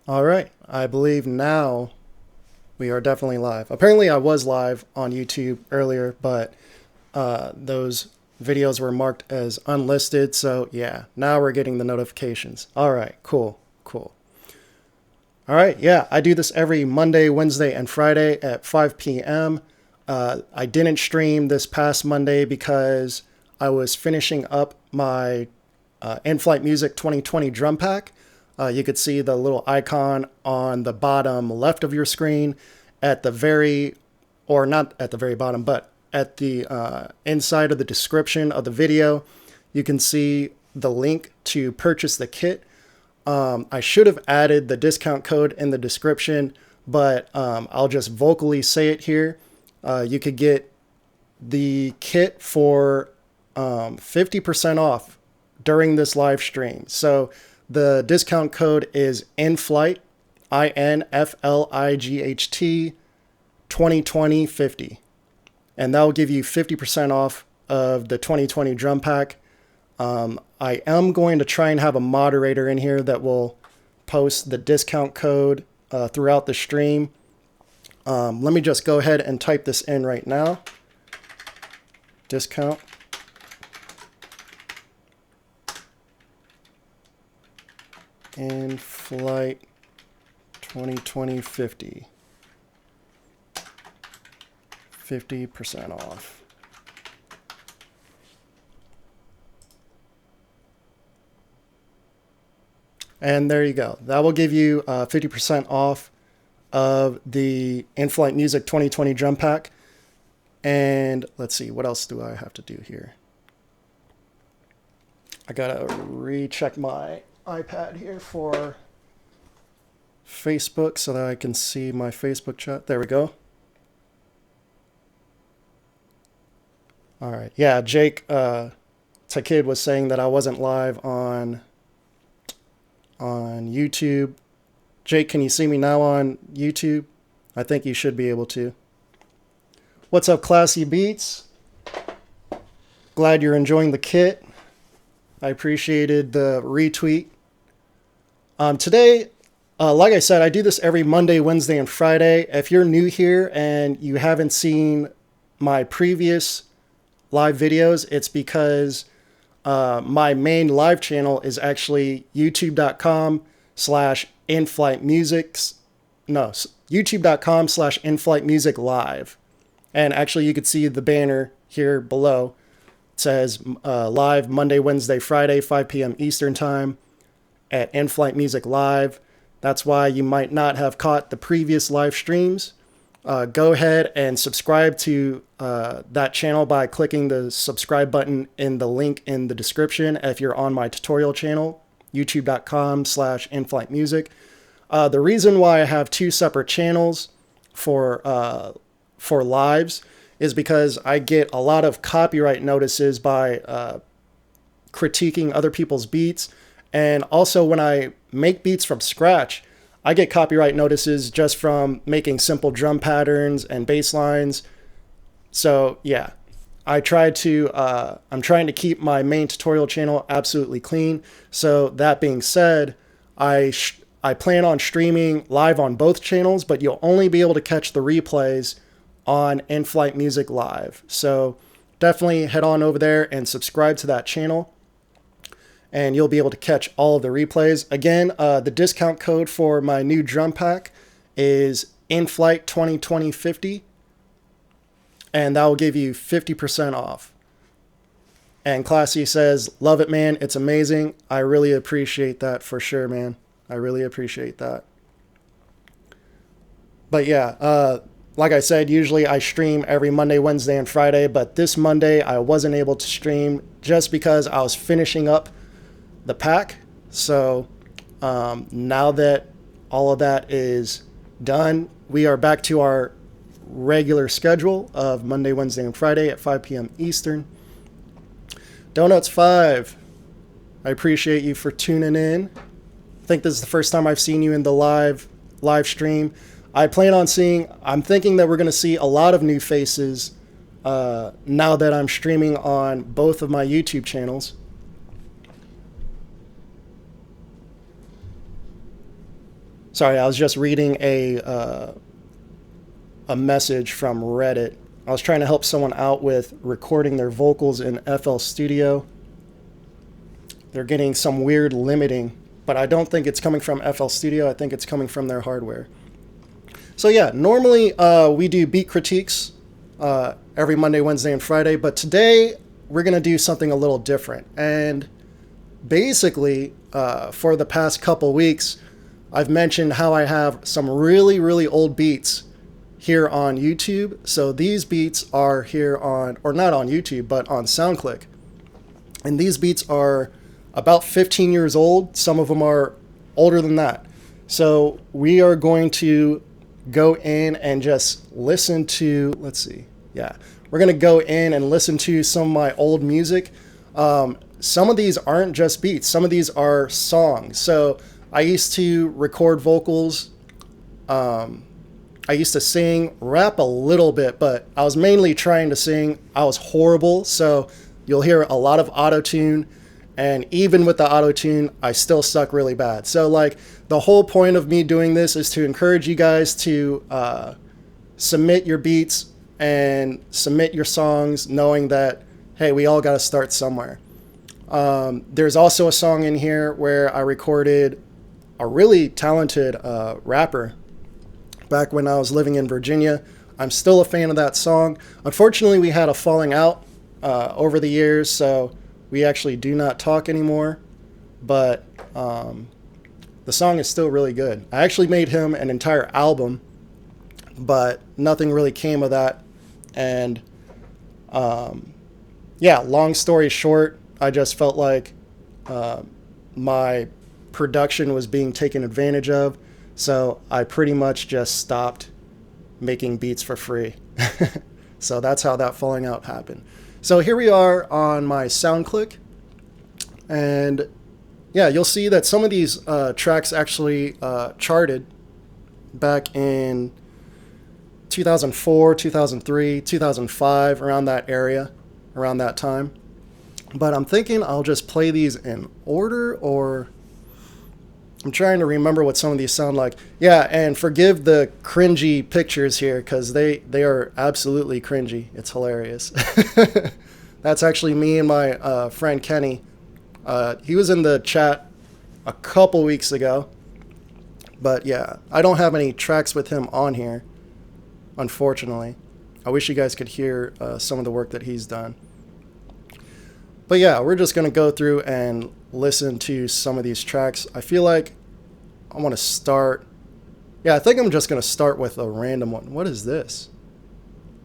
All right, I believe now we are definitely live. Apparently, I was live on YouTube earlier, but those videos were marked as unlisted. So, yeah, now we're getting the notifications. All right, cool, cool. All right, yeah, I do this every Monday, Wednesday, and Friday at 5 p.m. I didn't stream this past Monday because I was finishing up my Inflightmuzik 2020 drum pack. You could see the little icon on the bottom left of your screen at the very, or not at the very bottom, but at the inside of the description of the video. You can see the link to purchase the kit. I should have added the discount code in the description, but I'll just vocally say it here. You could get the kit for 50% off during this live stream. So the discount code is Inflight, INFLIGHT 2020 50. And that will give you 50% off of the 2020 drum pack. I am going to try and have a moderator in here that will post the discount code throughout the stream. Let me just go ahead and type this in right now. Discount. Inflight 2020 50. 50% off. And there you go. That will give you 50% off of the Inflightmuzik 2020 drum pack. And let's see, what else do I have to do here? I gotta recheck my iPad here for Facebook so that I can see my Facebook chat. There we go. All right. Yeah, Jake Takid was saying that I wasn't live on YouTube. Jake, can you see me now on YouTube? I think you should be able to. What's up, Classy Beats? Glad you're enjoying the kit. I appreciated the retweet. Today, like I said, I do this every Monday, Wednesday, and Friday. If you're new here and you haven't seen my previous live videos, it's because my main live channel is actually youtube.com/inflightmuzik. No, youtube.com/inflightmuzik live. And actually, you could see the banner here below. It says live Monday, Wednesday, Friday, 5 p.m. Eastern Time at Inflightmuzik Live. That's why you might not have caught the previous live streams. Go ahead and subscribe to that channel by clicking the subscribe button in the link in the description if you're on my tutorial channel, youtube.com/inflightmuzik. The reason why I have two separate channels for lives is because I get a lot of copyright notices by critiquing other people's beats. And also when I make beats from scratch, I get copyright notices just from making simple drum patterns and bass lines. So yeah, I'm trying to keep my main tutorial channel absolutely clean. So that being said, I plan on streaming live on both channels, but you'll only be able to catch the replays on Inflightmuzik Live. So definitely head on over there and subscribe to that channel, and you'll be able to catch all of the replays. Again, the discount code for my new drum pack is Inflight 2020 50, and that will give you 50% off. And Classy says, love it, man. It's amazing. I really appreciate that for sure, man. I really appreciate that. But yeah, like I said, usually I stream every Monday, Wednesday, and Friday, but this Monday I wasn't able to stream just because I was finishing up the pack. So now that all of that is done, we are back to our regular schedule of Monday, Wednesday, and Friday at 5 p.m. Eastern. Donuts 5, I appreciate you for tuning in. I think this is the first time I've seen you in the live stream. I'm thinking that we're going to see a lot of new faces now that I'm streaming on both of my YouTube channels. Sorry, I was just reading a message from Reddit. I was trying to help someone out with recording their vocals in FL Studio. They're getting some weird limiting, but I don't think it's coming from FL Studio. I think it's coming from their hardware. So yeah, normally we do beat critiques every Monday, Wednesday, and Friday, but today we're going to do something a little different. And basically, for the past couple weeks, I've mentioned how I have some really, really old beats here on YouTube. So these beats are here on, or not on YouTube, but on Soundclick. And these beats are about 15 years old. Some of them are older than that. So we are going to go in and just listen to, let's see. Yeah, we're going to go in and listen to some of my old music. Some of these aren't just beats. Some of these are songs. So I used to record vocals. I used to sing, rap a little bit, but I was mainly trying to sing. I was horrible, so you'll hear a lot of auto-tune, and even with the auto-tune, I still suck really bad. So like the whole point of me doing this is to encourage you guys to submit your beats and submit your songs, knowing that, hey, we all got to start somewhere. There's also a song in here where I recorded a really talented rapper back when I was living in Virginia. I'm still a fan of that song. Unfortunately, we had a falling out over the years, so we actually do not talk anymore. But the song is still really good. I actually made him an entire album, but nothing really came of that. And yeah, long story short, I just felt like my production was being taken advantage of. So I pretty much just stopped making beats for free. So that's how that falling out happened. So here we are on my SoundClick. And yeah, you'll see that some of these tracks actually charted back in 2004, 2003, 2005, around that area, around that time. But I'm thinking I'll just play these in order, or I'm trying to remember what some of these sound like. Yeah, and forgive the cringy pictures here, because they are absolutely cringy. It's hilarious. That's actually me and my friend Kenny. He was in the chat a couple weeks ago. But yeah, I don't have any tracks with him on here, unfortunately. I wish you guys could hear some of the work that he's done. But yeah, we're just going to go through and listen to some of these tracks. I feel like I want to start. Yeah, I think I'm just going to start with a random one. What is this?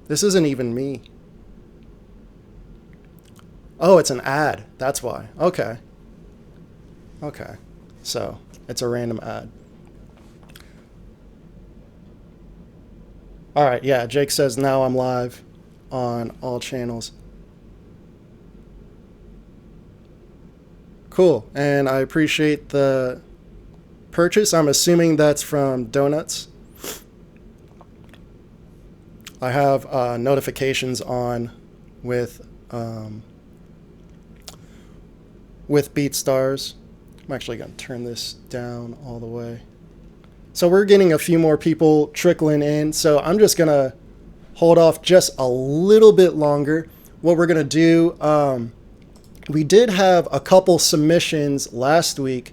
This isn't even me. Oh, it's an ad. That's why. Okay. Okay. So it's a random ad. All right. Yeah, Jake says now I'm live on all channels. Cool, and I appreciate the purchase. I'm assuming that's from Donuts. I have notifications on with BeatStars. I'm actually going to turn this down all the way. So we're getting a few more people trickling in, so I'm just going to hold off just a little bit longer. What we're going to do... we did have a couple submissions last week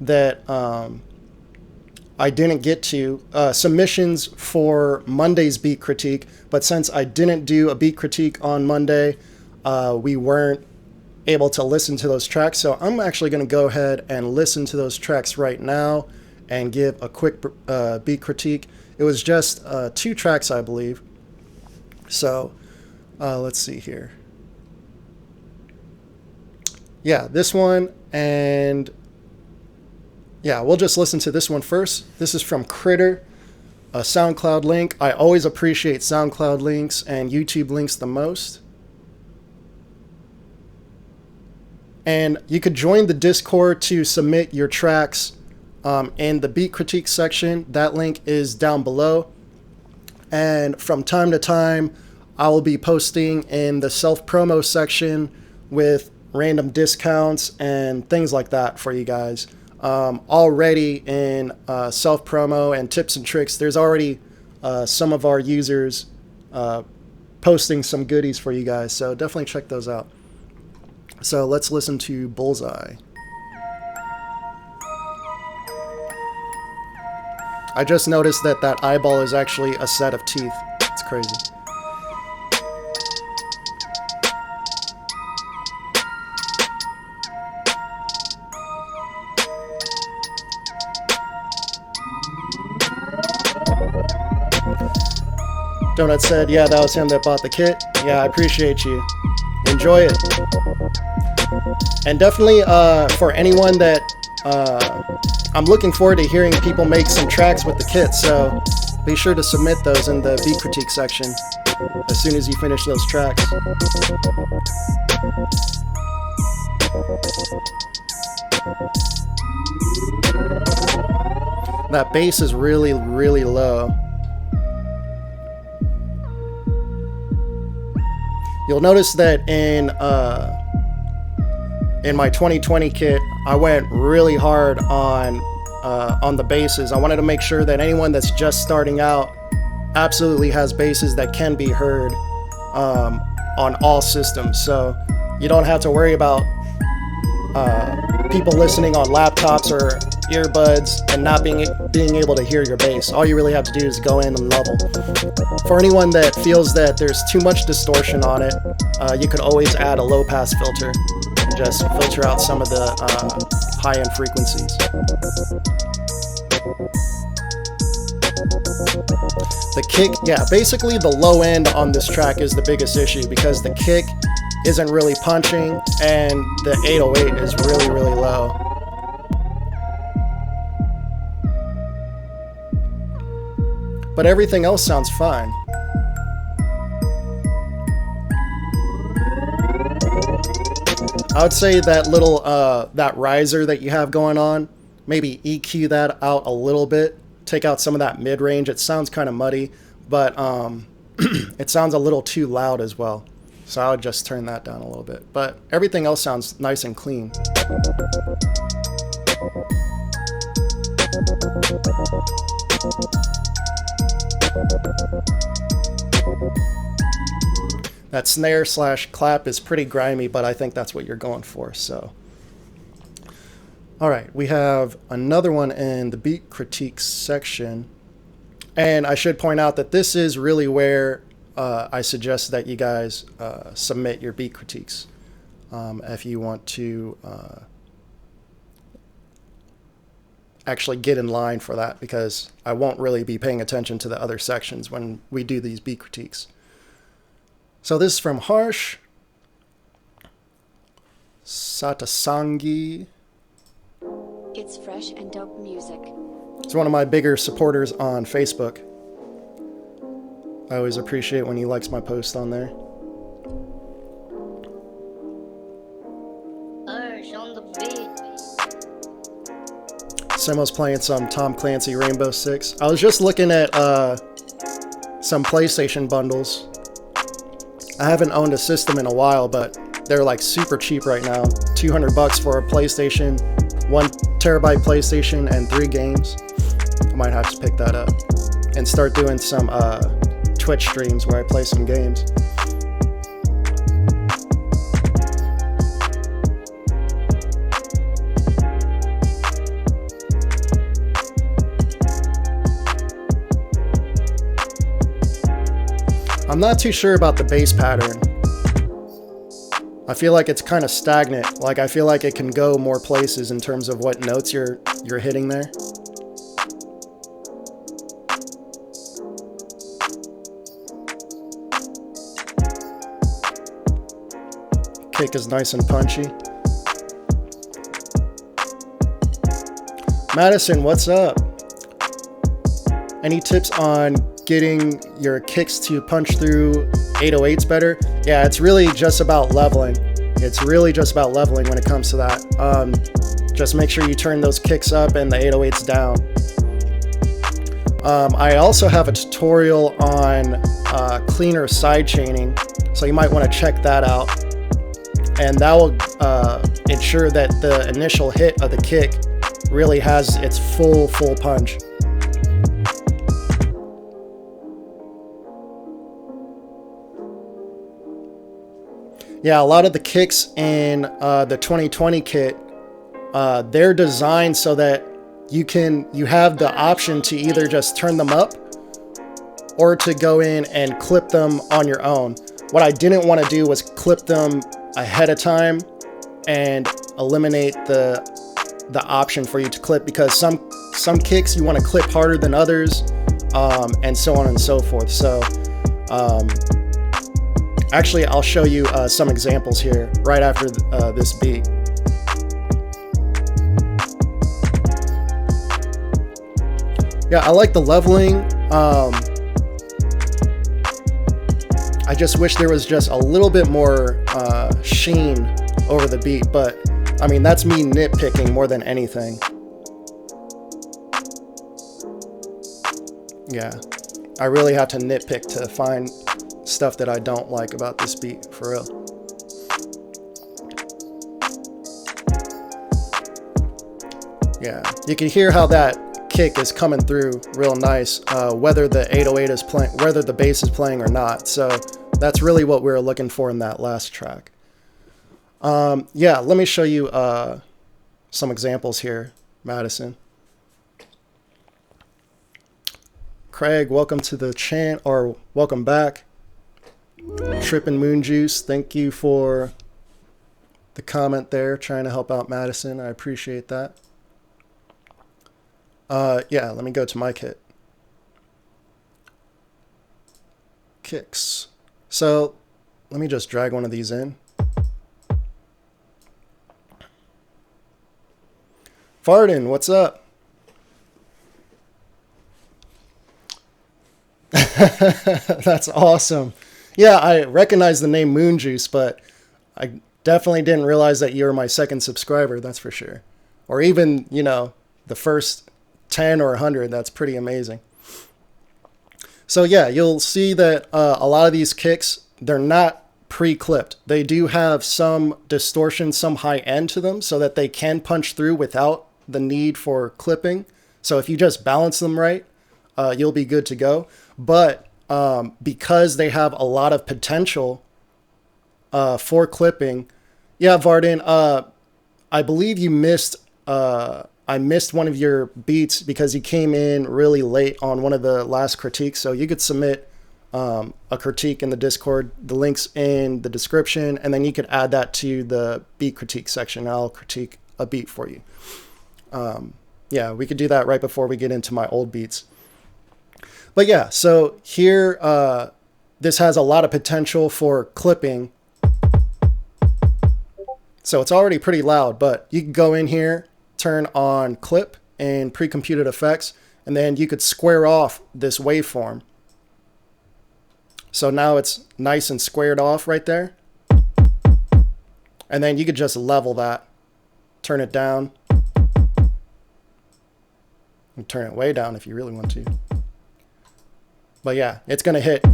that I didn't get to. Submissions for Monday's beat critique, but since I didn't do a beat critique on Monday, we weren't able to listen to those tracks. So I'm actually going to go ahead and listen to those tracks right now and give a quick beat critique. It was just 2 tracks, I believe. So let's see here. Yeah, this one, and yeah, we'll just listen to this one first. This is from Critter, a SoundCloud link. I always appreciate SoundCloud links and YouTube links the most. And you could join the Discord to submit your tracks in the beat critique section. That link is down below. And from time to time, I will be posting in the self-promo section with random discounts and things like that for you guys. already in self-promo and tips and tricks. There's already some of our users posting some goodies for you guys, so definitely check those out. So let's listen to Bullseye. I just noticed that that eyeball is actually a set of teeth. It's crazy. Donut said, yeah, that was him that bought the kit. Yeah, I appreciate you. Enjoy it. And definitely for anyone that I'm looking forward to hearing people make some tracks with the kit, so be sure to submit those in the beat critique section as soon as you finish those tracks. That bass is really, really low. You'll notice that in my 2020 kit, I went really hard on the basses. I wanted to make sure that anyone that's just starting out absolutely has basses that can be heard on all systems. So you don't have to worry about people listening on laptops or earbuds and not being able to hear your bass. All you really have to do is go in and level. For anyone that feels that there's too much distortion on it, you could always add a low pass filter. Just filter out some of the high-end frequencies. The kick, yeah, basically the low end on this track is the biggest issue because the kick isn't really punching and the 808 is really, really low. But everything else sounds fine. I would say that little, that riser that you have going on, maybe EQ that out a little bit, take out some of that mid-range. It sounds kind of muddy, but it sounds a little too loud as well. So I would just turn that down a little bit. But everything else sounds nice and clean. That snare / clap is pretty grimy, but I think that's what you're going for. So, all right, we have another one in the beat critique section. And I should point out that this is really where I suggest that you guys submit your beat critiques if you want to actually get in line for that, because I won't really be paying attention to the other sections when we do these beat critiques. So this is from Harsh Satasangi. It's fresh and dope music. It's one of my bigger supporters on Facebook. I always appreciate when he likes my post on there. On the beat. Simo's playing some Tom Clancy Rainbow Six. I was just looking at some PlayStation bundles. I haven't owned a system in a while, but they're like super cheap right now. $200 for a PlayStation, 1 terabyte PlayStation, and 3 games. I might have to pick that up and start doing some Twitch streams where I play some games. I'm not too sure about the bass pattern. I feel like it's kind of stagnant. Like I feel like it can go more places in terms of what notes you're hitting there. Kick is nice and punchy. Madison, what's up? Any tips on getting your kicks to punch through 808s better? Yeah, it's really just about leveling. It's really just about leveling when it comes to that. Just make sure you turn those kicks up and the 808s down. I also have a tutorial on cleaner side chaining, so you might want to check that out. And that will ensure that the initial hit of the kick really has its full punch. Yeah, a lot of the kicks in the 2020 kit, they're designed so that you have the option to either just turn them up or to go in and clip them on your own. What I didn't want to do was clip them ahead of time and eliminate the option for you to clip, because some kicks you want to clip harder than others, and so on and so forth. So actually, I'll show you some examples here right after this beat. Yeah, I like the leveling. I just wish there was just a little bit more sheen over the beat, but I mean, that's me nitpicking more than anything. Yeah, I really have to nitpick to find stuff that I don't like about this beat, for real. Yeah, you can hear how that kick is coming through real nice, whether the 808 is playing, whether the bass is playing or not. So that's really what we were looking for in that last track. Yeah, let me show you some examples here, Madison. Craig, welcome to the channel, or welcome back. Trippin' Moon Juice, thank you for the comment there, trying to help out Madison. I appreciate that. Yeah, let me go to my kit. Kicks. So let me just drag one of these in. Farden, what's up? That's awesome. Yeah, I recognize the name Moon Juice, but I definitely didn't realize that you were my second subscriber, that's for sure. Or even, you know, the first 10 or 100, that's pretty amazing. So yeah, you'll see that a lot of these kicks, they're not pre-clipped. They do have some distortion, some high end to them, so that they can punch through without the need for clipping. So if you just balance them right, you'll be good to go. But because they have a lot of potential for clipping, yeah, Varden, I believe you missed, I missed one of your beats because you came in really late on one of the last critiques. So you could submit a critique in the Discord. The link's in the description, and then you could add that to the beat critique section. I'll critique a beat for you. Yeah, we could do that right before we get into my old beats. But yeah, so here, this has a lot of potential for clipping. So it's already pretty loud, but you can go in here, turn on clip and pre-computed effects, and then you could square off this waveform. So now it's nice and squared off right there. And then you could just level that, turn it down, and turn it way down if you really want to. But yeah, it's going to hit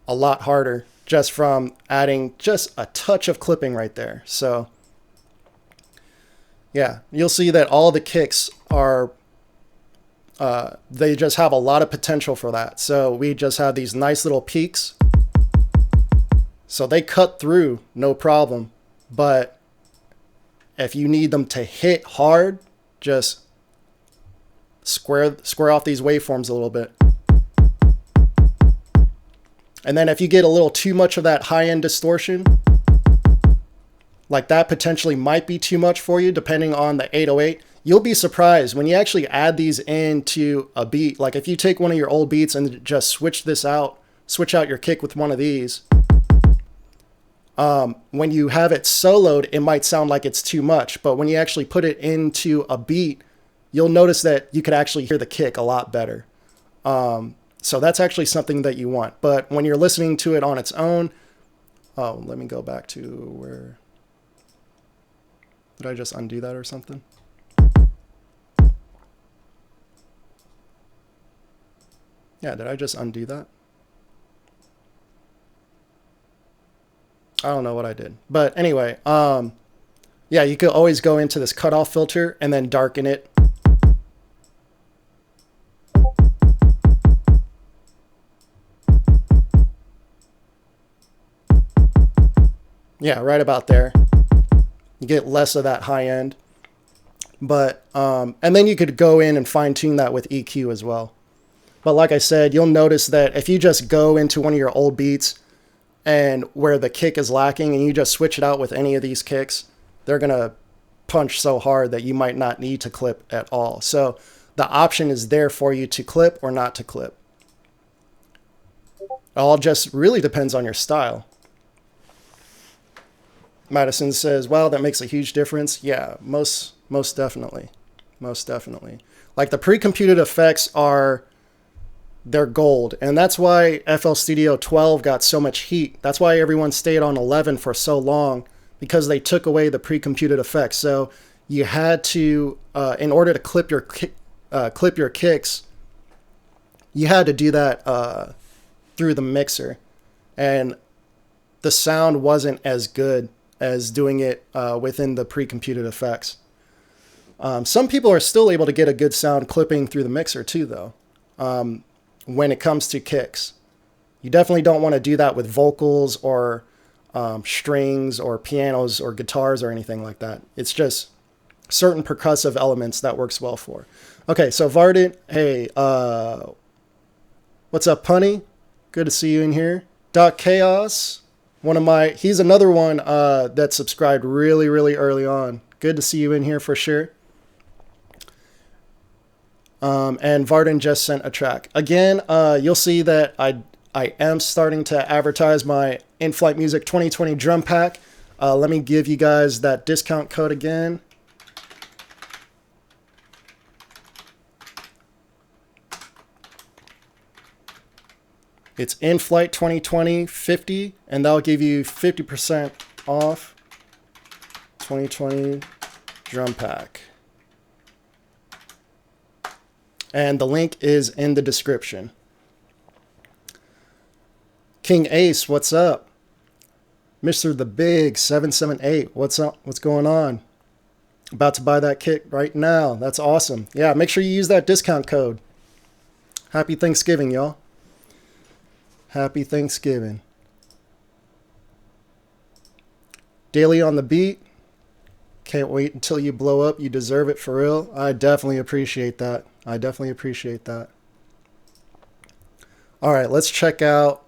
a lot harder just from adding just a touch of clipping right there. So yeah, you'll see that all the kicks are, they just have a lot of potential for that. So we just have these nice little peaks. So they cut through, no problem. But if you need them to hit hard, just square off these waveforms a little bit. And then if you get a little too much of that high-end distortion, like that potentially might be too much for you depending on the 808, you'll be surprised when you actually add these into a beat. Like if you take one of your old beats and just switch out your kick with one of these, when you have it soloed, it might sound like it's too much, but when you actually put it into a beat, you'll notice that you could actually hear the kick a lot better. So that's actually something that you want. But when you're listening to it on its own, oh, let me go back to where, did I just undo that or something? Yeah, did I just undo that? I don't know what I did. But anyway, yeah, yeah, you could always go into this cutoff filter and then darken it. Yeah, right about there. You get less of that high end. But, and then you could go in and fine tune that with EQ as well. But like I said, you'll notice that if you just go into one of your old beats and where the kick is lacking and you just switch it out with any of these kicks, they're going to punch so hard that you might not need to clip at all. So the option is there for you to clip or not to clip. It all just really depends on your style. Madison says, wow, that makes a huge difference. Yeah, most definitely. Most definitely. Like the pre-computed effects they're gold. And that's why FL Studio 12 got so much heat. That's why everyone stayed on 11 for so long, because they took away the pre-computed effects. So you had to, in order to clip your kicks, you had to do that through the mixer. And the sound wasn't as good as doing it within the pre-computed effects. Some people are still able to get a good sound clipping through the mixer too, though. When it comes to kicks, you definitely don't want to do that with vocals or strings or pianos or guitars or anything like that. It's just certain percussive elements that works well for. Okay, so Varden, hey, what's up, Punny? Good to see you in here. Doc Chaos, he's another one that subscribed really, really early on. Good to see you in here for sure. And Varden just sent a track. Again, you'll see that I am starting to advertise my Inflightmuzik 2020 drum pack. Let me give you guys that discount code again. It's Inflight 2020 50, and that'll give you 50% off 2020 drum pack. And the link is in the description. King Ace, what's up? Mr. The Big 778, what's up? What's going on? About to buy that kit right now. That's awesome. Yeah, make sure you use that discount code. Happy Thanksgiving, y'all. Happy Thanksgiving. Daily on the beat. Can't wait until you blow up. You deserve it for real. I definitely appreciate that. I definitely appreciate that. All right, let's check out.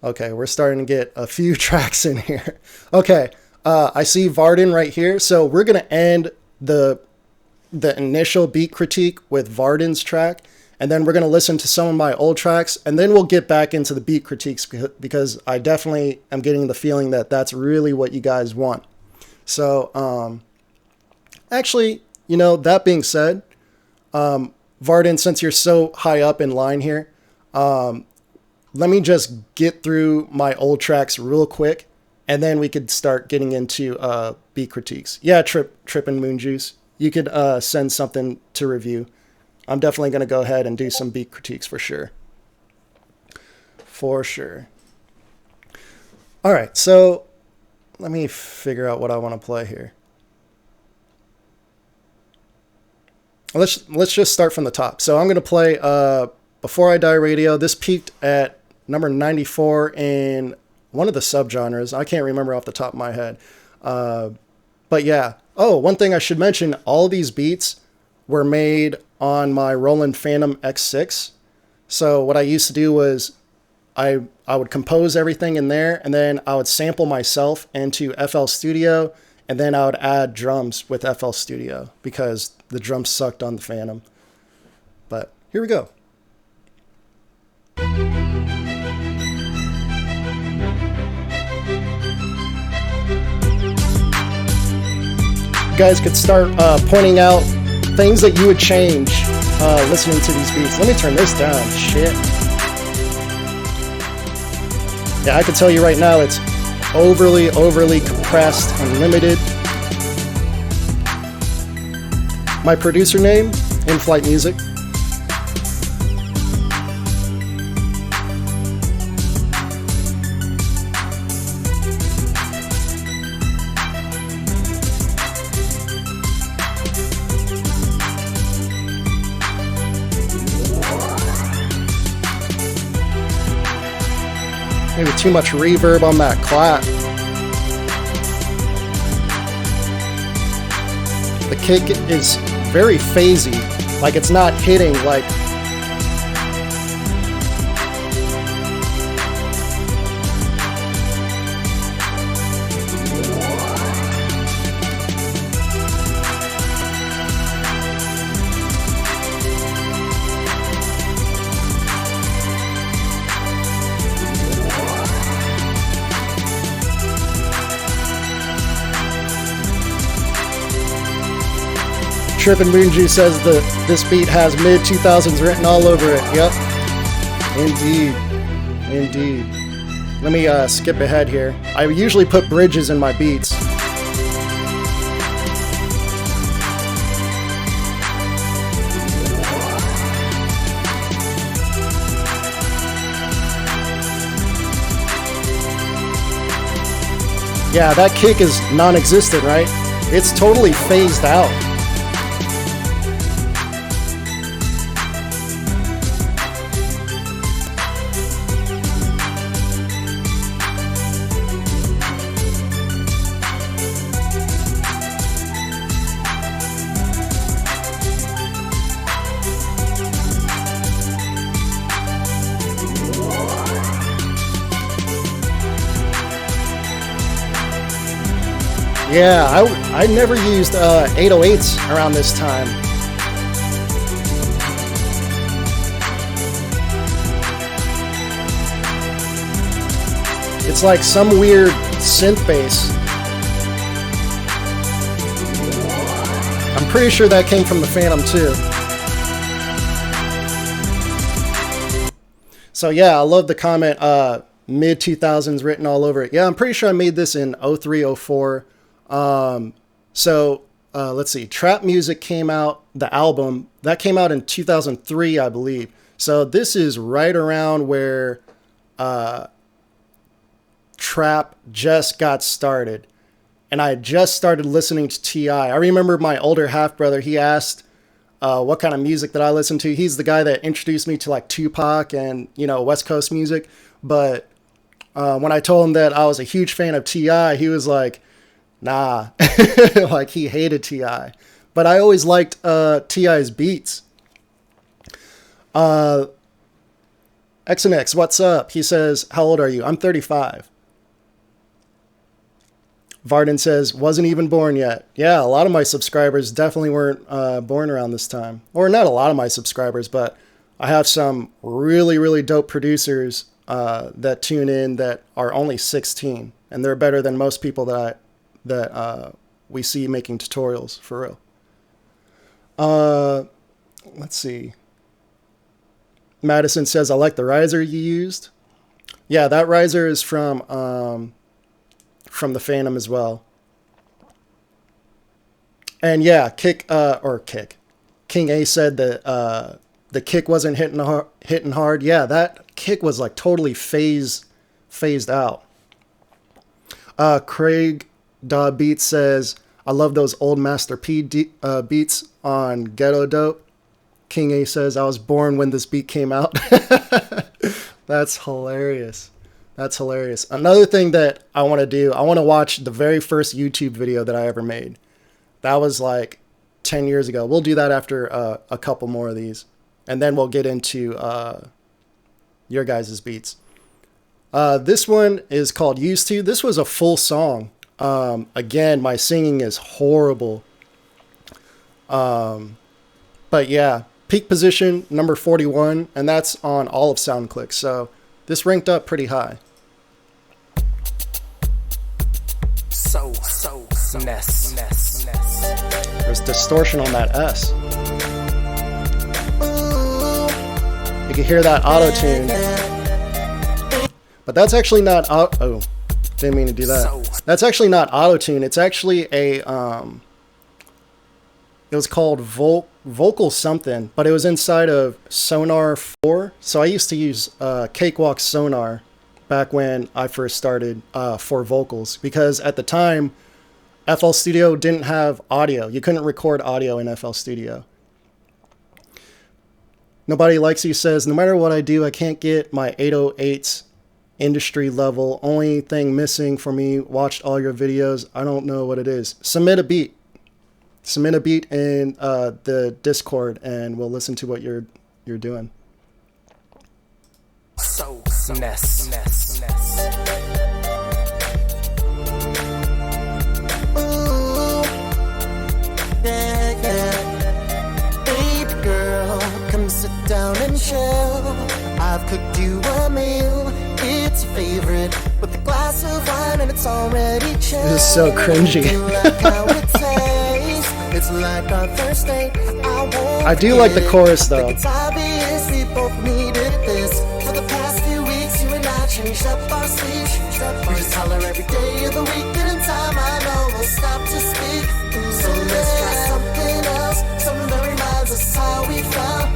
Okay, we're starting to get a few tracks in here. Okay, I see Varden right here. So we're going to end the initial beat critique with Varden's track. And then we're going to listen to some of my old tracks. And then we'll get back into the beat critiques because I definitely am getting the feeling that that's really what you guys want. So, actually, you know, that being said, Varden, since you're so high up in line here, let me just get through my old tracks real quick, and then we could start getting into beat critiques. Yeah, Trip and Moon Juice, you could send something to review. I'm definitely going to go ahead and do some beat critiques for sure. For sure. All right, so let me figure out what I want to play here. Let's just start from the top. So I'm going to play Before I Die Radio. This peaked at number 94 in one of the subgenres. I can't remember off the top of my head. But yeah. Oh, one thing I should mention, all these beats were made on my Roland Phantom X6. So what I used to do was I would compose everything in there, and then I would sample myself into FL Studio, and then I would add drums with FL Studio because the drums sucked on the Phantom. But here we go. You guys could start pointing out things that you would change listening to these beats. Let me turn this down. Shit. Yeah, I can tell you right now it's overly compressed and limited. My producer name, Inflightmuzik. Too much reverb on that clap. The kick is very phasey, like it's not hitting like... Trippin' Moonju says that this beat has mid-2000s written all over it. Yep. Indeed. Indeed. Let me skip ahead here. I usually put bridges in my beats. Yeah, that kick is non-existent, right? It's totally phased out. Yeah, I never used 808s around this time. It's like some weird synth bass. I'm pretty sure that came from the Phantom too. So yeah, I love the comment, mid-2000s written all over it. Yeah, I'm pretty sure I made this in 03, 04. Let's see, Trap Music came out, the album, that came out in 2003, I believe. So this is right around where trap just got started. And I just started listening to T.I. I remember my older half-brother, he asked what kind of music that I listen to. He's the guy that introduced me to like Tupac and, you know, West Coast music. But when I told him that I was a huge fan of T.I., he was like, nah, like he hated T.I. But I always liked T.I.'s beats. XNX, what's up? He says, how old are you? I'm 35. Varden says, wasn't even born yet. Yeah, a lot of my subscribers definitely weren't born around this time. Or not a lot of my subscribers, but I have some really, really dope producers that tune in that are only 16. And they're better than most people that we see making tutorials, for real. Let's see. Madison says, I like the riser you used. Yeah, that riser is from the Phantom as well. And yeah, King A said that the kick wasn't hitting hard. Yeah, that kick was like totally phased out. Craig Daw Beats says, I love those old Master P beats on Ghetto Dope. King A says, I was born when this beat came out. That's hilarious. That's hilarious. Another thing that I want to do, I want to watch the very first YouTube video that I ever made. That was like 10 years ago. We'll do that after a couple more of these. And then we'll get into your guys' beats. This one is called Used To. This was a full song. Again, my singing is horrible. But yeah, peak position, number 41, and that's on all of Soundclick. So this ranked up pretty high. Ness. There's distortion on that S. You can hear that auto-tune. But that's actually not oh, didn't mean to do that. That's actually not auto-tune. It's actually a it was called vocal something, but it was inside of Sonar 4. So I used to use Cakewalk Sonar back when I first started for vocals, because at the time FL Studio didn't have audio. You couldn't record audio in FL Studio. Nobody Likes You says, no matter what I do, I can't get my 808s industry level. Only thing missing for me, watched all your videos. I don't know what it is. Submit a beat in the Discord, and we'll listen to what you're doing. So mess. Ooh, yeah. Baby girl, come sit down and chill. I've cooked you a meal. It's your favorite, with a glass of wine and it's already chilled. This is so cringy. It's like our first date. I do like the chorus though. It's obvious we both needed this. For the past few weeks, you and I changed up our speech. We just holler every day of the week, and in time I know we'll stop to speak. So let's try something else, something that reminds us how we felt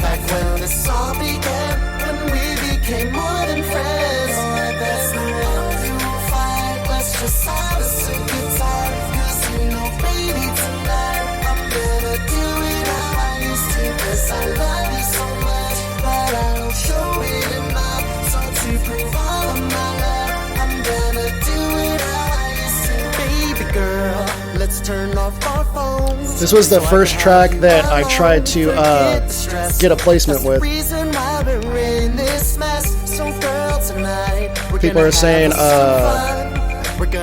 back when this all began, when we became more than friends. That's the one you fight. Let's just have a good time, 'cause you know, baby, tonight I'm gonna do it how I used to. 'Cause I love you so much, but I don't show it enough. So to prove all of my love, I'm gonna do it how I used to. Baby girl, let's turn off our phones. This was the first track that I tried to get a placement with. People are saying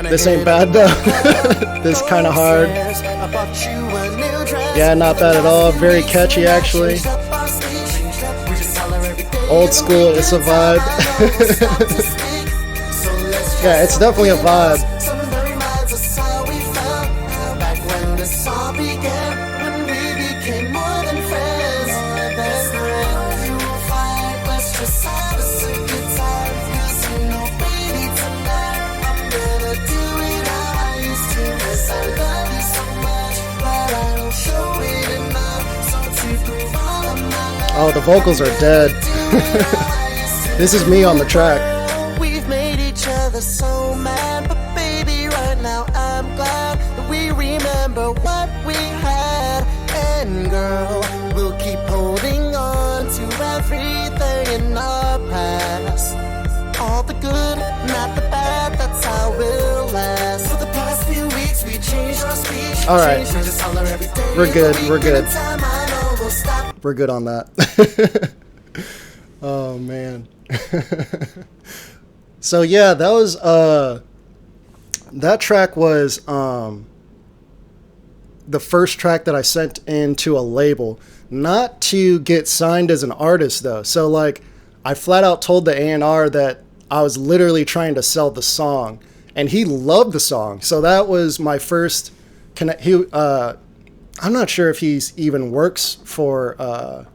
this ain't bad though. This kind of hard. Yeah, not bad at all. Very catchy actually. Old school, it's a vibe. Yeah, it's definitely a vibe. Oh, the vocals are dead. This is me on the track. We've made each other so mad, but baby, right now I'm glad that we remember what we had. And girl, we'll keep holding on to everything in our past. All the good, not the bad, that's how we'll last. For the past few weeks, we changed our speech. All right, we're good. We're good on that. Oh man. So yeah, that was that track was the first track that I sent into a label, not to get signed as an artist though. So like I flat out told the A&R that I was literally trying to sell the song, and he loved the song. So that was my first connect. I'm not sure if he's even works for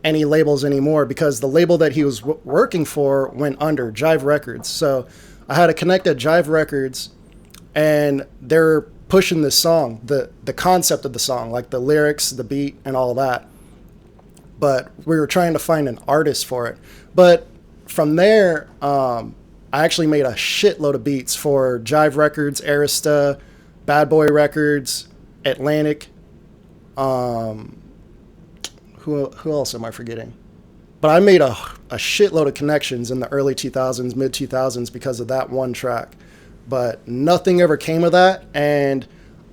any labels anymore, because the label that he was working for went under, Jive Records. So I had to connect at Jive Records, and they're pushing this song, the concept of the song, like the lyrics, the beat, and all that. But we were trying to find an artist for it. But from there, I actually made a shitload of beats for Jive Records, Arista, Bad Boy Records, Atlantic. Who else am I forgetting? But I made a shitload of connections in the early 2000s, mid 2000s because of that one track. But nothing ever came of that, and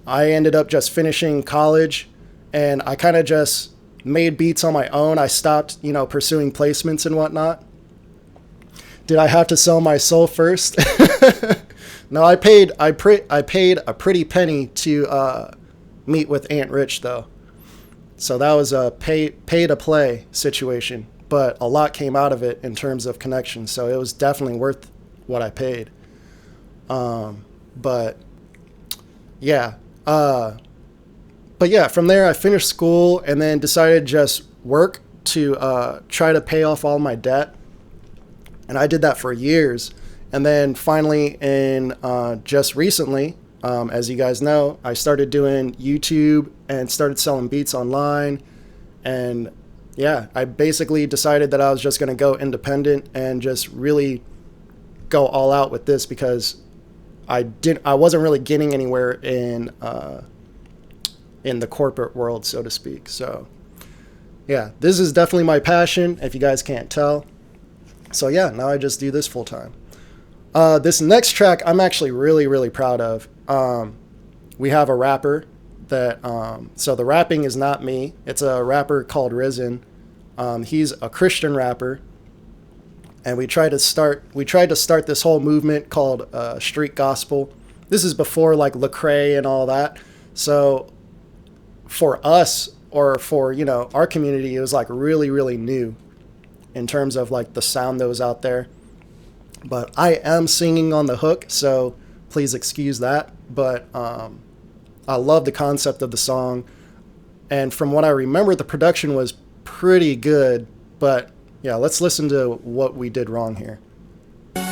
I ended up just finishing college, and I kind of just made beats on my own. I stopped, pursuing placements and whatnot. Did I have to sell my soul first? No, I paid a pretty penny to meet with Aunt Rich though. So that was a pay to play situation, but a lot came out of it in terms of connections. So it was definitely worth what I paid. But yeah, from there I finished school and then decided to just work to try to pay off all my debt. And I did that for years. And then finally just recently, as you guys know, I started doing YouTube and started selling beats online. And yeah, I basically decided that I was just going to go independent and just really go all out with this, because I wasn't really getting anywhere in the corporate world, so to speak. So yeah, this is definitely my passion, if you guys can't tell. So yeah, now I just do this full time. This next track I'm actually really, really proud of. We have a rapper that, so the rapping is not me. It's a rapper called Risen. He's a Christian rapper. And we tried to start this whole movement called street gospel. This is before like Lecrae and all that. So for us, or for, you know, our community, it was like really, really new in terms of like the sound that was out there. But I am singing on the hook, so please excuse that. But I love the concept of the song. And from what I remember, the production was pretty good. But yeah, let's listen to what we did wrong here. I'm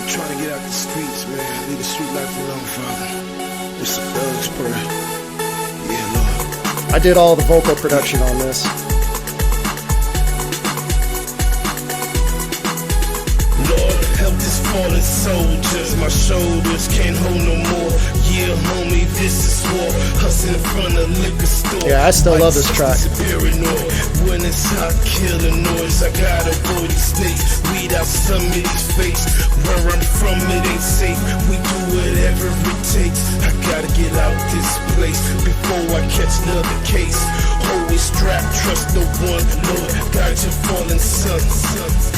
trying to get out the streets, man. Leave the street life alone, Father. It's a thug's prayer. Yeah, Lord. I did all the vocal production on this. Lord, help these fallen soldiers. My shoulders can't hold no more. Yeah, homie, this is war. Hustling in front of liquor store. Yeah, I still love this track. When it's hot, kill the noise. I gotta avoid these snakes. Weed out some of these fakes. Where I'm from, it ain't safe. We do whatever it takes. I gotta get out this place before I catch another case. Always strapped, trust no one. Lord, guide your fallen son.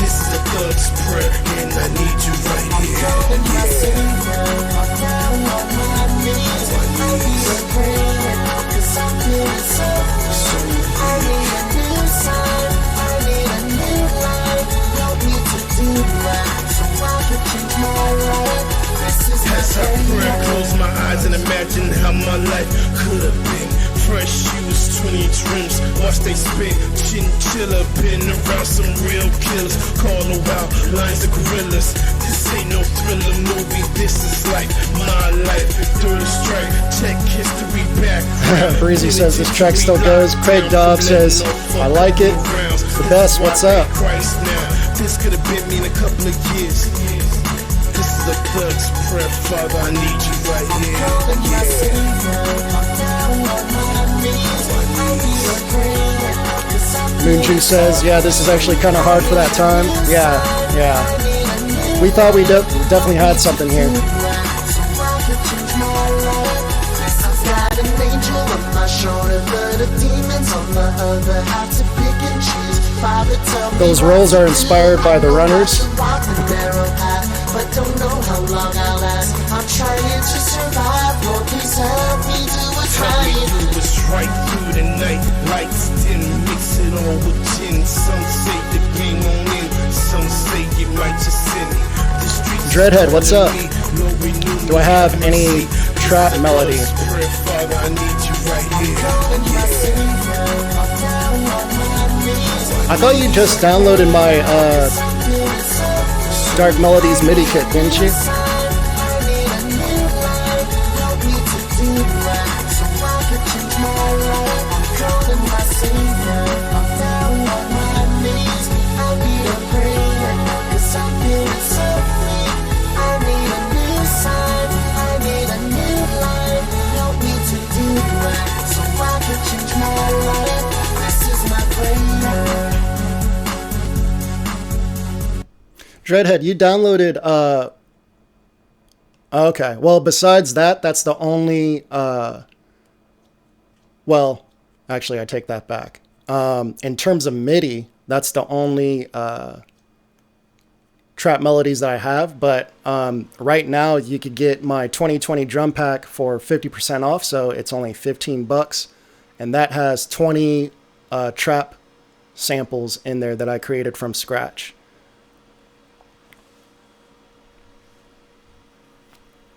This is a thug's prayer, and I need you right here. Calling my Savior, down on my knees. I need a prayer, 'cause I'm feeling so free. I need a new sign, I need a new life. Help me to do right, so I can change my life. This is my As I pray, prayer. close my eyes and imagine how my life could have been. Fresh shoes, 20 trims, watch they spit. Chinchilla, been around some real killers. Call them out, lines of gorillas. This ain't no thriller movie, this is like my life. Third strike, check history back. Breezy says this track still goes. Craig Dobb says, I like it. The best, what's up? Christ now, this could have been me in a couple of years. This is a thug's prayer, Father, I need you right here. Calling my Savior, down on my knees. I need a prayer, 'cause I'm Moonju says, yeah, this is actually kind of hard for that time. Yeah. We thought we definitely had something here. Got an angel on my shoulder, but the demons on the other. How to pick and choose. Father, tell me Those roles are inspired by the Runners. walk the narrow path, but don't know how long I'll last. I'm trying to survive. Lord, please help me do what's Tell me right. who was right through the night. Lights dim, mix it all with gin. Some say the game on in, some say you might just sin. The streets Dreadhead, what's up? no renewal. Do I have any trap melody? Prayer, Father, I need you right here. Calling my Savior, down on my knees. I thought you just downloaded my Feeling so Dark Melodies MIDI kit, didn't you? I need a new life. Help me to do right, so I can change my life. I'm calling my Savior, down on my knees. I need a prayer, 'cause I'm feeling so free. I need a new sign, I need a new life. Help me to do right, so I can change my life. This is my prayer. Dreadhead, you downloaded okay. Well, besides that, that's the only well, actually I take that back. In terms of MIDI, that's the only trap melodies that I have, but right now you could get my 2020 drum pack for 50% off, so it's only $15, and that has 20 trap samples in there that I created from scratch.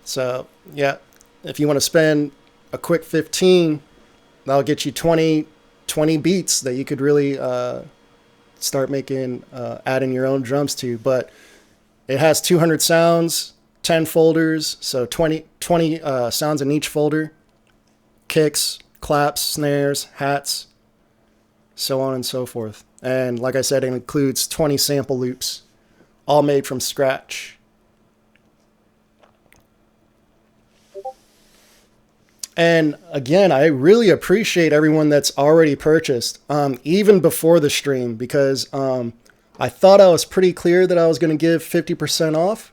So, yeah, if you want to spend a quick 15, that'll get you 20 beats that you could really start making, adding your own drums to. But it has 200 sounds, 10 folders, so 20 sounds in each folder. Kicks, claps, snares, hats, so on and so forth. And like I said, it includes 20 sample loops, all made from scratch. And again, I really appreciate everyone that's already purchased, even before the stream, because I thought I was pretty clear that I was going to give 50% off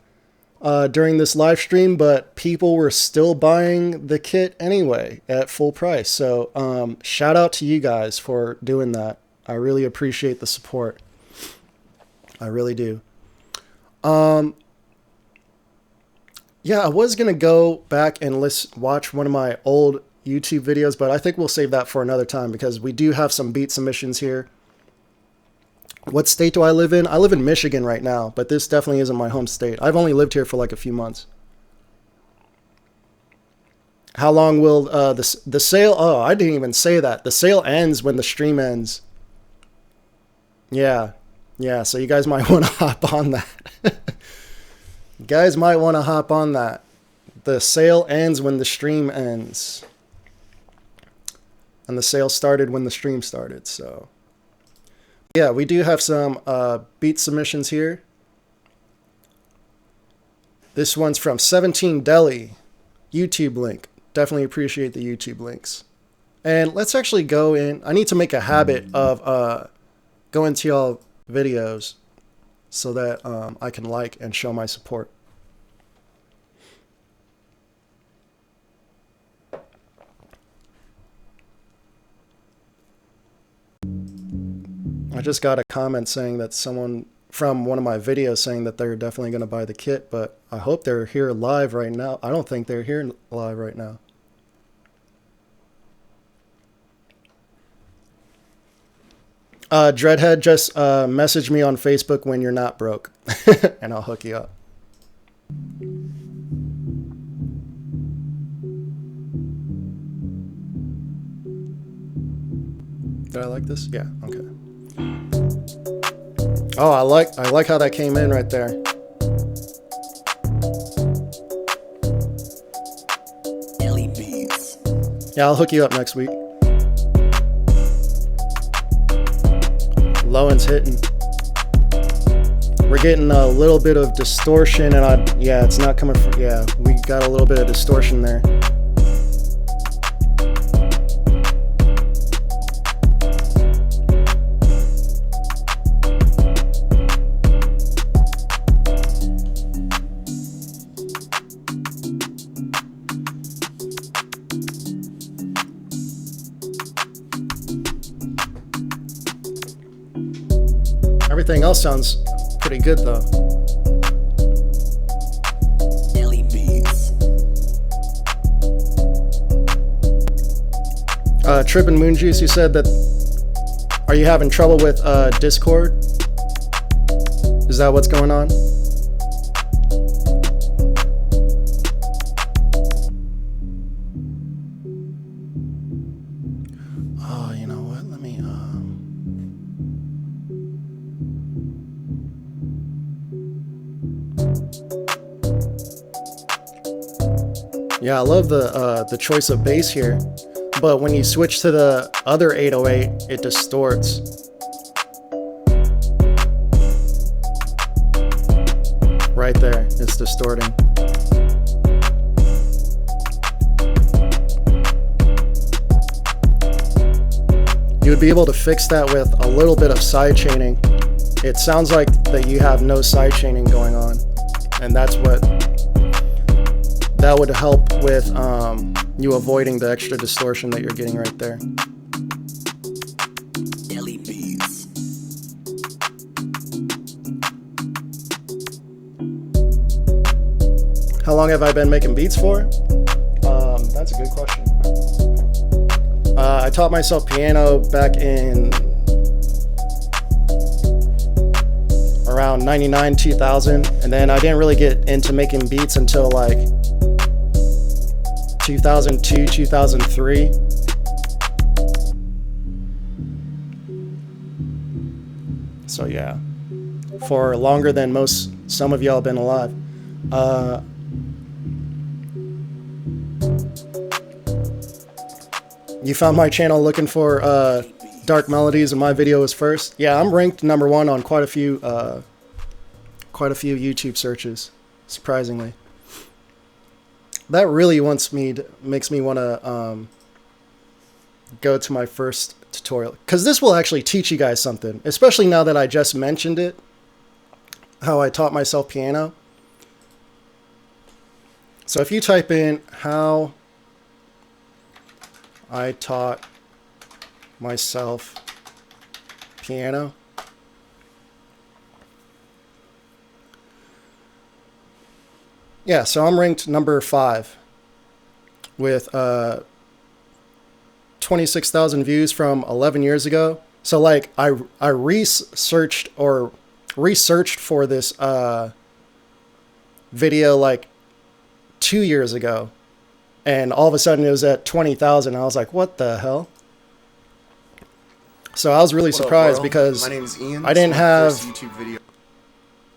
during this live stream, but people were still buying the kit anyway at full price. So shout out to you guys for doing that. I really appreciate the support. I really do. Yeah, I was going to go back and watch one of my old YouTube videos, but I think we'll save that for another time because we do have some beat submissions here. What state do I live in? I live in Michigan right now, but this definitely isn't my home state. I've only lived here for like a few months. How long will the sale? Oh, I didn't even say that. The sale ends when the stream ends. Yeah. Yeah, so you guys might want to hop on that. You guys might want to hop on that. The sale ends when the stream ends. And the sale started when the stream started, so... Yeah, we do have some beat submissions here. This one's from 17 Delhi. YouTube link. Definitely appreciate the YouTube links. And let's actually go in. I need to make a habit of going to y'all videos so that I can like and show my support. I just got a comment saying that someone from one of my videos saying that they're definitely going to buy the kit, but I hope they're here live right now. I don't think they're here live right now. Dreadhead, just message me on Facebook when you're not broke, and I'll hook you up. Did I like this? Yeah, okay. Oh, I like how that came in right there. Yeah, I'll hook you up next week. Lowen's hitting. We're getting a little bit of distortion, and yeah, it's not coming from. Yeah, we got a little bit of distortion there. Everything else sounds pretty good though. Trip and Moon Juice, you said that. Are you having trouble with Discord? Is that what's going on? Oh, you know what? Let me. Yeah, I love the choice of bass here, but when you switch to the other 808, it distorts. Right there, it's distorting. You would be able to fix that with a little bit of side chaining. It sounds like that you have no side chaining going on, and that would help with you avoiding the extra distortion that you're getting right there. How long have I been making beats for? That's a good question. I taught myself piano back in around 99, 2000, and then I didn't really get into making beats until like 2002, 2003. So yeah, for longer than some of y'all have been alive. You found my channel looking for dark melodies, and my video was first. Yeah, I'm ranked #1 on quite a few YouTube searches, surprisingly. That really makes me want to go to my first tutorial, because this will actually teach you guys something, especially now that I just mentioned it, how I taught myself piano. So if you type in how I taught myself piano, yeah, so I'm ranked number 5 with 26,000 views from 11 years ago. So like I researched for this video like 2 years ago, and all of a sudden it was at 20,000. I was like, what the hell? So I was really surprised because my name's Ian. I didn't have YouTube video.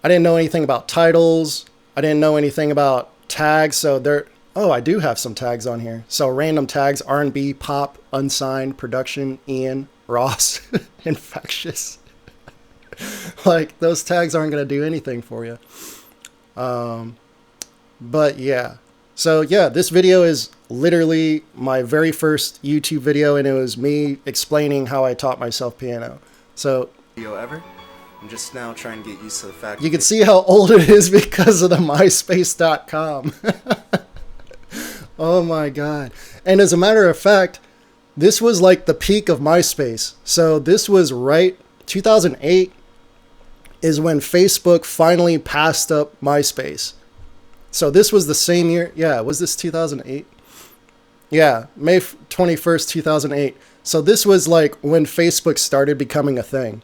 I didn't know anything about titles. I didn't know anything about tags. So there, oh, I do have some tags on here. So random tags: R&B, pop, unsigned, production, Ian, Ross, infectious. Like those tags aren't going to do anything for you. But yeah. So yeah, this video is literally my very first YouTube video, and it was me explaining how I taught myself piano. So Video ever. I'm just now trying to get used to the fact you can see how old it is because of the myspace.com. Oh my God. And as a matter of fact, this was like the peak of MySpace. So this was right 2008 is when Facebook finally passed up MySpace. So this was the same year. Yeah, was this 2008? Yeah, May 21st, 2008. So this was like when Facebook started becoming a thing.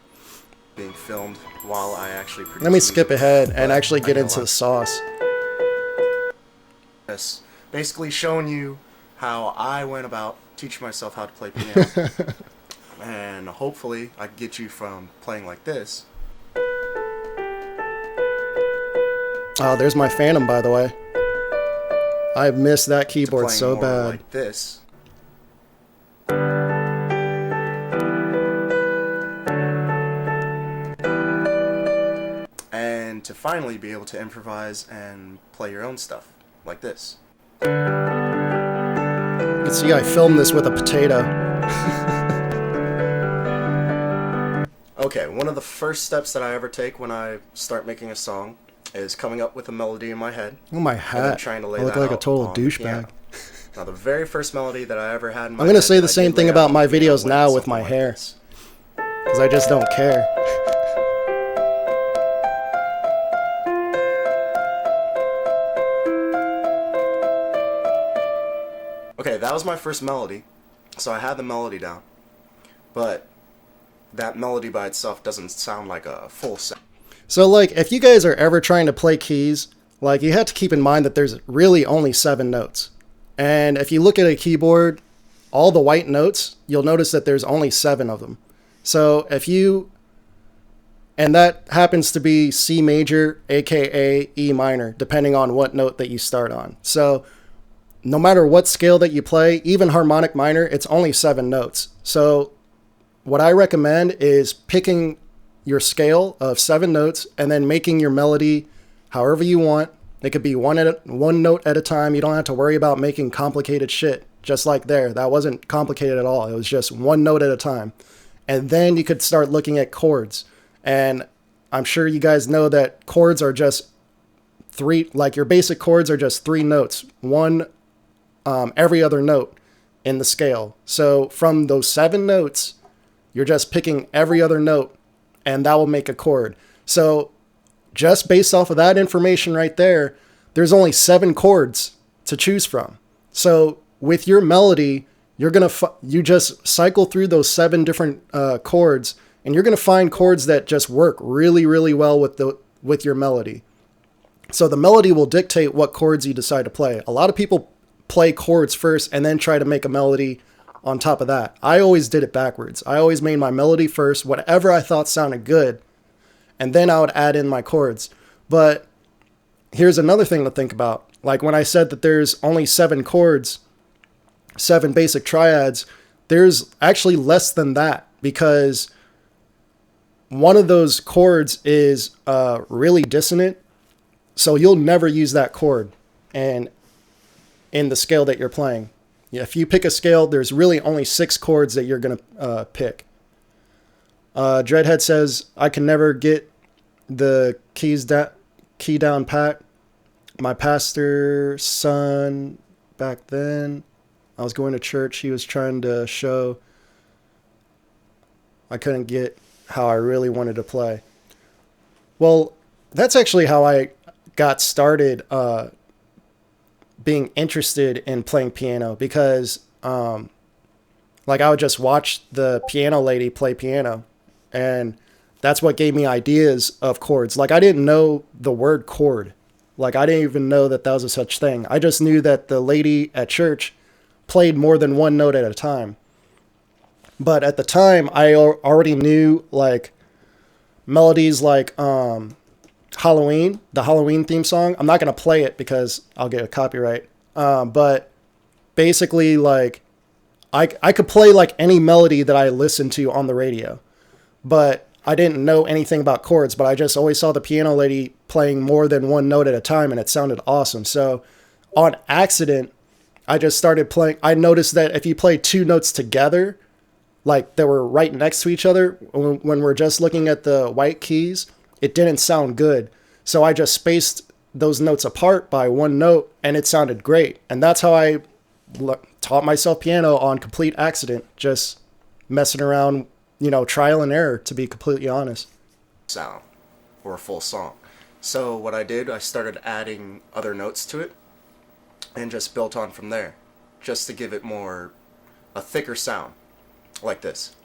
being filmed while I actually produce. Let me skip music, ahead but and actually get I know into the sauce. Yes, basically showing you how I went about teaching myself how to play piano. And hopefully I can get you from playing like this. Oh, there's my Phantom, by the way. I missed that to keyboard playing so more bad. like this. And to finally be able to improvise and play your own stuff like this. You can see I filmed this with a potato. Okay, one of the first steps that I ever take when I start making a song is coming up with a melody in my head. Oh, my and then hat. trying to I lay look that like a out total on the douchebag. piano. Now, the very first melody that I ever had in my I'm going to head say that the I same did thing lay about out my on the piano videos went now with something my like hair. this. Because I just don't care. Okay, that was my first melody, so I had the melody down, but that melody by itself doesn't sound like a full sound. So, like, if you guys are ever trying to play keys, like, you have to keep in mind that there's really only 7 notes. And if you look at a keyboard, all the white notes, you'll notice that there's only 7 of them. So if you, and that happens to be C major, aka E minor, depending on what note that you start on. So no matter what scale that you play, even harmonic minor, it's only 7 notes. So what I recommend is picking your scale of 7 notes and then making your melody however you want. It could be one note at a time. You don't have to worry about making complicated shit. Just like there, that wasn't complicated at all. It was just 1 note at a time. And then you could start looking at chords. And I'm sure you guys know that chords are just 3, like your basic chords are just 3 notes. One every other note in the scale. So from those 7 notes, you're just picking every other note, and that will make a chord. So just based off of that information right there, there's only 7 chords to choose from. So with your melody, you're gonna you just cycle through those 7 different chords, and you're gonna find chords that just work really, really well with your melody. So the melody will dictate what chords you decide to play. A lot of people play chords first and then try to make a melody on top of that. I always did it backwards. I always made my melody first, whatever I thought sounded good, and then I would add in my chords. But here's another thing to think about. Like when I said that there's only 7 chords, 7 basic triads, there's actually less than that, because one of those chords is really dissonant. So you'll never use that chord and in the scale that you're playing. if you pick a scale, there's really only 6 chords that you're going to pick. Dreadhead says, I can never get the key down pat. My pastor's son back then, I was going to church. He was trying to show I couldn't get how I really wanted to play. Well, that's actually how I got started being interested in playing piano, because like I would just watch the piano lady play piano, and that's what gave me ideas of chords. Like I didn't know the word chord. Like I didn't even know that was a such thing. I just knew that the lady at church played more than one note at a time. But at the time, I already knew like melodies like Halloween, the Halloween theme song. I'm not going to play it because I'll get a copyright. But basically, like I could play like any melody that I listened to on the radio, but I didn't know anything about chords. But I just always saw the piano lady playing more than one note at a time, and it sounded awesome. So on accident, I just started playing. I noticed that if you play 2 notes together, like they were right next to each other, when we're just looking at the white keys, it didn't sound good. So I just spaced those notes apart by 1 note, and it sounded great. And that's how I taught myself piano, on complete accident, just messing around, trial and error, to be completely honest. Sound or a full song. So what I did, I started adding other notes to it and just built on from there, just to give it a thicker sound, like this.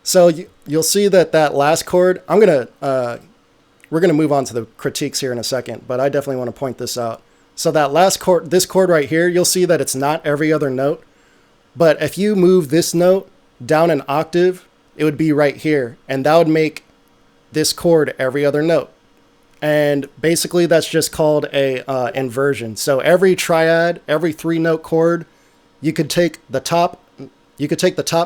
So you'll see that last chord, we're gonna move on to the critiques here in a second, but I definitely want to point this out. So that last chord, this chord right here, you'll see that it's not every other note, but if you move this note down an octave, it would be right here, and that would make this chord every other note. And basically that's just called a inversion. So every triad, every 3-note chord, you could take the top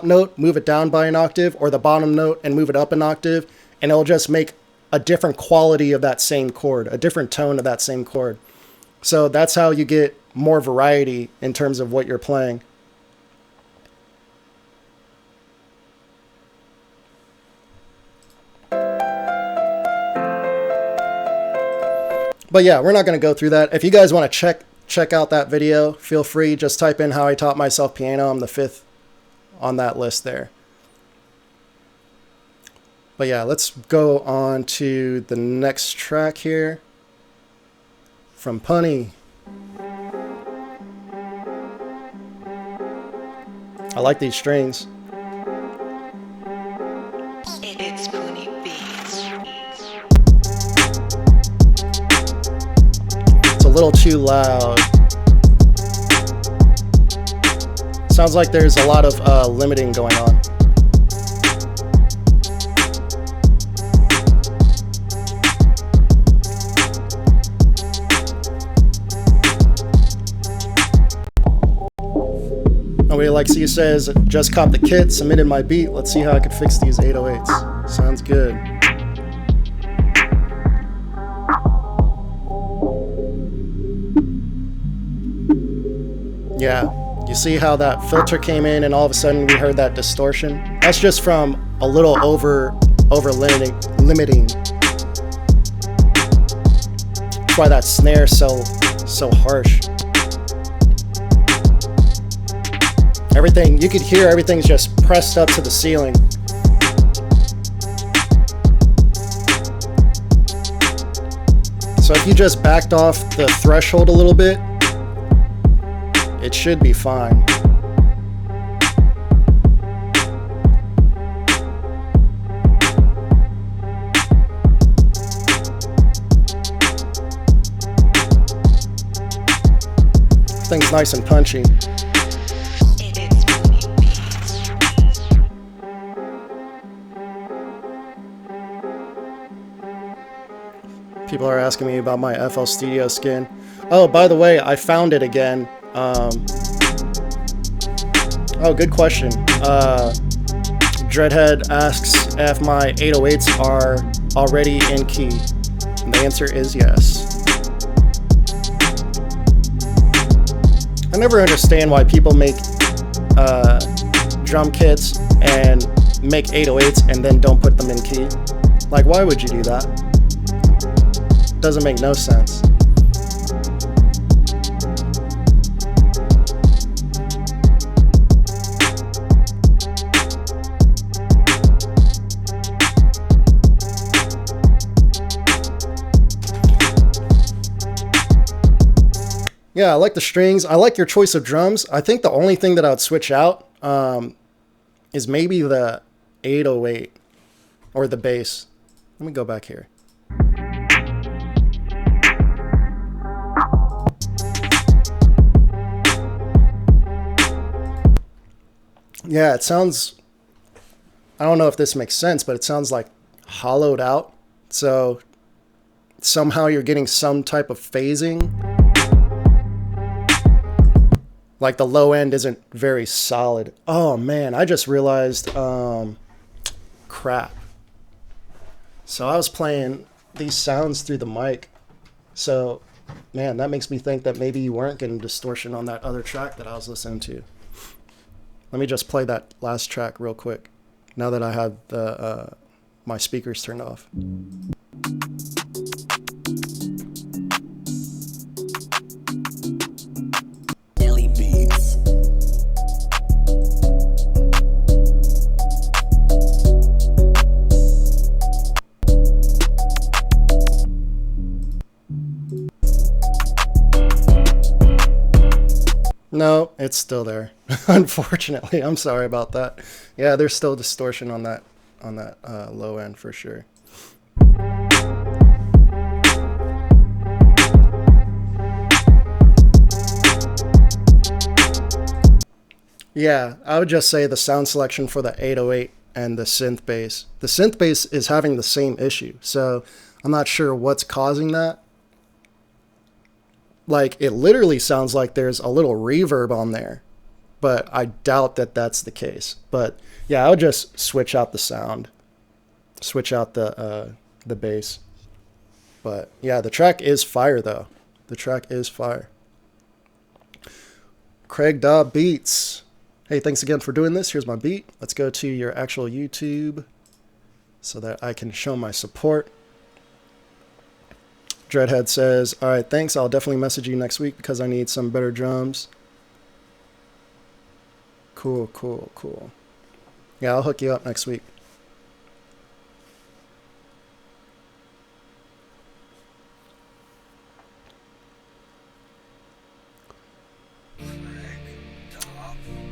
note, move it down by an octave, or the bottom note and move it up an octave, and it'll just make a different quality of that same chord, a different tone of that same chord. So that's how you get more variety in terms of what you're playing. But yeah, we're not going to go through that. If you guys want to check out that video, feel free. Just type in how I taught myself piano. I'm the 5th on that list there. But yeah, let's go on to the next track here from Punny. I like these strings. It's Punny Beats. It's a little too loud. Sounds like there's a lot of limiting going on. Nobody Likes You says, just caught the kit, submitted my beat. Let's see how I can fix these 808s. Sounds good. Yeah, you see how that filter came in and all of a sudden we heard that distortion? That's just from a little over limiting. That's why that snare's so harsh. Everything, you could hear everything's just pressed up to the ceiling. So if you just backed off the threshold a little bit, it should be fine. Thing's nice and punchy. People are asking me about my FL Studio skin. Oh, by the way, I found it again. Oh, good question. Dreadhead asks if my 808s are already in key. And they answer is yes. I never understand why people make drum kits and make 808s and then don't put them in key. Like, why would you do that? Doesn't make no sense. Yeah, I like the strings. I like your choice of drums. I think the only thing that I would switch out is maybe the 808 or the bass. Let me go back here. Yeah, it sounds, I don't know if this makes sense, but it sounds like hollowed out. So somehow you're getting some type of phasing. Like the low end isn't very solid. Oh man, I just realized, crap. So I was playing these sounds through the mic. So, man, that makes me think that maybe you weren't getting distortion on that other track that I was listening to. Let me just play that last track real quick, now that I have the my speakers turned off. No, it's still there. Unfortunately, I'm sorry about that. Yeah, there's still distortion on that low end for sure. Yeah, I would just say the sound selection for the 808 and the synth bass. The synth bass is having the same issue, so I'm not sure what's causing that. Like, it literally sounds like there's a little reverb on there, but I doubt that that's the case. But yeah, I would just switch out the sound, switch out the bass. But yeah, the track is fire though. The track is fire. Craig Dobb Beats. Hey, thanks again for doing this. Here's my beat. Let's go to your actual YouTube so that I can show my support. Dreadhead says, all right, thanks. I'll definitely message you next week because I need some better drums. Cool, cool, cool. Yeah, I'll hook you up next week.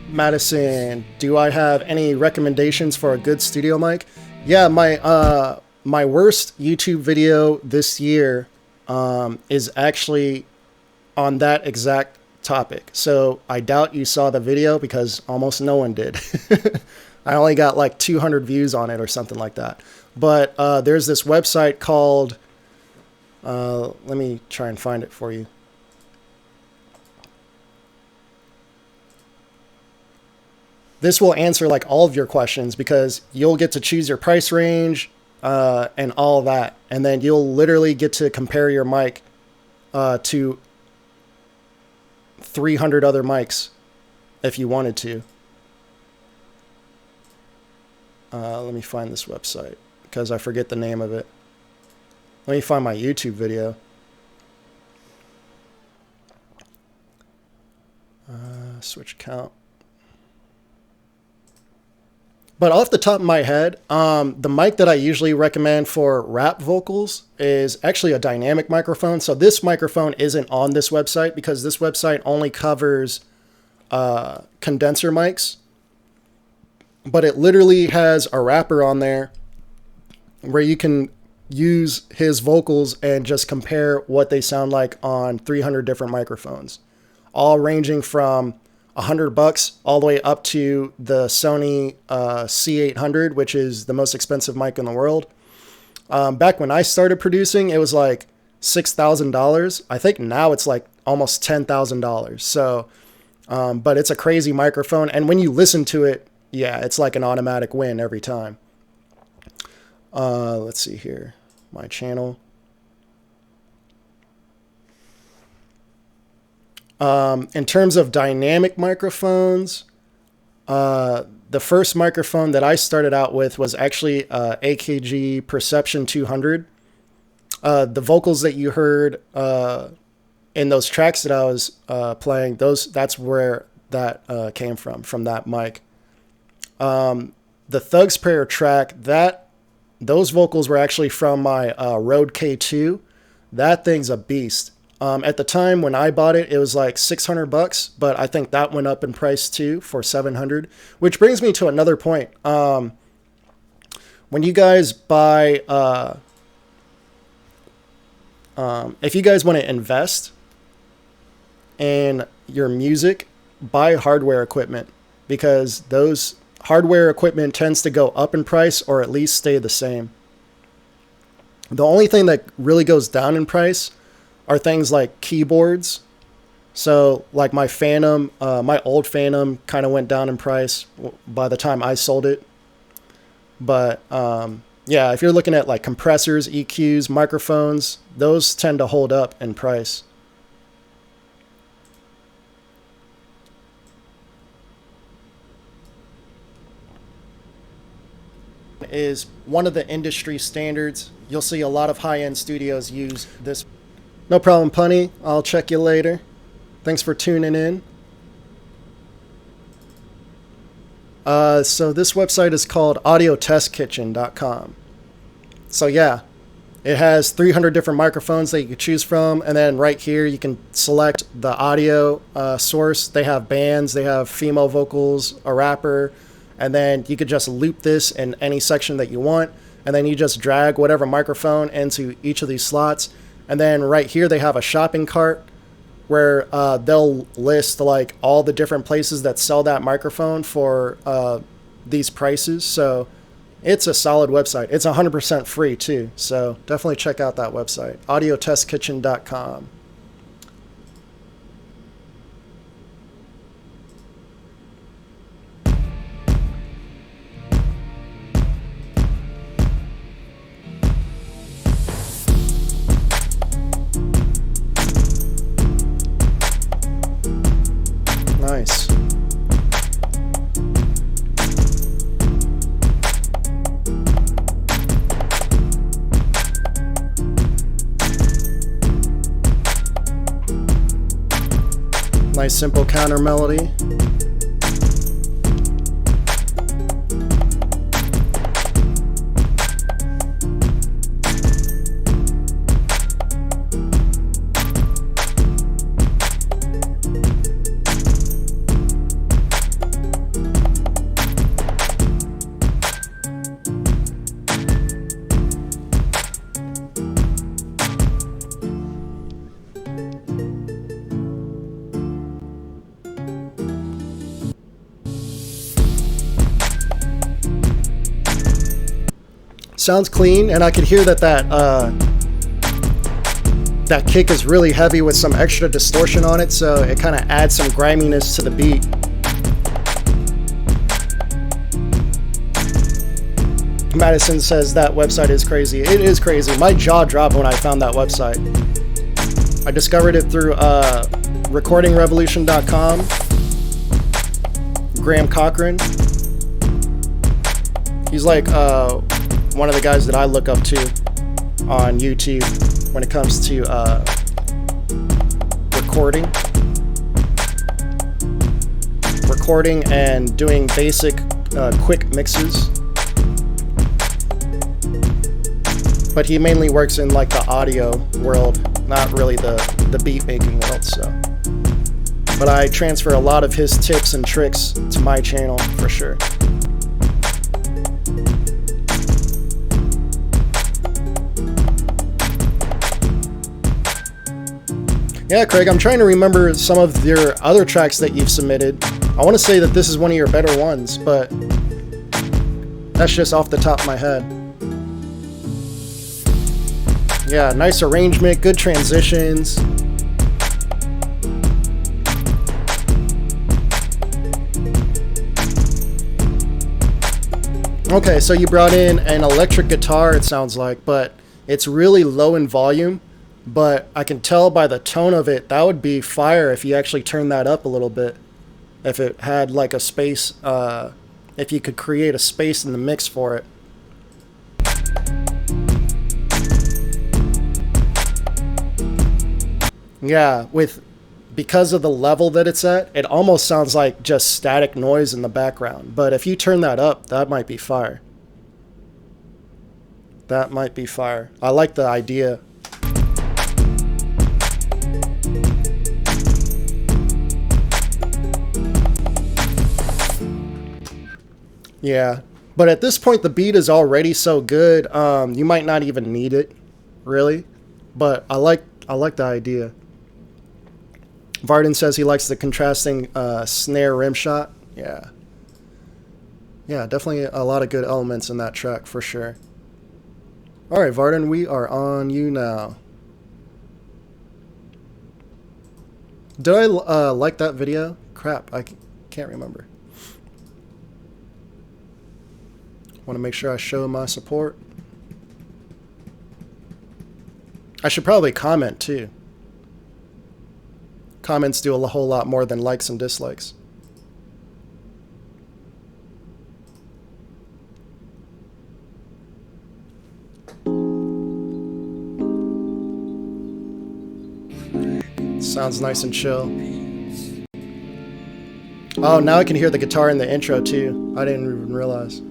Madison, do I have any recommendations for a good studio mic? Yeah, my worst YouTube video this year is actually on that exact topic. So I doubt you saw the video because almost no one did. I only got like 200 views on it or something like that. But there's this website called, let me try and find it for you. This will answer like all of your questions because you'll get to choose your price range and all that. And then you'll literally get to compare your mic to 300 other mics if you wanted to. Let me find this website because I forget the name of it. Let me find my YouTube video. Switch account. But off the top of my head, the mic that I usually recommend for rap vocals is actually a dynamic microphone. So this microphone isn't on this website because this website only covers condenser mics. But it literally has a rapper on there where you can use his vocals and just compare what they sound like on 300 different microphones, all ranging from $100 all the way up to the Sony C800, which is the most expensive mic in the world. Back when I started producing, it was like $6,000. I think now it's like almost $10,000. So, but it's a crazy microphone. And when you listen to it, yeah, it's like an automatic win every time. Let's see here. My channel. In terms of dynamic microphones, the first microphone that I started out with was actually AKG Perception 200. The vocals that you heard in those tracks that I was playing, that's where that came from that mic. The Thug's Prayer track, those vocals were actually from my Rode K2. That thing's a beast. At the time when I bought it, it was like $600, but I think that went up in price too for $700, which brings me to another point. When you guys buy, if you guys want to invest in your music, buy hardware equipment, because those hardware equipment tends to go up in price or at least stay the same. The only thing that really goes down in price are things like keyboards. So like my Phantom, my old Phantom kind of went down in price by the time I sold it. But yeah, if you're looking at like compressors, EQs, microphones, those tend to hold up in price. Is one of the industry standards. You'll see a lot of high-end studios use this. No problem, Punny. I'll check you later. Thanks for tuning in. So this website is called audiotestkitchen.com. So yeah, it has 300 different microphones that you can choose from. And then right here, you can select the audio source. They have bands, they have female vocals, a rapper, and then you could just loop this in any section that you want. And then you just drag whatever microphone into each of these slots. And then right here, they have a shopping cart where they'll list like all the different places that sell that microphone for these prices. So it's a solid website. It's 100% free too. So definitely check out that website, audiotestkitchen.com. Nice. Nice simple counter melody. Sounds clean, and I could hear that that kick is really heavy with some extra distortion on it, so it kind of adds some griminess to the beat. Madison says that website is crazy. It is crazy. My jaw dropped when I found that website. I discovered it through recordingrevolution.com. Graham Cochran. He's like one of the guys that I look up to on YouTube when it comes to recording and doing basic quick mixes. But he mainly works in like the audio world, not really the beat making world. So, but I transfer a lot of his tips and tricks to my channel for sure. Yeah, Craig, I'm trying to remember some of your other tracks that you've submitted. I want to say that this is one of your better ones, but that's just off the top of my head. Yeah, nice arrangement, good transitions. Okay, so you brought in an electric guitar, it sounds like, but it's really low in volume. but I can tell by the tone of it, that would be fire if you actually turn that up a little bit. If it had like a space, if you could create a space in the mix for it. Yeah, because of the level that it's at, it almost sounds like just static noise in the background. But if you turn that up, that might be fire. That might be fire. I like the idea. Yeah, but at this point the beat is already so good. You might not even need it, really. But I like the idea. Varden says he likes the contrasting snare rim shot. Yeah. Yeah, definitely a lot of good elements in that track for sure. All right, Varden, we are on you now. Did I like that video? Crap, I can't remember. Want to make sure I show my support. I should probably comment too. Comments do a whole lot more than likes and dislikes. Sounds nice and chill. Oh, now I can hear the guitar in the intro too. I didn't even realize.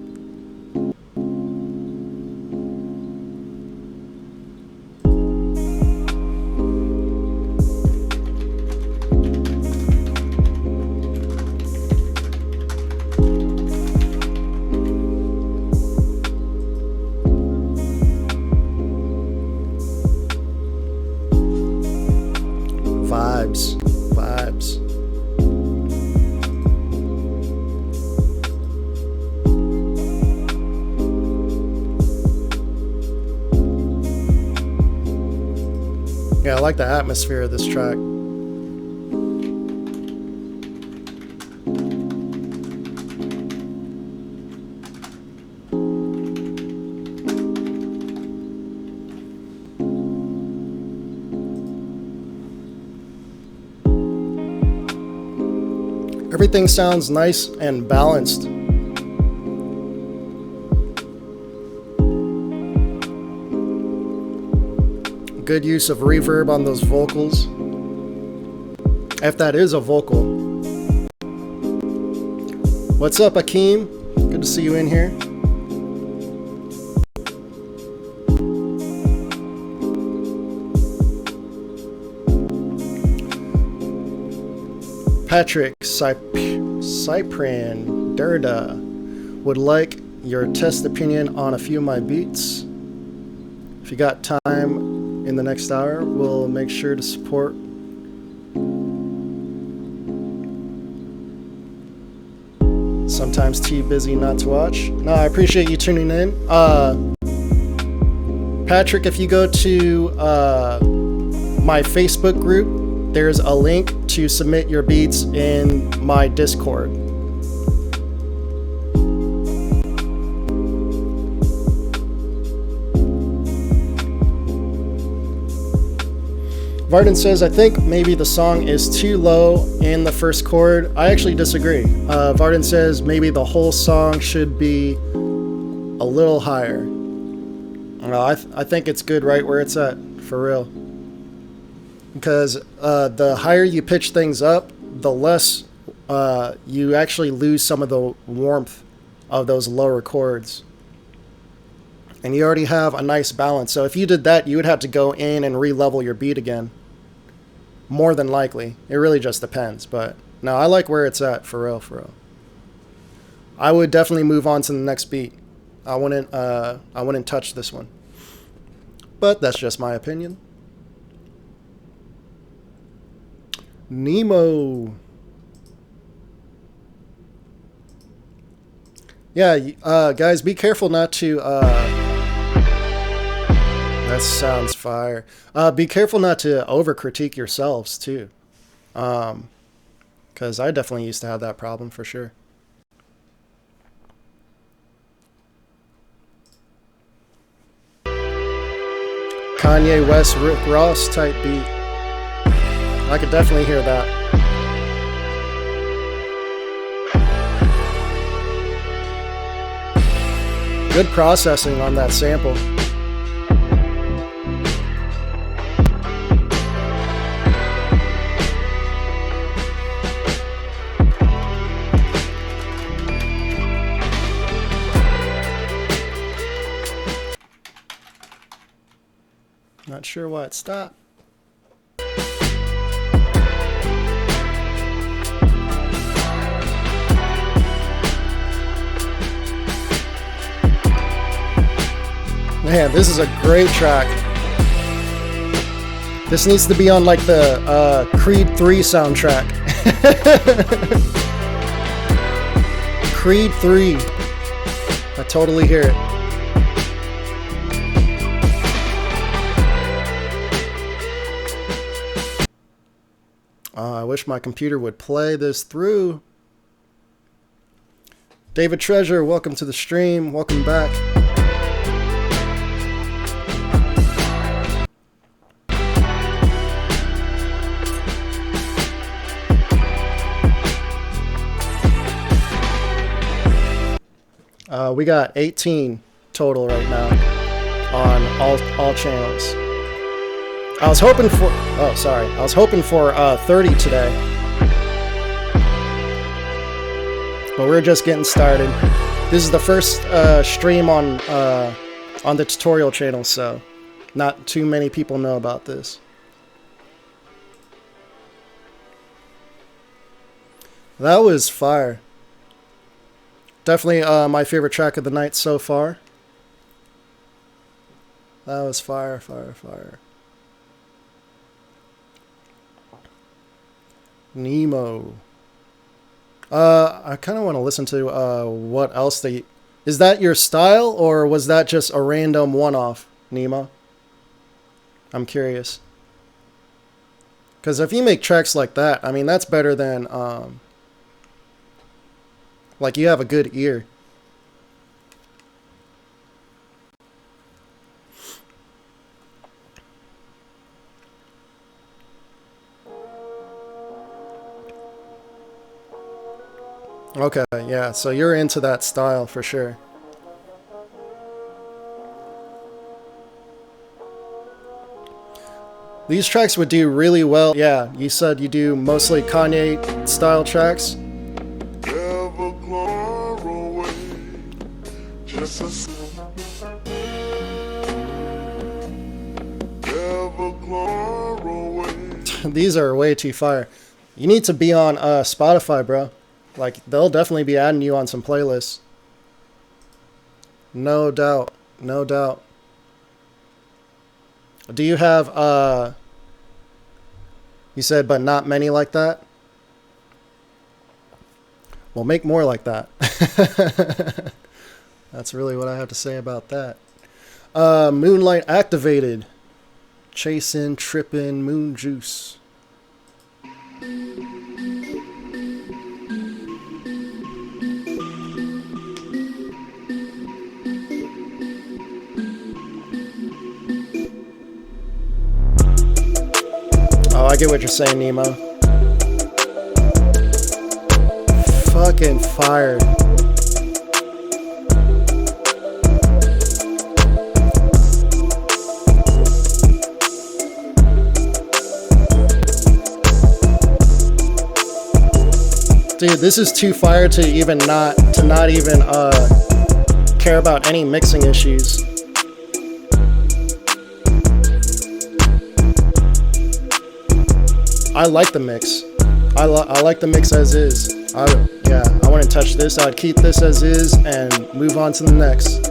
Vibes. Yeah, I like the atmosphere of this track. Everything sounds nice and balanced. Good use of reverb on those vocals. If that is a vocal. What's up, Akeem? Good to see you in here. Patrick Cyprian Durda would like your test opinion on a few of my beats. If you got time in the next hour, we'll make sure to support. Sometimes too busy not to watch. No, I appreciate you tuning in. Patrick, if you go to my Facebook group, there's a link to submit your beats in my Discord. Varden says, I think maybe the song is too low in the first chord. I actually disagree. Varden says maybe the whole song should be a little higher. I think it's good right where it's at, for real. Because the higher you pitch things up, the less you actually lose some of the warmth of those lower chords. And you already have a nice balance. So if you did that, you would have to go in and re-level your beat again. More than likely. It really just depends. But no, I like where it's at, for real, for real. I would definitely move on to the next beat. I wouldn't touch this one. But that's just my opinion. Nemo. Yeah, guys, be careful not to... that sounds fire. Be careful not to over-critique yourselves, too. Because I definitely used to have that problem, for sure. Kanye West, Rick Ross type beat. I could definitely hear that. Good processing on that sample. Not sure why it stopped. Man, this is a great track. This needs to be on like the Creed 3 soundtrack. Creed 3. I totally hear it. I wish my computer would play this through. David Treasure, welcome to the stream. Welcome back. We got 18 total right now on all channels. I was hoping for, oh sorry, I was hoping for 30 today, but we're just getting started. This is the first stream on the tutorial channel, so not too many people know about this. That was fire. Definitely my favorite track of the night so far. That was fire, fire, fire. Nemo. I kind of want to listen to what else they... Is that your style, or was that just a random one-off, Nemo? I'm curious. Because if you make tracks like that, I mean, that's better than... like, you have a good ear. Okay, yeah, so you're into that style for sure. These tracks would do really well. Yeah, you said you do mostly Kanye style tracks. These are way too fire. You need to be on Spotify, bro. Like, they'll definitely be adding you on some playlists. No doubt. No doubt. Do you have, you said, but not many like that? Well, make more like that. That's really what I have to say about that. Moonlight Activated. Chasing, tripping, moon juice. Oh, I get what you're saying, Nemo. Fucking fire. Dude, this is too fire to even not even care about any mixing issues. I like the mix. I like the mix as is. Yeah, I wouldn't touch this. I'd keep this as is and move on to the next.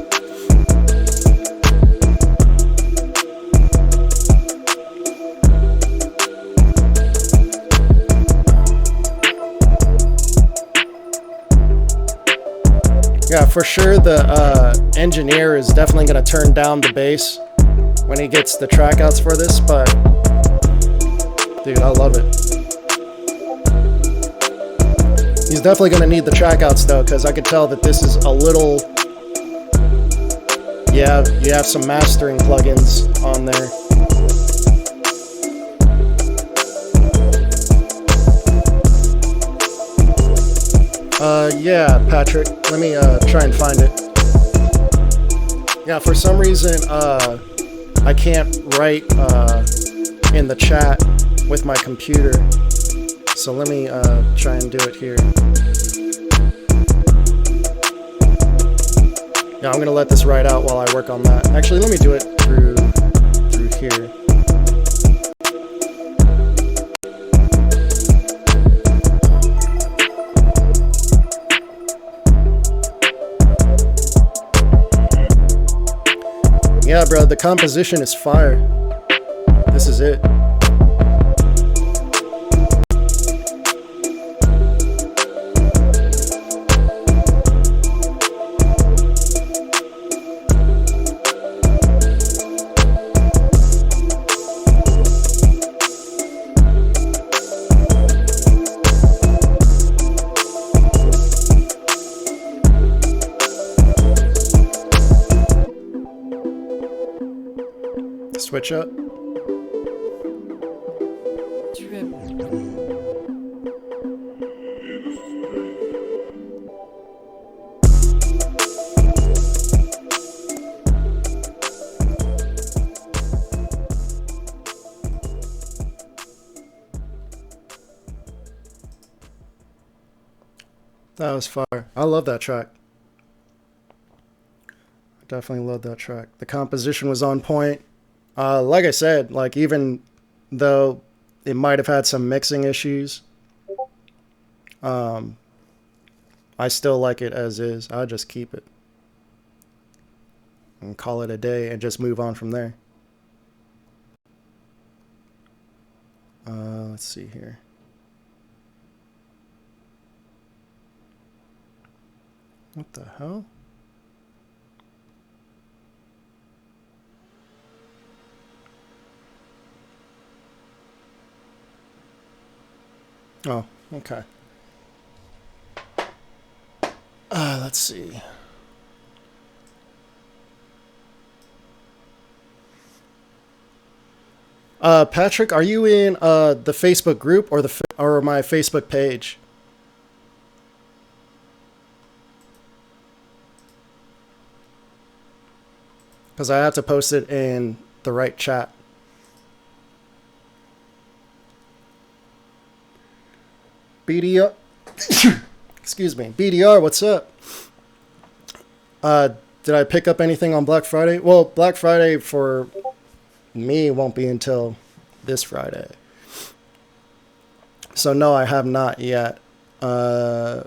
Yeah, for sure the engineer is definitely going to turn down the bass when he gets the track outs for this, but dude, I love it. He's definitely going to need the track outs though, because I could tell that this is a little, you have some mastering plugins on there. Yeah, Patrick, let me try and find it. Yeah, for some reason I can't write in the chat with my computer, so let me try and do it here. Yeah, I'm gonna let this ride out while I work on that. Actually, let me do it through here. Yeah, bro, the composition is fire. This is it. Switch up. That was fire. I love that track. Definitely love that track. The composition was on point. Like I said, like even though it might have had some mixing issues, I still like it as is. I'll just keep it and call it a day and just move on from there. Let's see here. What the hell? Oh, okay. Let's see. Patrick, are you in the Facebook group or or my Facebook page? Because I have to post it in the right chat. BDR, excuse me, BDR, what's up? Did I pick up anything on Black Friday? Well, Black Friday for me won't be until this Friday. So no, I have not yet. But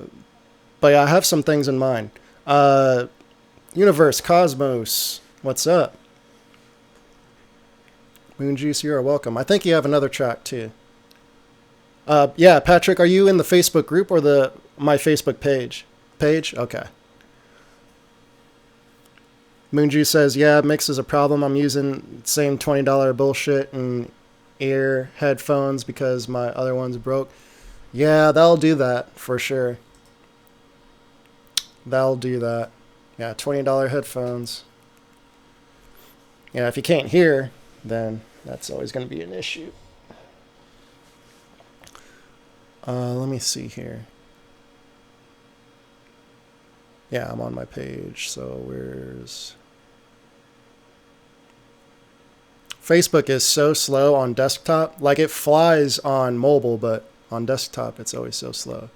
yeah, I have some things in mind. Universe, Cosmos, what's up? Moon Juice, you are welcome. I think you have another track too. Yeah, Patrick, are you in the Facebook group or my Facebook page? Okay. Moonju says, yeah, mix is a problem. I'm using same $20 bullshit and ear headphones because my other one's broke. Yeah, that'll do that for sure. That'll do that. Yeah, $20 headphones. Yeah, if you can't hear, then that's always going to be an issue. Let me see here. Yeah, I'm on my page. So where's... Facebook is so slow on desktop. Like it flies on mobile, but on desktop it's always so slow.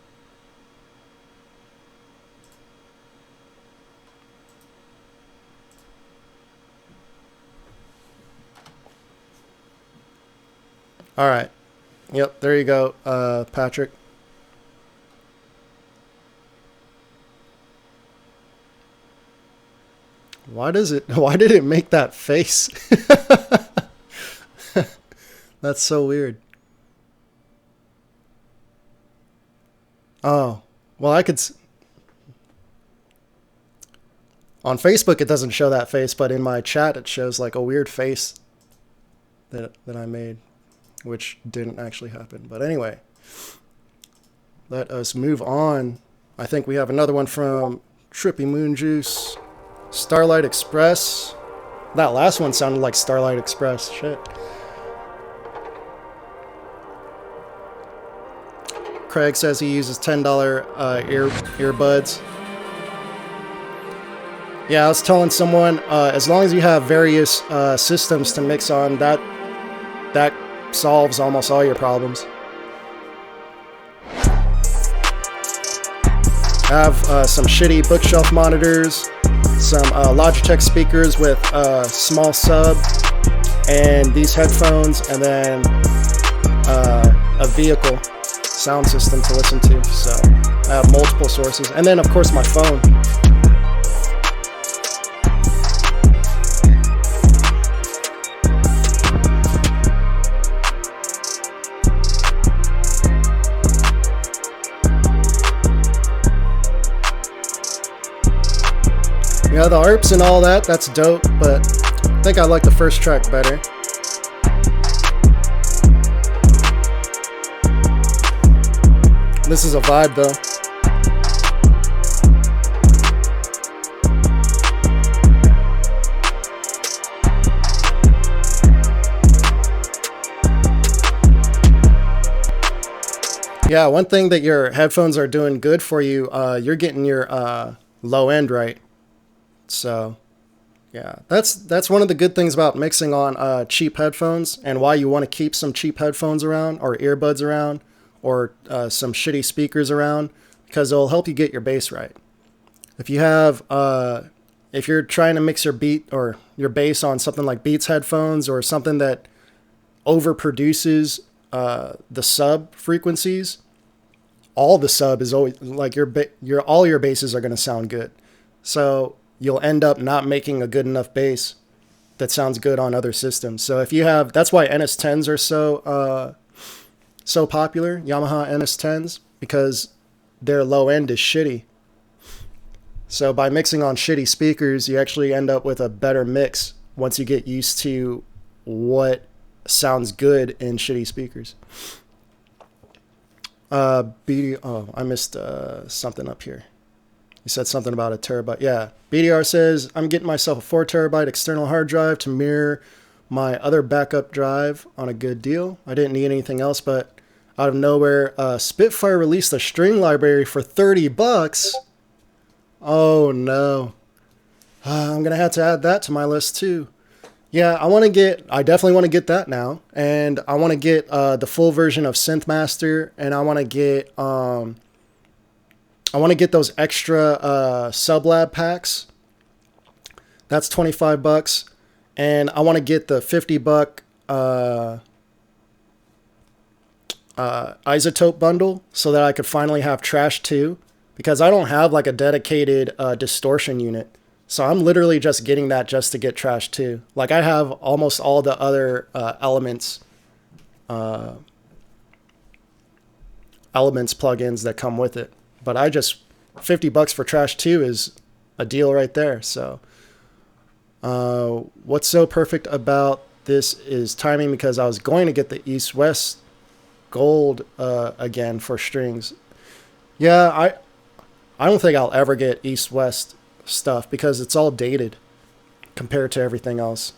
All right. Yep, there you go, Patrick. Why did it make that face? That's so weird. Oh, well, on Facebook it doesn't show that face, but in my chat it shows like a weird face that I made, which didn't actually happen. But anyway, let us move on. I think we have another one from Trippy Moon Juice. Starlight Express. That last one sounded like Starlight Express. Shit. Craig says he uses $10 earbuds. Yeah, I was telling someone, as long as you have various systems to mix on, that solves almost all your problems. I have some shitty bookshelf monitors, some Logitech speakers with small sub, and these headphones, and then a vehicle sound system to listen to. So I have multiple sources, and then of course my phone. Yeah, the ARPs and all that, that's dope, but I think I like the first track better. This is a vibe though. Yeah, one thing that your headphones are doing good for you, you're getting your low end right. So, yeah, that's one of the good things about mixing on cheap headphones, and why you want to keep some cheap headphones around, or earbuds around, or some shitty speakers around, because it'll help you get your bass right. If you have, if you're trying to mix your beat or your bass on something like Beats headphones, or something that overproduces the sub frequencies, all the sub is always like all your basses are going to sound good. So you'll end up not making a good enough bass that sounds good on other systems. So if you have, that's why NS10s are so popular, Yamaha NS10s, because their low end is shitty. So by mixing on shitty speakers, you actually end up with a better mix once you get used to what sounds good in shitty speakers. I missed something up here. You said something about a terabyte. Yeah. BDR says, I'm getting myself a 4 terabyte external hard drive to mirror my other backup drive on a good deal. I didn't need anything else, but out of nowhere, Spitfire released a string library for $30. Oh no. I'm going to have to add that to my list too. Yeah, I definitely want to get that now. And I want to get the full version of Synthmaster, and I want to get those extra sublab packs. That's $25. And I want to get the $50 isotope bundle, so that I could finally have Trash 2, because I don't have like a dedicated distortion unit. So I'm literally just getting that just to get Trash 2. Like, I have almost all the other elements plugins that come with it. But $50 for Trash 2 is a deal right there. So what's so perfect about this is timing, because I was going to get the East-West Gold again for strings. Yeah, I don't think I'll ever get East-West stuff, because it's all dated compared to everything else.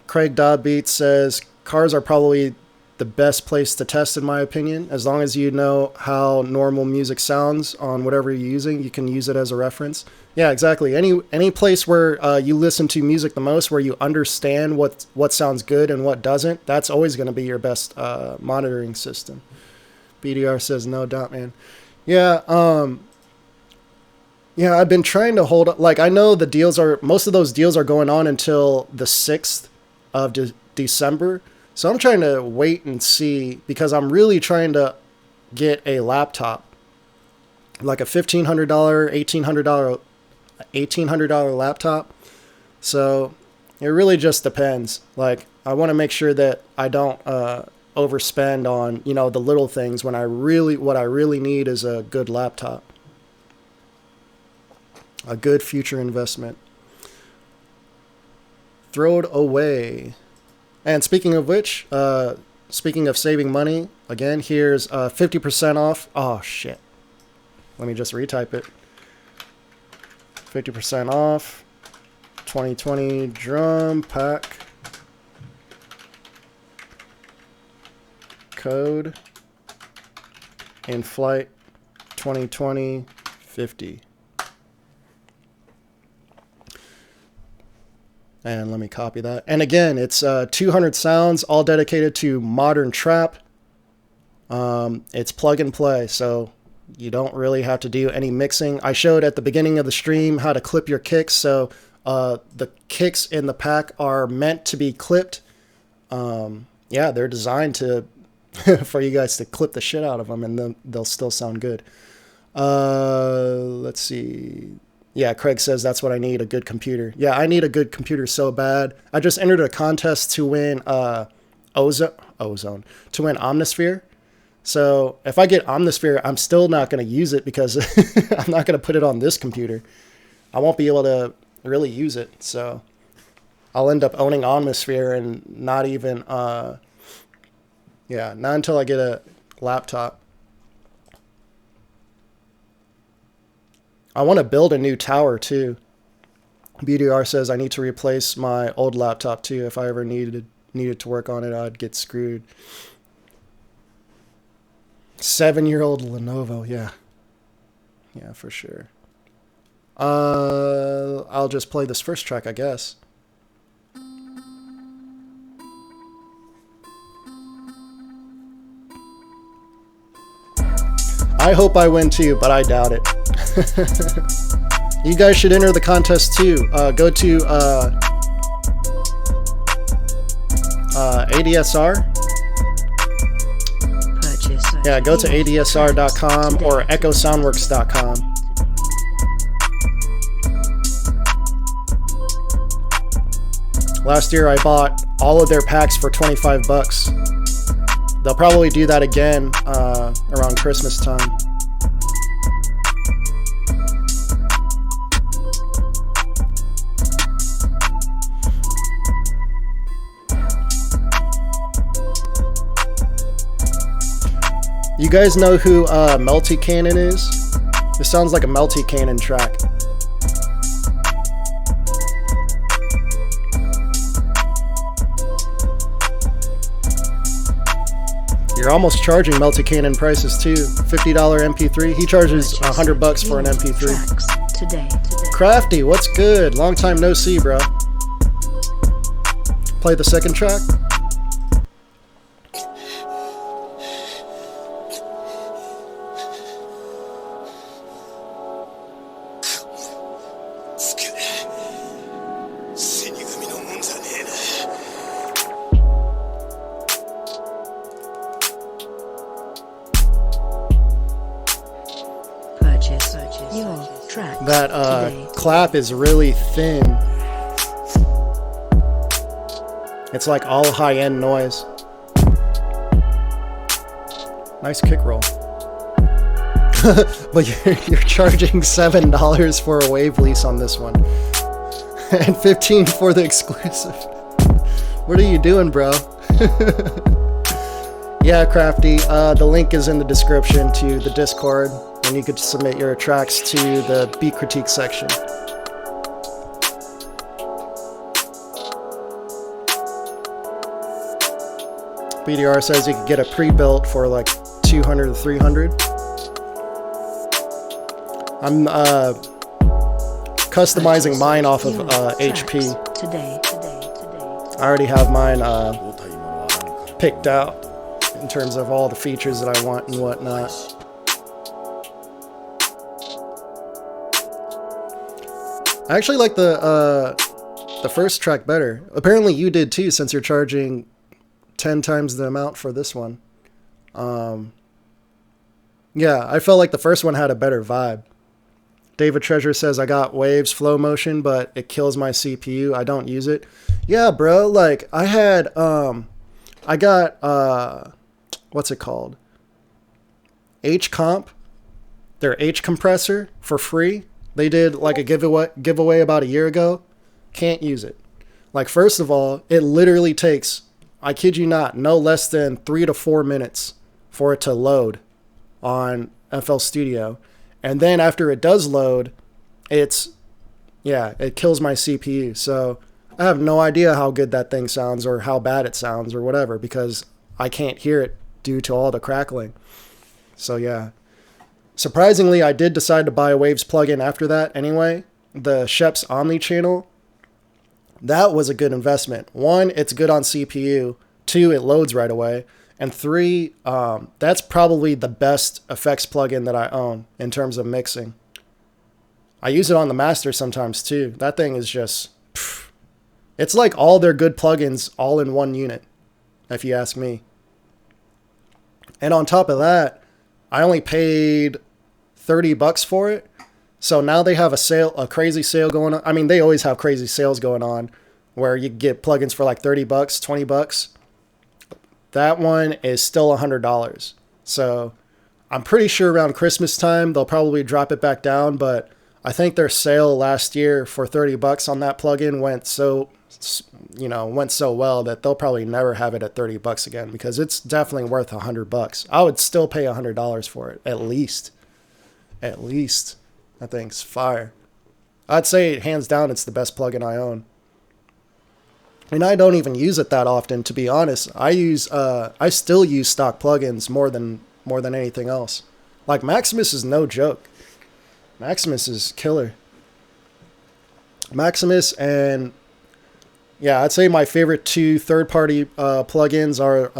Craig Doddbeat says, cars are probably the best place to test, in my opinion. As long as you know how normal music sounds on whatever you're using, you can use it as a reference. Yeah, exactly. Any place where you listen to music the most, where you understand what sounds good and what doesn't, that's always going to be your best monitoring system. BDR says, no doubt, man. Yeah, yeah, I've been trying to hold up. Like, I know most of those deals are going on until the 6th of December. So I'm trying to wait and see, because I'm really trying to get a laptop, like a $1,500, $1,800 laptop. So it really just depends. Like, I want to make sure that I don't overspend on, the little things, when what I really need is a good laptop. A good future investment. Throw it away. And speaking of which, speaking of saving money, again, here's 50% off. Oh, shit. Let me just retype it. 50% off. 2020 drum pack. Code. In flight 2020 50. And let me copy that. And again, it's 200 sounds, all dedicated to modern trap. It's plug and play, so you don't really have to do any mixing. I showed at the beginning of the stream how to clip your kicks, so the kicks in the pack are meant to be clipped. Yeah, they're designed to for you guys to clip the shit out of them, and then they'll still sound good. Let's see. Yeah, Craig says that's what I need, a good computer. Yeah, I need a good computer so bad. I just entered a contest to win to win Omnisphere. So if I get Omnisphere, I'm still not going to use it because I'm not going to put it on this computer. I won't be able to really use it. So I'll end up owning Omnisphere and not even, not until I get a laptop. I want to build a new tower too. BDR says I need to replace my old laptop too. If I ever needed to work on it, I'd get screwed. 7-year-old Lenovo, yeah. Yeah, for sure. I'll just play this first track, I guess. I hope I win too, but I doubt it. You guys should enter the contest too. Go to ADSR. Yeah, go to adsr.com or echosoundworks.com. Last year I bought all of their packs for $25. They'll probably do that again around Christmas time. You guys know who Melty Cannon is? This sounds like a Melty Cannon track. You're almost charging Melty Cannon prices too. $50 MP3. He charges $100 for an MP3. Today. Crafty, what's good? Long time no see, bro. Play the second track. That clap is really thin. It's like all high-end noise. Nice kick roll. But you're charging $7 for a wave lease on this one. And $15 for the exclusive. What are you doing, bro? Yeah, Crafty. The link is in the description to the Discord. And you could submit your tracks to the beat critique section. BDR says you could get a pre-built for like $200 to $300. I'm customizing mine off of HP. I already have mine picked out in terms of all the features that I want and whatnot. I actually like the first track better. Apparently you did too, since you're charging 10 times the amount for this one. Yeah, I felt like the first one had a better vibe. David Treasure says, I got Waves flow motion, but it kills my CPU. I don't use it. Yeah, bro, like I had, I got, what's it called? H-Comp, their H compressor for free. They did like a giveaway about a year ago. Can't use it. Like, first of all, it literally takes, I kid you not, no less than 3 to 4 minutes for it to load on FL Studio. And then after it does load, it's yeah, it kills my CPU. So I have no idea how good that thing sounds or how bad it sounds or whatever, because I can't hear it due to all the crackling. So yeah. Surprisingly, I did decide to buy a Waves plugin after that anyway. The Shep's Omni channel. That was a good investment. 1, it's good on CPU. 2, it loads right away. And 3, that's probably the best effects plugin that I own in terms of mixing. I use it on the master sometimes too. That thing is just... It's like all their good plugins all in one unit, if you ask me. And on top of that, I only paid $30 for it. So now they have a crazy sale going on. I mean, they always have crazy sales going on where you get plugins for like $30, $20. That one is still $100. So I'm pretty sure around Christmas time, they'll probably drop it back down. But I think their sale last year for $30 on that plugin went so well that they'll probably never have it at $30 again, because it's definitely worth $100. I would still pay $100 for it, at least. That thing's fire. I'd say hands down it's the best plugin I own. And I don't even use it that often, to be honest. I still use stock plugins more than anything else. Like Maximus is no joke. Maximus is killer. Maximus and yeah, I'd say my favorite 2 third-party plugins are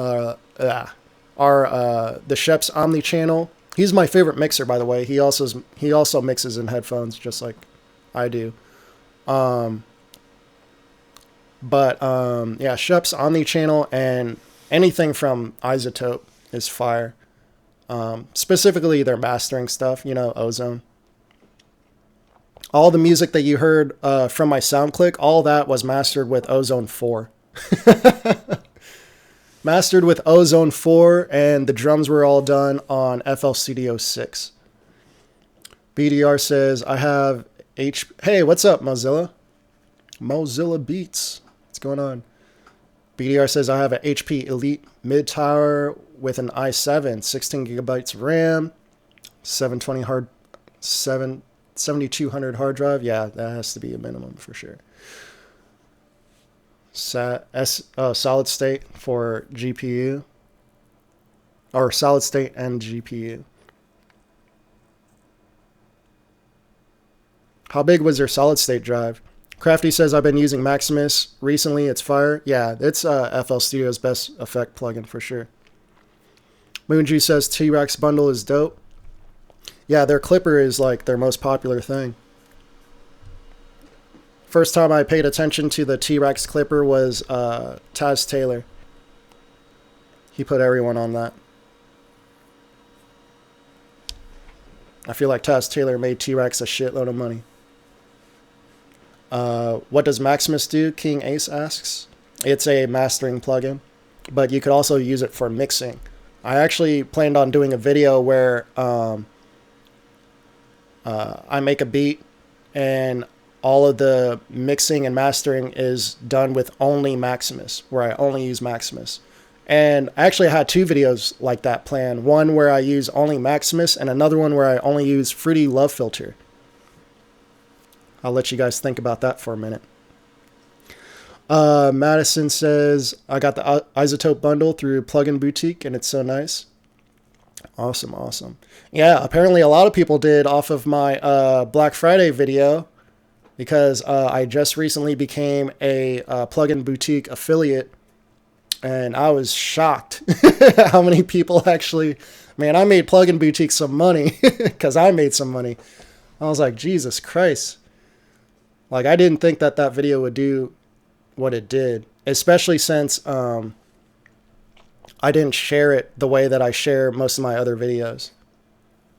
the Shep's Omni channel. He's my favorite mixer, by the way. He also mixes in headphones, just like I do. Yeah, Shep's Omni channel and anything from Isotope is fire. Specifically their mastering stuff, Ozone. All the music that you heard from my Soundclick, all that was mastered with Ozone 4. Mastered with Ozone 4, and the drums were all done on FL Studio 6. BDR says, I have Hey, what's up, Mozilla? Mozilla Beats. What's going on? BDR says, I have an HP Elite mid-tower with an i7, 16 gigabytes of RAM, 7200 hard drive. Yeah, that has to be a minimum for sure. Solid state for GPU, or solid state and GPU. How big was your solid state drive? Crafty says, I've been using Maximus recently. It's fire. Yeah, it's FL Studio's best effect plugin for sure. Moonju says T-Rex bundle is dope. Yeah, their clipper is like their most popular thing. First time I paid attention to the T-Rex clipper was Taz Taylor. He put everyone on that. I feel like Taz Taylor made T-Rex a shitload of money. What does Maximus do? King Ace asks. It's a mastering plugin, but you could also use it for mixing. I actually planned on doing a video where I make a beat and all of the mixing and mastering is done with only Maximus, where I only use Maximus. And I actually had 2 videos like that planned. One where I use only Maximus and another one where I only use Fruity Love Filter. I'll let you guys think about that for a minute. Madison says, I got the Isotope bundle through Plugin Boutique and it's so nice. Awesome. Yeah, apparently a lot of people did off of my Black Friday video, because I just recently became a Plugin Boutique affiliate, and I was shocked how many people actually... Man, I made Plugin Boutique some money, because I made some money. I was like, Jesus Christ. Like, I didn't think that video would do what it did, especially since I didn't share it the way that I share most of my other videos.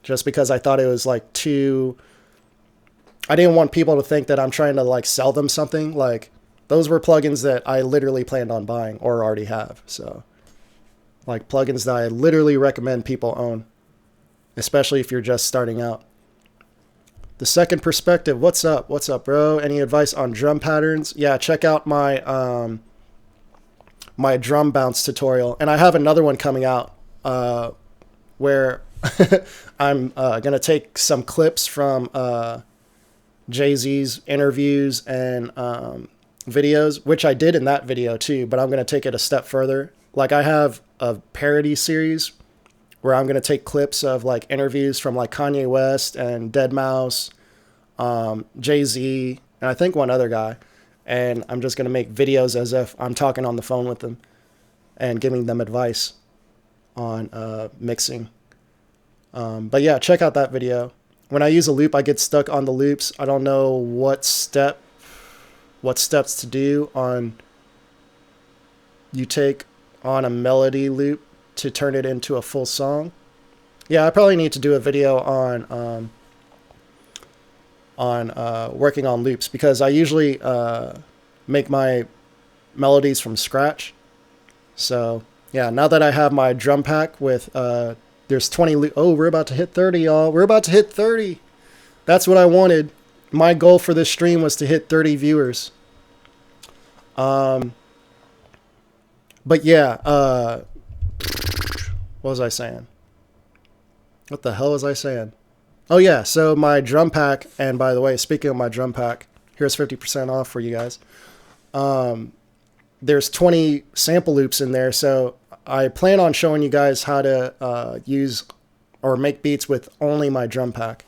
Just because I thought it was like too... I didn't want people to think that I'm trying to like sell them something. Like, those were plugins that I literally planned on buying or already have. So, like, plugins that I literally recommend people own, especially if you're just starting out. The Second Perspective, what's up, bro? Any advice on drum patterns? Yeah, check out my my drum bounce tutorial, and I have another one coming out where I'm gonna take some clips from Jay-Z's interviews and videos, which I did in that video too, but I'm going to take it a step further. Like I have a parody series where I'm going to take clips of like interviews from like Kanye West and deadmau Jay-Z, and I think one other guy. And I'm just going to make videos as if I'm talking on the phone with them and giving them advice on mixing. But yeah, check out that video. When I use a loop, I get stuck on the loops. I don't know what steps to do on you take on a melody loop to turn it into a full song. Yeah, I probably need to do a video on working on loops, because I usually make my melodies from scratch. So yeah, now that I have my drum pack with there's 20 oh, we're about to hit 30, y'all. We're about to hit 30. That's what I wanted. My goal for this stream was to hit 30 viewers. But yeah, what was I saying? What the hell was I saying? Oh yeah, so my drum pack, and by the way, speaking of my drum pack, here's 50% off for you guys. There's 20 sample loops in there, so I plan on showing you guys how to use or make beats with only my drum pack.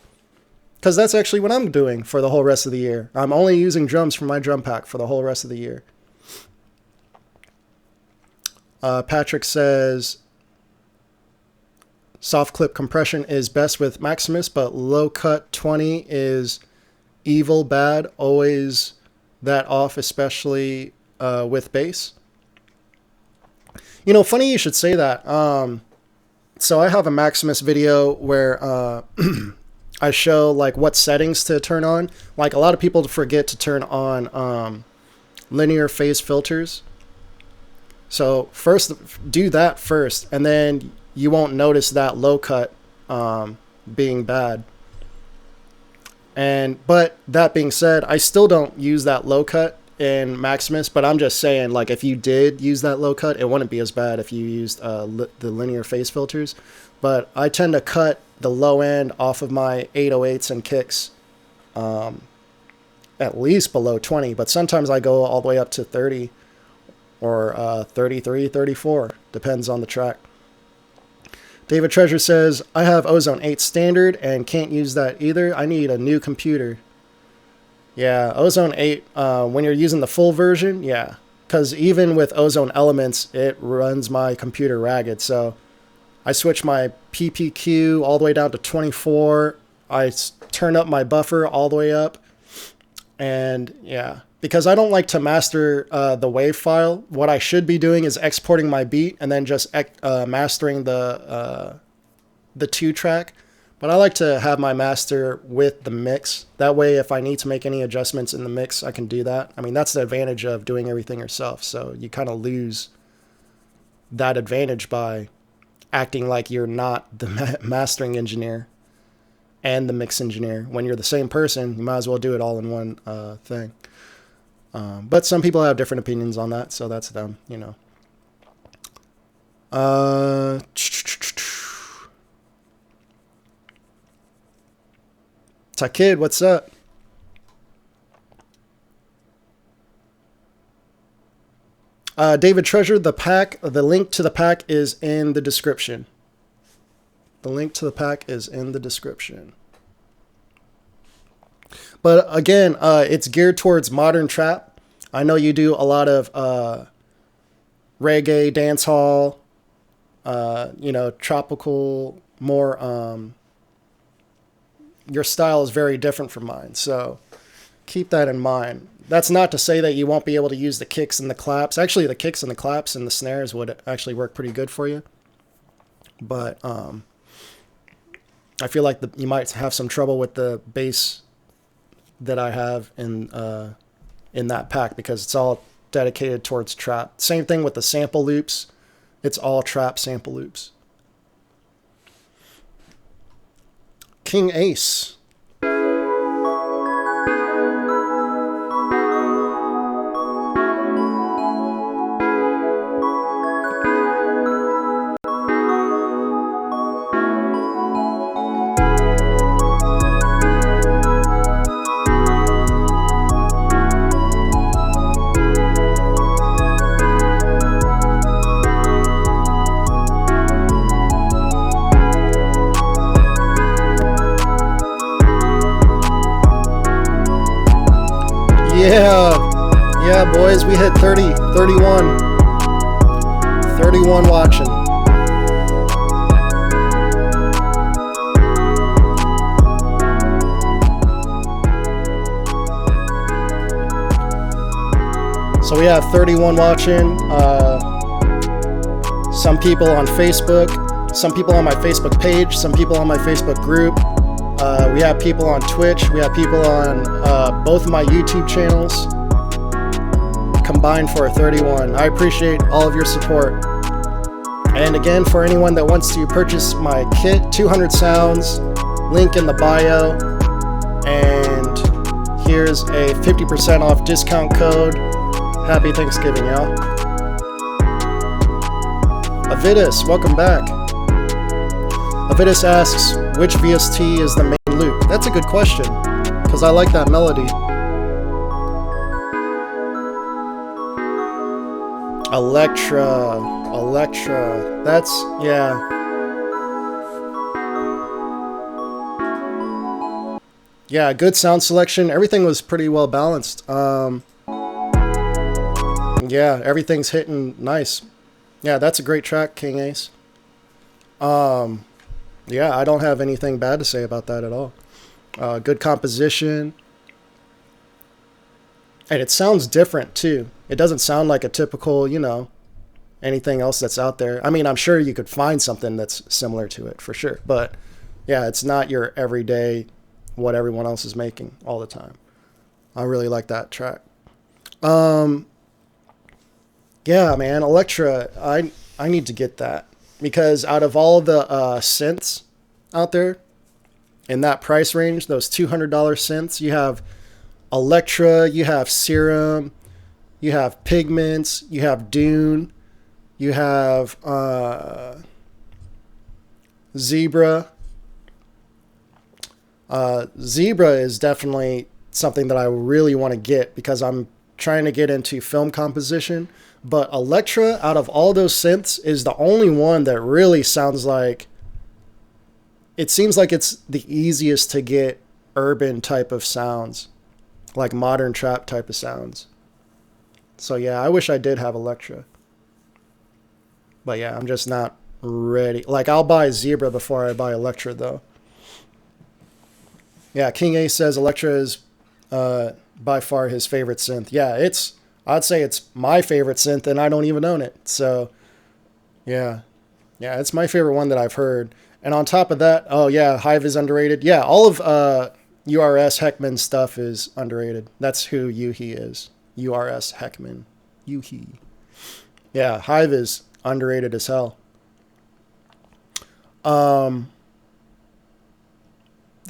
Because that's actually what I'm doing for the whole rest of the year. I'm only using drums from my drum pack for the whole rest of the year. Patrick says, soft clip compression is best with Maximus, but low cut 20 is evil bad. Always that off, especially with bass. You know, funny you should say that. So I have a Maximus video where I show like what settings to turn on. Like a lot of people forget to turn on linear phase filters. So first do that first, and then you won't notice that low cut being bad. But that being said, I still don't use that low cut in Maximus, but I'm just saying, like, if you did use that low cut, it wouldn't be as bad if you used the linear phase filters. But I tend to cut the low end off of my 808s and kicks at least below 20, but sometimes I go all the way up to 30 or 33, 34, depends on the track. David Treasure says, I have Ozone 8 standard and can't use that either. I need a new computer. Yeah, Ozone 8, when you're using the full version, yeah. Because even with Ozone Elements, it runs my computer ragged. So I switch my PPQ all the way down to 24. I turn up my buffer all the way up. And yeah, because I don't like to master the WAV file. What I should be doing is exporting my beat and then just mastering the 2-track. But I like to have my master with the mix. That way, if I need to make any adjustments in the mix, I can do that. I mean, that's the advantage of doing everything yourself. So you kind of lose that advantage by acting like you're not the mastering engineer and the mix engineer. When you're the same person, you might as well do it all in one thing. But some people have different opinions on that, so that's them, you know. Takid, what's up? David Treasure, the link to the pack is in the description. The link to the pack is in the description. But again, it's geared towards modern trap. I know you do a lot of reggae, dancehall, tropical, more. Your style is very different from mine, so keep that in mind. That's not to say that you won't be able to use the kicks and the claps. Actually, the kicks and the claps and the snares would actually work pretty good for you. But I feel like you might have some trouble with the bass that I have in that pack, because it's all dedicated towards trap. Same thing with the sample loops. It's all trap sample loops. King Ace. Yeah. Yeah, boys, we hit 30, 31. 31 watching. So we have 31 watching. Some people on Facebook, some people on my Facebook page, some people on my Facebook group. We have people on Twitch. We have people on both of my YouTube channels. Combined for 31. I appreciate all of your support. And again, for anyone that wants to purchase my kit, 200 sounds, link in the bio. And here's a 50% off discount code. Happy Thanksgiving, y'all. Avidus, welcome back. Avidus asks, which VST is the main loop? That's a good question, because I like that melody. Electra, that's, yeah. Yeah, good sound selection. Everything was pretty well balanced. Yeah, everything's hitting nice. Yeah, that's a great track, King Ace. Yeah, I don't have anything bad to say about that at all. Good composition. And it sounds different, too. It doesn't sound like a typical, anything else that's out there. I mean, I'm sure you could find something that's similar to it, for sure. But, yeah, it's not your everyday, what everyone else is making all the time. I really like that track. Yeah, man, Electra, I need to get that. Because out of all the synths out there, in that price range, those $200 synths, you have Electra, you have Serum, you have Pigments, you have Dune, you have Zebra. Zebra is definitely something that I really want to get because I'm trying to get into film composition. But Electra, out of all those synths, is the only one that really sounds like... It seems like it's the easiest to get urban type of sounds. Like modern trap type of sounds. So yeah, I wish I did have Electra. But yeah, I'm just not ready. Like, I'll buy Zebra before I buy Electra, though. Yeah, King A says Electra is by far his favorite synth. Yeah, I'd say it's my favorite synth, and I don't even own it. So, yeah. Yeah, it's my favorite one that I've heard. And on top of that, oh, yeah, Hive is underrated. Yeah, all of URS Heckman's stuff is underrated. That's who Yuhi is. URS Heckman. Yuhi. Yeah, Hive is underrated as hell. There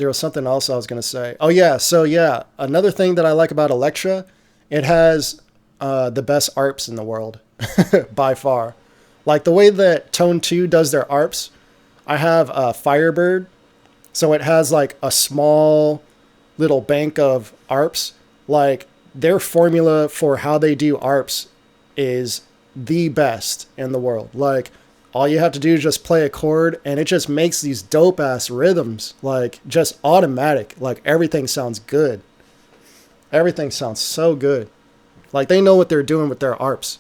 was something else I was going to say. Oh, yeah, so, yeah, another thing that I like about Electra, it has... the best ARPs in the world by far. Like the way that Tone 2 does their ARPs, I have a Firebird, so it has like a small little bank of ARPs. Like their formula for how they do ARPs is the best in the world. Like all you have to do is just play a chord and it just makes these dope ass rhythms, like just automatic. Like everything sounds good. Everything sounds so good. Like, they know what they're doing with their ARPs.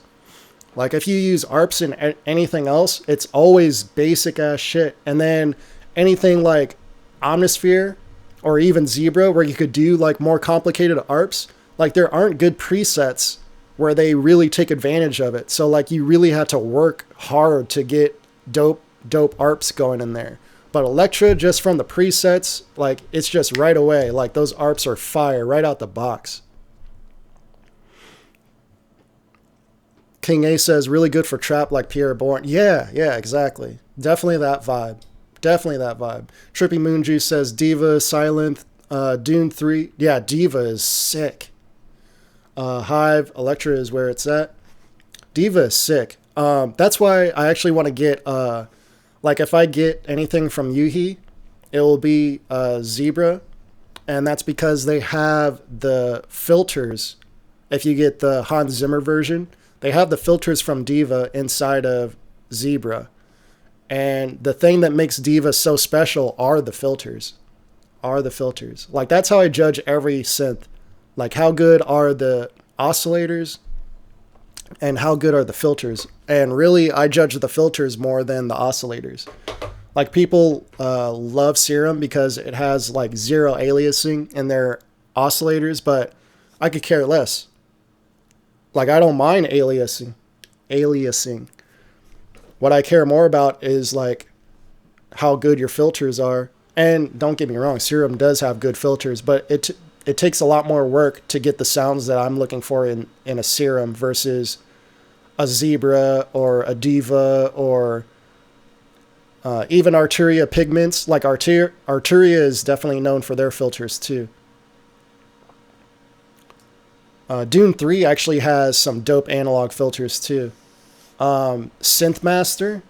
Like, if you use ARPs in anything else, it's always basic-ass shit. And then anything like Omnisphere or even Zebra, where you could do, like, more complicated ARPs, like, there aren't good presets where they really take advantage of it. So, like, you really have to work hard to get dope ARPs going in there. But Electra, just from the presets, like, it's just right away. Like, those ARPs are fire right out the box. King A says, really good for trap like Pierre Bourne. Yeah, exactly. Definitely that vibe. Trippy Moon Juice says, Diva, Silent, Dune 3. Yeah, Diva is sick. Hive, Electra is where it's at. Diva is sick. That's why I actually want to get, like if I get anything from Yuhi, it will be Zebra. And that's because they have the filters. If you get the Hans Zimmer version, they have the filters from Diva inside of Zebra. And the thing that makes Diva so special are the filters. Like, that's how I judge every synth. Like, how good are the oscillators and how good are the filters? And really, I judge the filters more than the oscillators. Like, people love Serum because it has like 0 aliasing in their oscillators, but I could care less. Like, I don't mind aliasing. What I care more about is like how good your filters are. And don't get me wrong, Serum does have good filters, but it takes a lot more work to get the sounds that I'm looking for in a Serum versus a Zebra or a Diva or even Arturia Pigments. Like Arturia is definitely known for their filters too. Dune 3 actually has some dope analog filters too. Synthmaster,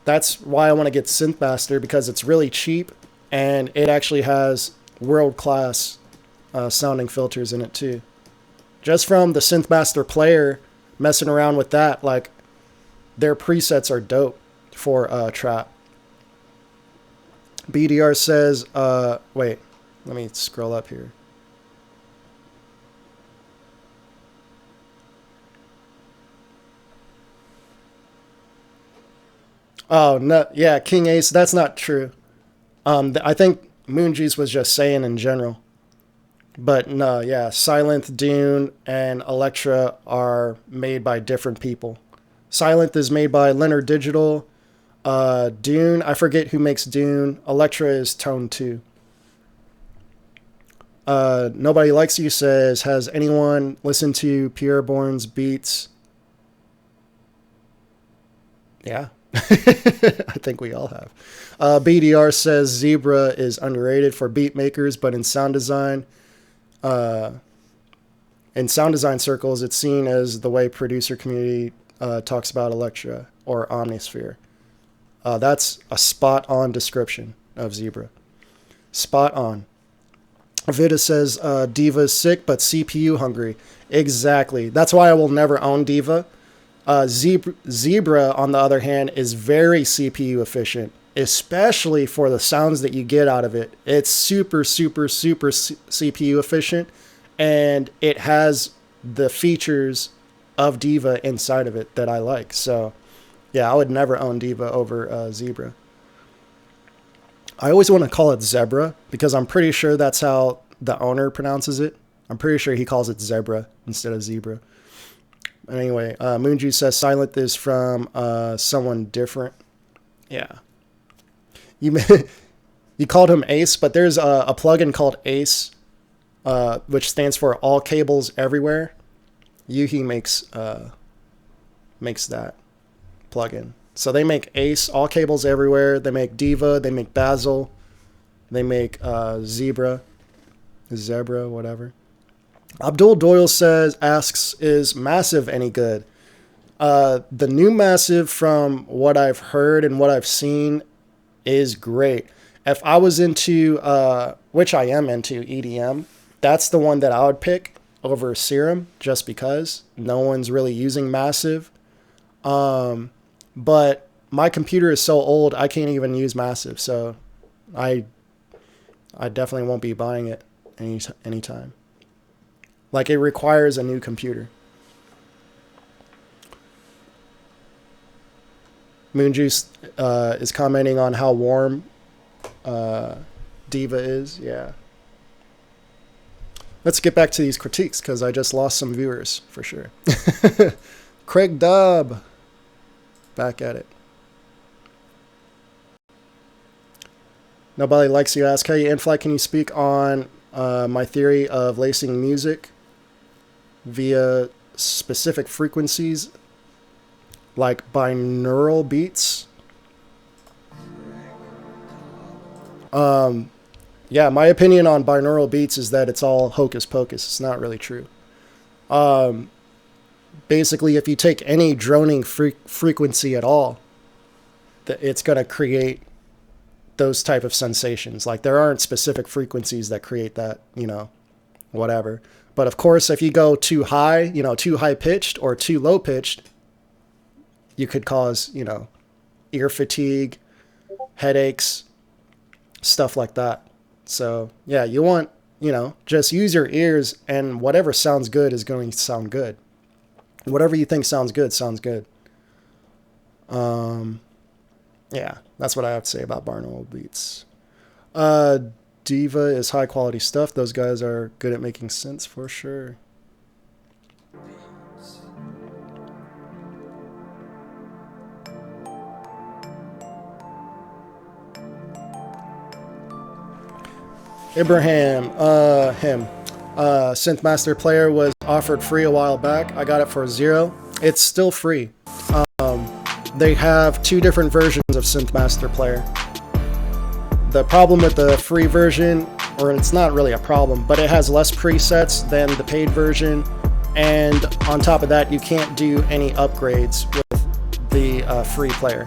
that's why I want to get Synthmaster, because it's really cheap and it actually has world-class sounding filters in it too. Just from the Synthmaster player, messing around with that, like, their presets are dope for trap. BDR says, wait, let me scroll up here. Oh, no, yeah, King Ace, that's not true. I think Moonjuice was just saying in general. But no, yeah, Silent, Dune, and Elektra are made by different people. Silent is made by Leonard Digital. Dune, I forget who makes Dune. Elektra is Tone 2. Nobody Likes You says, has anyone listened to Pierre Bourne's beats? Yeah. I think we all have. BDR says Zebra is underrated for beat makers, but in sound design circles, it's seen as the way producer community talks about Elektra or Omnisphere. That's a spot-on description of Zebra. Spot on. Vida says Diva is sick, but CPU hungry. Exactly. That's why I will never own Diva. Zebra, on the other hand, is very CPU efficient, especially for the sounds that you get out of it. It's super CPU efficient, and it has the features of Diva inside of it that I like. So, yeah, I would never own Diva over Zebra. I always want to call it Zebra because I'm pretty sure that's how the owner pronounces it. I'm pretty sure he calls it Zebra instead of Zebra. Anyway, Moonju says Silent is from someone different. Yeah. You called him Ace, but there's a plugin called Ace, which stands for All Cables Everywhere. Yuhi makes that plugin. So they make Ace, All Cables Everywhere. They make Diva. They make Basil. They make Zebra, whatever. Abdul Doyle asks, is Massive any good? The new Massive, from what I've heard and what I've seen, is great. If I was into, which I am into, EDM, that's the one that I would pick over Serum, just because no one's really using Massive. But my computer is so old, I can't even use Massive, so I definitely won't be buying it anytime. Like, it requires a new computer. Moonjuice is commenting on how warm Diva is. Yeah. Let's get back to these critiques, because I just lost some viewers, for sure. Craig Dubb. Back at it. Nobody Likes You ask, hey, Inflight, can you speak on my theory of lacing music via specific frequencies, like binaural beats? Yeah, my opinion on binaural beats is that it's all hocus pocus. It's not really true. Basically, if you take any droning frequency at all, it's going to create those type of sensations. Like, there aren't specific frequencies that create that, whatever. But of course, if you go too high, too high pitched or too low pitched, you could cause, ear fatigue, headaches, stuff like that. So yeah, you want you know, just use your ears, and whatever sounds good is going to sound good. Whatever you think sounds good, sounds good. Yeah, that's what I have to say about Barnold Beats. Diva is high quality stuff. Those guys are good at making synths for sure. Ibrahim, Synthmaster Player was offered free a while back. I got it for $0. It's still free. They have 2 different versions of Synthmaster Player. The problem with the free version, or it's not really a problem, but it has less presets than the paid version, and on top of that, you can't do any upgrades with the free player.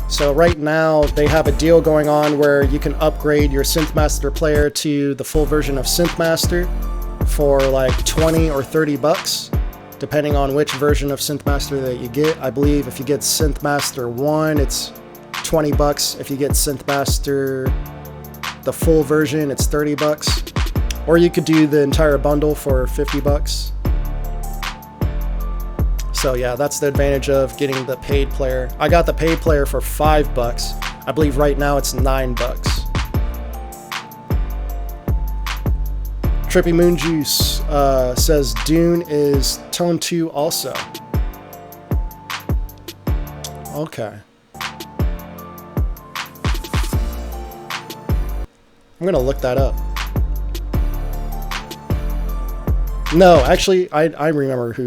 So right now, they have a deal going on where you can upgrade your Synthmaster Player to the full version of Synthmaster for like 20 or 30 bucks, depending on which version of Synthmaster that you get. I believe if you get Synthmaster 1, it's 20 bucks. If you get Synthmaster, the full version, it's 30 bucks. Or you could do the entire bundle for 50 bucks. So yeah, that's the advantage of getting the paid player. I got the paid player for 5 bucks. I believe right now it's 9 bucks. Trippy Moon Juice says Dune is tone 2 also. Okay. I'm gonna look that up. No, actually, I remember who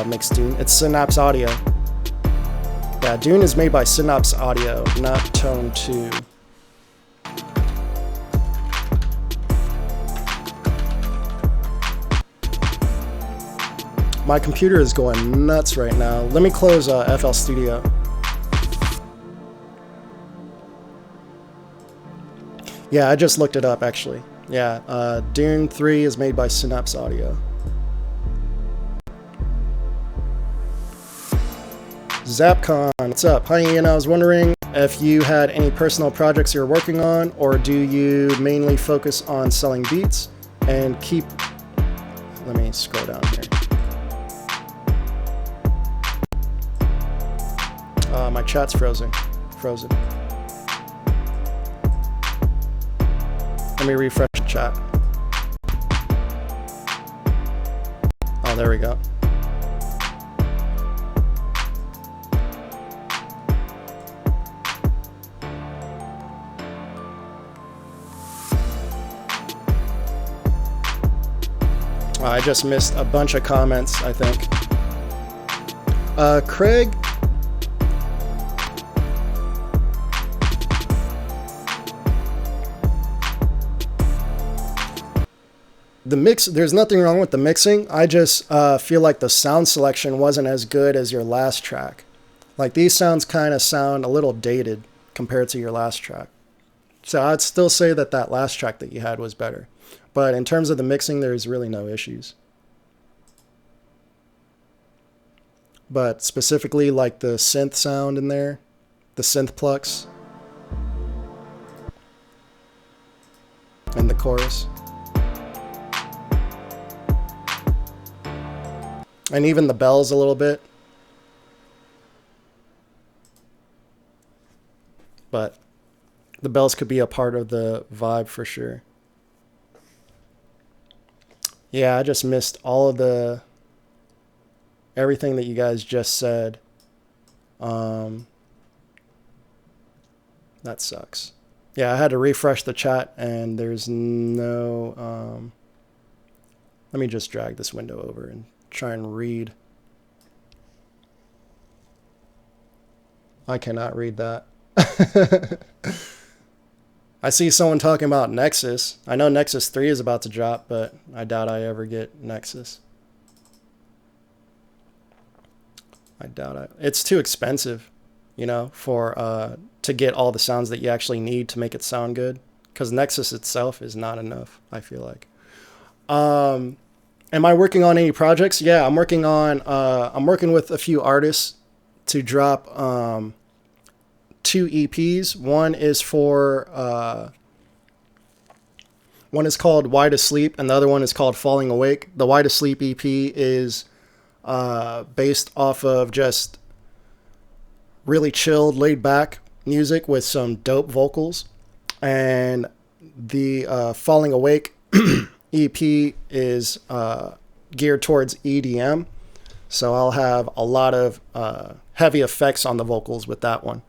makes Dune. It's Synapse Audio. Yeah, Dune is made by Synapse Audio, not Tone 2. My computer is going nuts right now. Let me close FL Studio. Yeah, I just looked it up actually. Yeah, Dune 3 is made by Synapse Audio. Zapcon, what's up? Hi, Ian. I was wondering if you had any personal projects you're working on, or do you mainly focus on selling beats and keep... Let me scroll down here. My chat's frozen. Let me refresh the chat. Oh, there we go. I just missed a bunch of comments, I think. Craig? The mix, there's nothing wrong with the mixing. I just feel like the sound selection wasn't as good as your last track. Like these sounds kind of sound a little dated compared to your last track. So I'd still say that that last track that you had was better. But in terms of the mixing, there's really no issues. But specifically like the synth sound in there, the synth plucks, and the chorus. And even the bells a little bit. But the bells could be a part of the vibe for sure. Yeah, I just missed all of everything that you guys just said. That sucks. Yeah, I had to refresh the chat and there's no... let me just drag this window over and try and read. I cannot read that. I see someone talking about Nexus. I know Nexus 3 is about to drop, but I doubt I ever get Nexus. I doubt it. It's too expensive, you know, for to get all the sounds that you actually need to make it sound good. Because Nexus itself is not enough, I feel like. Am I working on any projects? Yeah, I'm working with a few artists to drop 2 EPs. One is for One is called Why to Sleep, and the other one is called Falling Awake. The Why to Sleep EP is based off of just really chilled, laid back music with some dope vocals. And the Falling Awake EP is geared towards EDM. So I'll have a lot of heavy effects on the vocals with that one.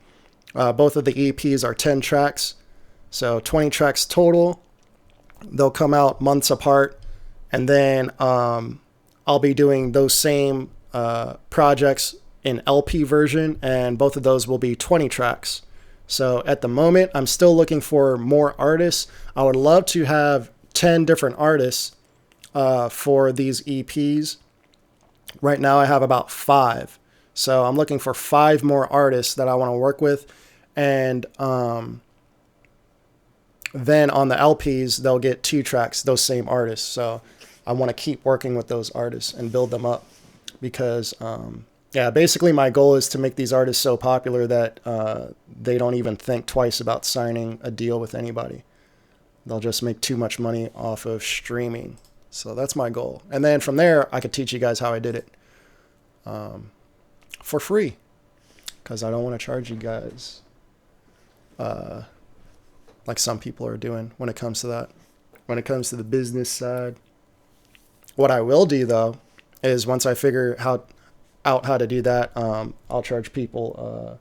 Both of the EPs are 10 tracks, so 20 tracks total. They'll come out months apart, and then I'll be doing those same projects in LP version, and both of those will be 20 tracks. So at the moment, I'm still looking for more artists. I would love to have 10 different artists for these EPs. Right now I have about 5. So I'm looking for 5 more artists that I want to work with. And then on the LPs, they'll get 2 tracks, those same artists. So I want to keep working with those artists and build them up. Because, basically my goal is to make these artists so popular that they don't even think twice about signing a deal with anybody. They'll just make too much money off of streaming. So that's my goal. And then from there, I could teach you guys how I did it for free. Because I don't want to charge you guys like some people are doing when it comes to that. When it comes to the business side. What I will do, though, is once I figure out how to do that, I'll charge people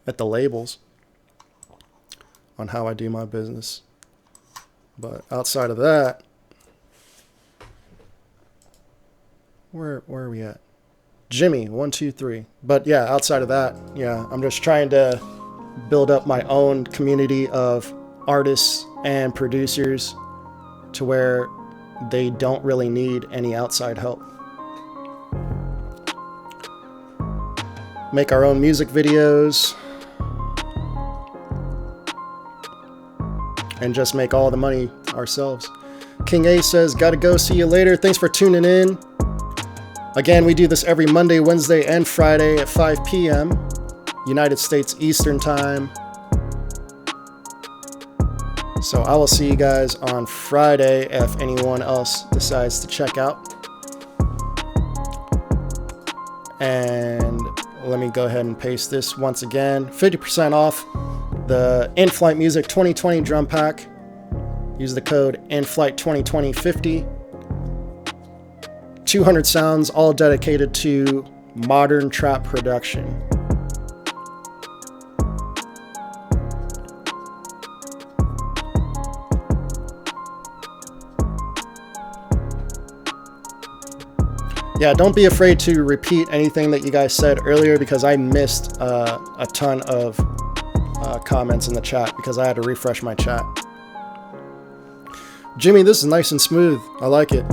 at the labels on how I do my business. But outside of that, where are we at? Jimmy, 1, 2, 3. But yeah, outside of that, I'm just trying to build up my own community of artists and producers to where they don't really need any outside help. Make our own music videos and just make all the money ourselves. King A says, gotta go, see you later. Thanks for tuning in. Again, we do this every Monday, Wednesday, and Friday at 5 p.m. United States Eastern Time. So I will see you guys on Friday if anyone else decides to check out. And let me go ahead and paste this once again. 50% off the Inflightmuzik 2020 drum pack. Use the code INFLIGHT202050. 200 sounds, all dedicated to modern trap production. Yeah, don't be afraid to repeat anything that you guys said earlier because I missed a ton of comments in the chat because I had to refresh my chat. Jimmy, this is nice and smooth. I like it.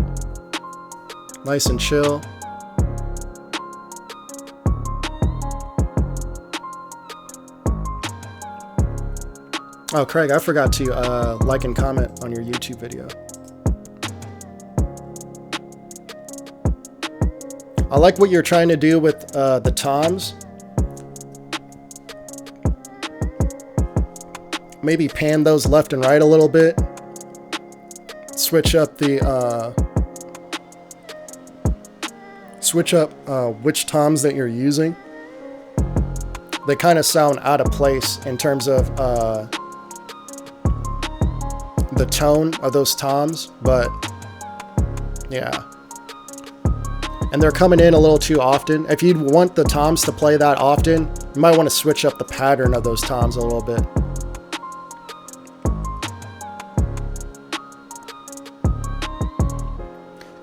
Nice and chill. Oh, Craig, I forgot to like and comment on your YouTube video. I like what you're trying to do with the toms. Maybe pan those left and right a little bit. Switch up the which toms that you're using. They kind of sound out of place in terms of the tone of those toms, but yeah. And they're coming in a little too often. If you want the toms to play that often, you might want to switch up the pattern of those toms a little bit.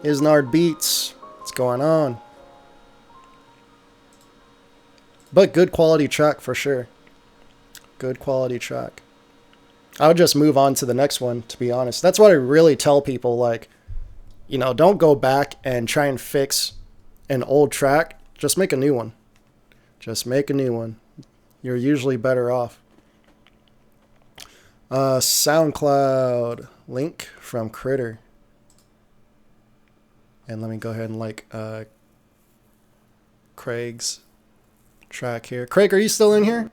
Isnard Beats, what's going on? But good quality track for sure. Good quality track. I would just move on to the next one, to be honest. That's what I really tell people, like, you know, don't go back and try and fix an old track. Just make a new one. Just make a new one. You're usually better off. SoundCloud link from Critter. And let me go ahead and like Craig's track here. Craig, are you still in here?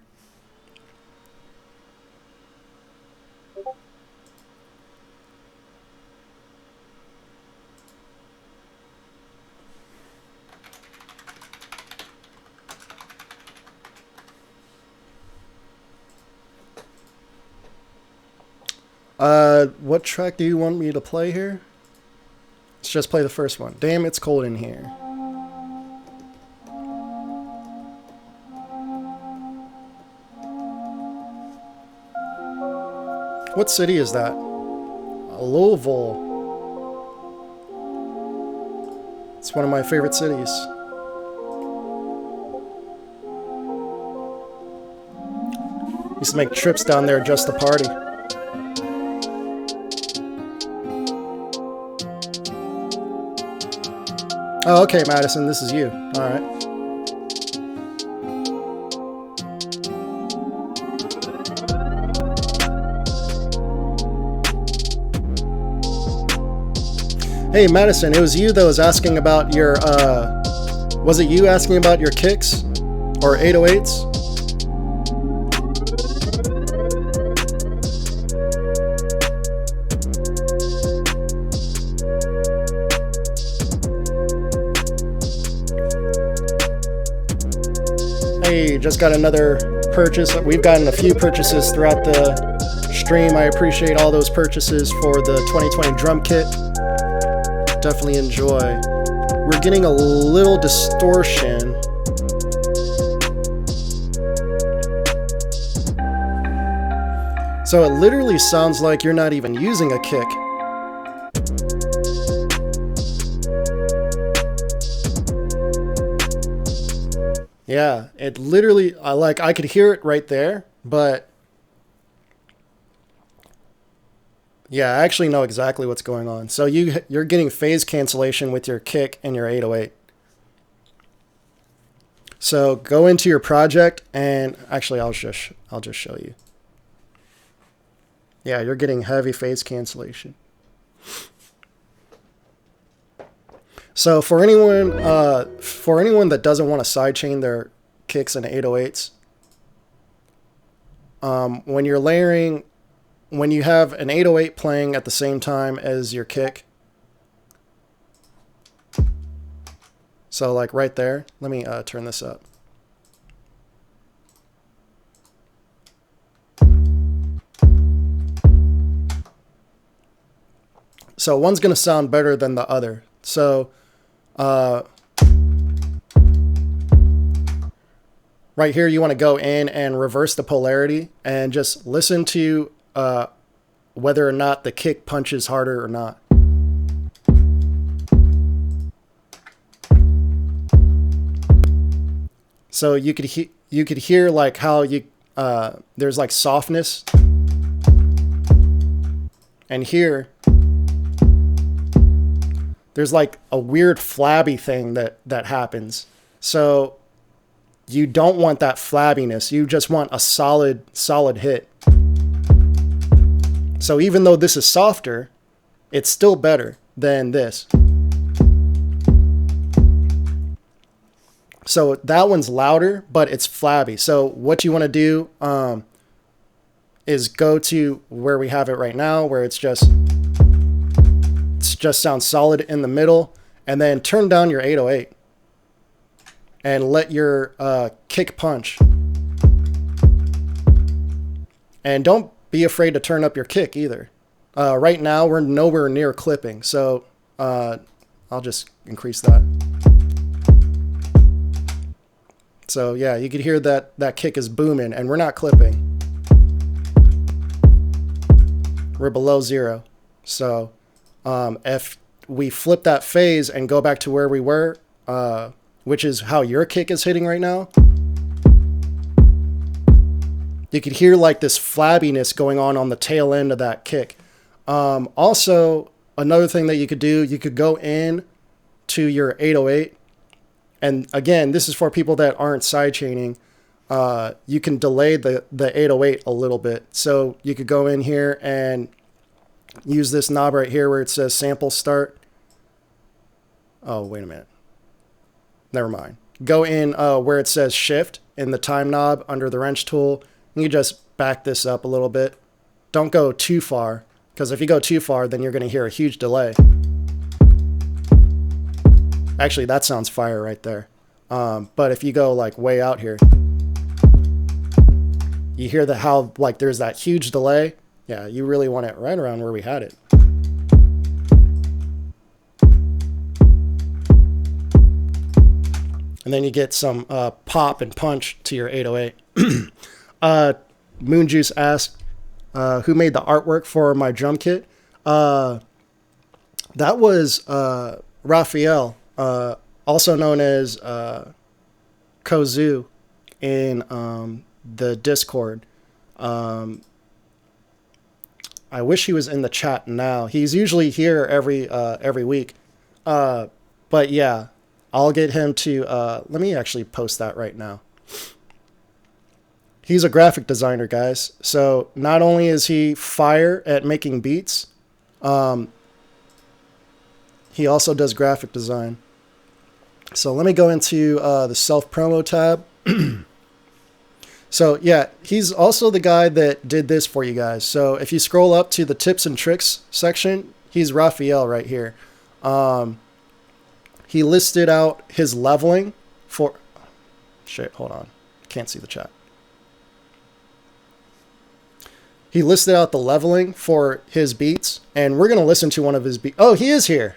What track do you want me to play here? Let's just play the first one. Damn, it's cold in here. What city is that? Louisville. It's one of my favorite cities. Used to make trips down there just to party. Oh, okay, Madison, this is you. All right. Hey, Madison, it was you that was asking about your, was it you asking about your kicks or 808s? Hey, just got another purchase. We've gotten a few purchases throughout the stream. I appreciate all those purchases for the 2020 drum kit. Definitely enjoy. We're getting a little distortion. So it literally sounds like you're not even using a kick. Yeah, it literally, I could hear it right there, but yeah, I actually know exactly what's going on. So you're getting phase cancellation with your kick and your 808. So go into your project and actually I'll just show you. Yeah, you're getting heavy phase cancellation. So for anyone that doesn't want to sidechain their kicks and 808s, when you're layering, when you have an 808 playing at the same time as your kick, so like right there, let me turn this up. So one's going to sound better than the other. So right here, you want to go in and reverse the polarity and just listen to whether or not the kick punches harder or not. So you could hear like how there's like softness, and here there's like a weird flabby thing that happens. So you don't want that flabbiness. You just want a solid hit. So even though this is softer, it's still better than this. So that one's louder, but it's flabby. So what you want to do is go to where we have it right now, where it just sounds solid in the middle, and then turn down your 808 and let your kick punch. And don't be afraid to turn up your kick either. Right now we're nowhere near clipping, so I'll just increase that. So yeah, you could hear that kick is booming, and we're not clipping. We're below 0. So if we flip that phase and go back to where we were, which is how your kick is hitting right now, you could hear like this flabbiness going on the tail end of that kick. Also, another thing that you could do, you could go in to your 808. And again, this is for people that aren't sidechaining. You can delay the 808 a little bit. So you could go in here and use this knob right here where it says sample start. Oh, wait a minute. Never mind. Go in where it says shift in the time knob under the wrench tool. And you just back this up a little bit. Don't go too far, because if you go too far, then you're going to hear a huge delay. Actually, that sounds fire right there. But if you go like way out here, you hear how like there's that huge delay. Yeah, you really want it right around where we had it. And then you get some pop and punch to your 808. Moonjuice asked, who made the artwork for my drum kit? That was Raphael, also known as Kozu in the Discord. I wish he was in the chat now. He's usually here every week. But yeah, I'll get him to... let me actually post that right now. He's a graphic designer, guys. So not only is he fire at making beats, he also does graphic design. So let me go into the self-promo tab. So yeah, he's also the guy that did this for you guys. So if you scroll up to the tips and tricks section, he's Raphael right here. He listed out his leveling for... Shit, hold on. Can't see the chat. He listed out the leveling for his beats, and we're going to listen to one of his beats. Oh, he is here.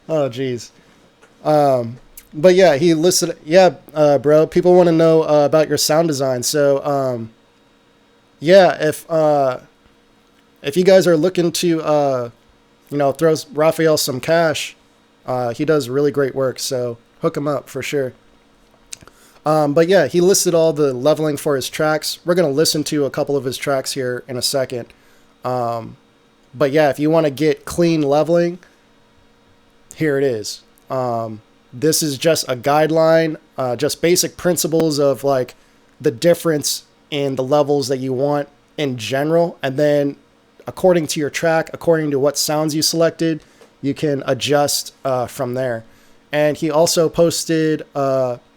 Oh, geez. But yeah, he listed... Yeah, bro, people want to know about your sound design. So, yeah, if you guys are looking to, throw Raphael some cash, he does really great work. So hook him up for sure. But yeah, he listed all the leveling for his tracks. We're going to listen to a couple of his tracks here in a second. But yeah, if you want to get clean leveling, here it is. This is just a guideline, just basic principles of like the difference in the levels that you want in general. And then according to your track, according to what sounds you selected, you can adjust from there. And he also posted,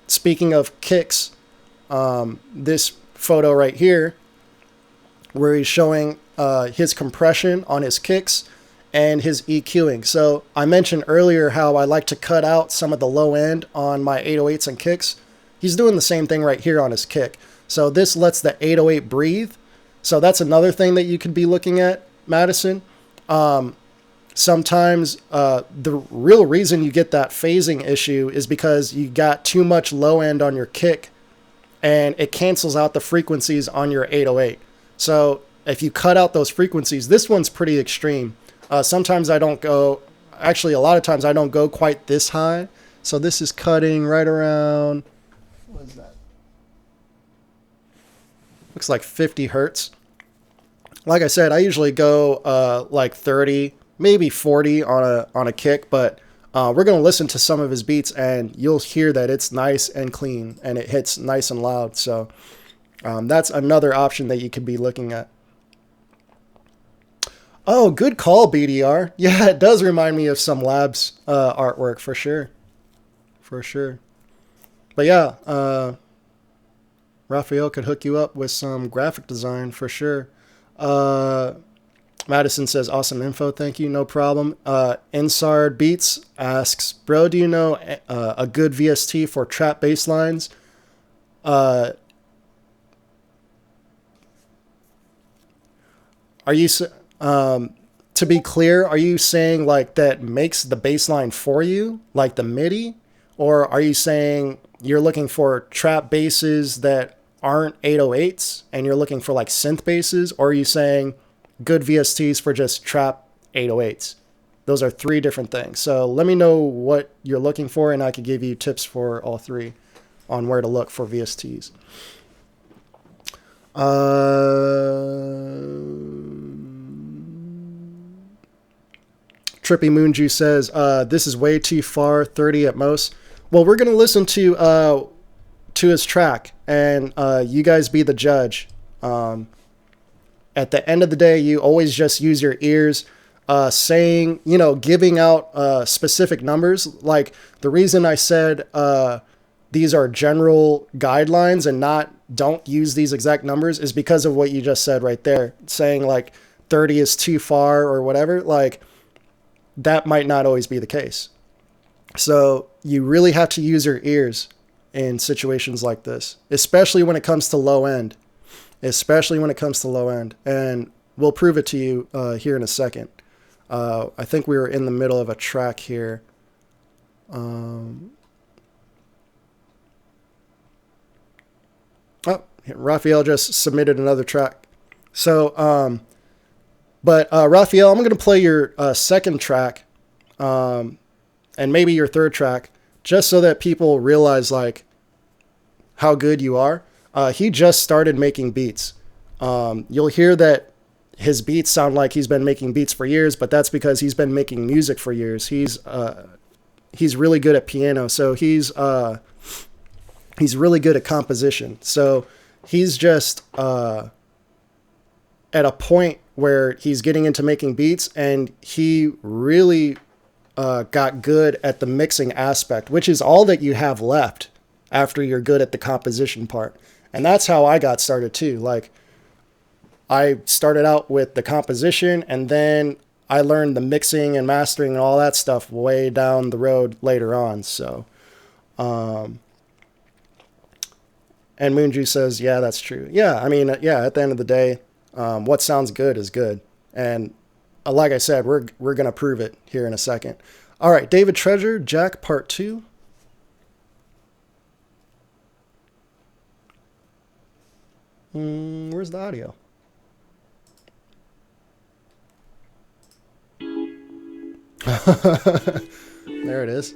speaking of kicks, this photo right here, where he's showing his compression on his kicks and his EQing. So I mentioned earlier how I like to cut out some of the low end on my 808s and kicks. He's doing the same thing right here on his kick. So this lets the 808 breathe. So that's another thing that you could be looking at, Madison. Sometimes the real reason you get that phasing issue is because you got too much low end on your kick and it cancels out the frequencies on your 808. So if you cut out those frequencies, this one's pretty extreme. Sometimes I don't go, actually a lot of times I don't go quite this high. So this is cutting right around, what is that? Looks like 50 hertz. Like I said, I usually go like 30, maybe 40 on a kick, but we're going to listen to some of his beats and you'll hear that it's nice and clean and it hits nice and loud. So that's another option that you could be looking at. Oh, good call, BDR. Yeah, it does remind me of some Labs artwork for sure. For sure. But yeah, Raphael could hook you up with some graphic design for sure. Madison says, awesome info. Thank you. No problem. Insard Beats asks, bro, do you know a good VST for trap bass lines? Are you, to be clear, are you saying like that makes the bass line for you, like the MIDI? Or are you saying you're looking for trap basses that aren't 808s and you're looking for like synth basses? Or are you saying good VSTs for just trap 808s? Those are three different things. So let me know what you're looking for and I could give you tips for all three on where to look for VSTs. Trippy Moonju says, this is way too far, 30 at most. Well, we're going to listen to his track and you guys be the judge. At the end of the day, you always just use your ears, saying, giving out specific numbers. Like the reason I said these are general guidelines and don't use these exact numbers is because of what you just said right there. Saying like 30 is too far or whatever, like that might not always be the case. So you really have to use your ears in situations like this, especially when it comes to low end. especially when it comes to low end. And we'll prove it to you here in a second. I think we were in the middle of a track here. Oh, Raphael just submitted another track. So, Raphael, I'm going to play your second track, and maybe your third track, just so that people realize like how good you are. He just started making beats. You'll hear that his beats sound like he's been making beats for years, but that's because he's been making music for years. He's really good at piano, so he's really good at composition. So he's just at a point where he's getting into making beats, and he really got good at the mixing aspect, which is all that you have left after you're good at the composition part. And that's how I got started too. Like, I started out with the composition, and then I learned the mixing and mastering and all that stuff way down the road later on. So, and Moonju says, yeah, that's true. Yeah, I mean, yeah, at the end of the day, what sounds good is good. And like I said, we're going to prove it here in a second. All right, David Treasure, Jack Part 2. Where's the audio? There it is.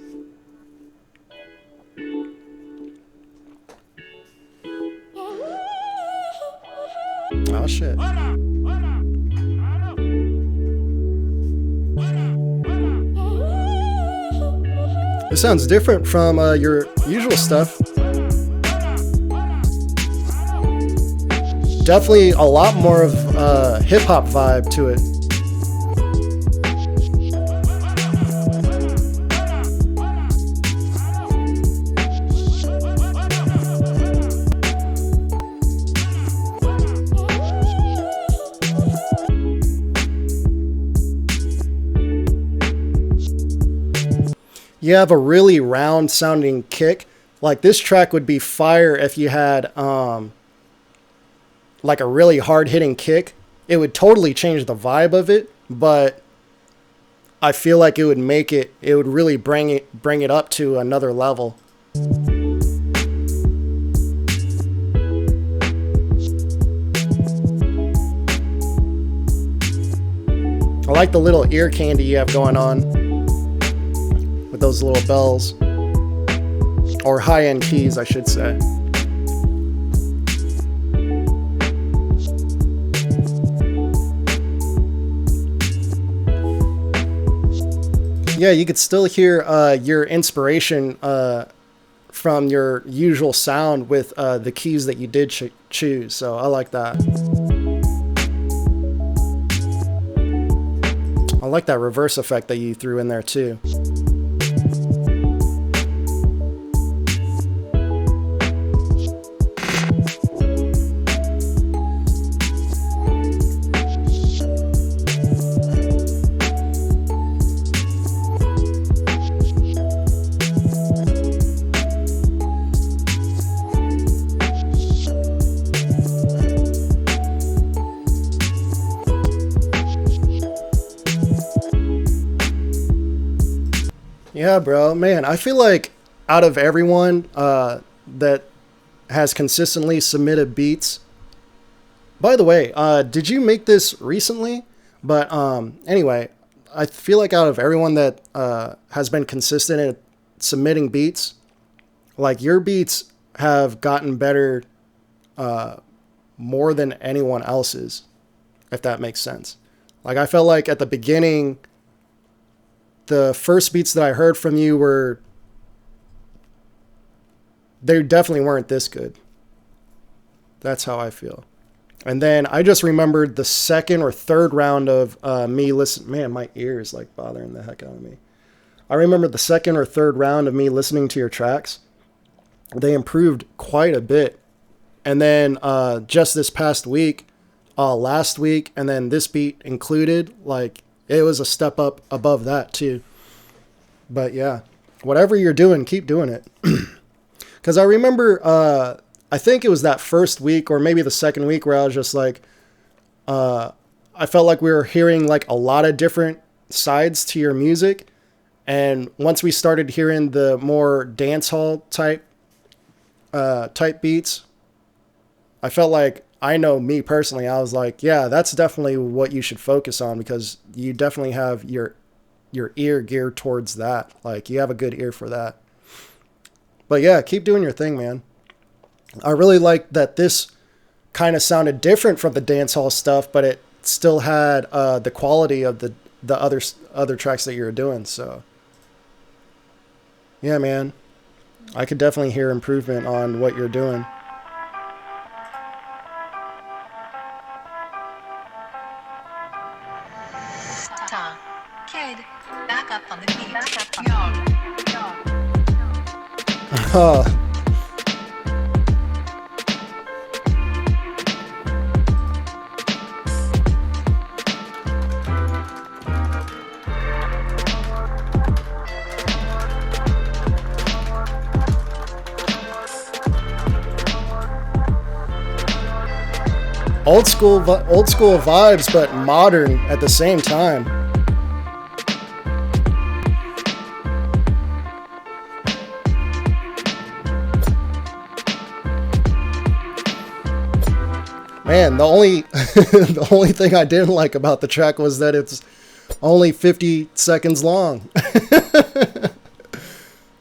Oh shit. This sounds different from your usual stuff. Definitely a lot more of hip-hop vibe to it. You have a really round sounding kick. Like, this track would be fire if you had like a really hard hitting kick. It would totally change the vibe of it, but I feel like it would really bring it up to another level. I like the little ear candy you have going on with those little bells, or high-end keys, I should say. Yeah, you could still hear your inspiration from your usual sound with the keys that you did choose, so I like that. I like that reverse effect that you threw in there too. Yeah, bro, man, I feel like out of everyone that has consistently submitted beats, by the way, did you make this recently? But anyway, I feel like out of everyone that has been consistent at submitting beats, like, your beats have gotten better more than anyone else's, if that makes sense. Like, I felt like at the beginning, the first beats that I heard from you they definitely weren't this good. That's how I feel. And then I just remembered the second or third round of me listening. Man, my ear is like bothering the heck out of me. I remember the second or third round of me listening to your tracks. They improved quite a bit. And then just this past week, last week, and then this beat included, like, it was a step up above that too. But yeah, whatever you're doing, keep doing it. Because I remember, I think it was that first week or maybe the second week where I was just like, I felt like we were hearing like a lot of different sides to your music. And once we started hearing the more dancehall type beats, I felt like, I know me personally, I was like, yeah, that's definitely what you should focus on, because you definitely have your ear geared towards that. Like, you have a good ear for that. But yeah, keep doing your thing, man. I really like that this kind of sounded different from the dancehall stuff, but it still had the quality of the other tracks that you were doing. So yeah, man, I could definitely hear improvement on what you're doing. Tom, kid, back up on the beat. Old school vibes, but modern at the same time. Man, the only the only thing I didn't like about the track was that it's only 50 seconds long.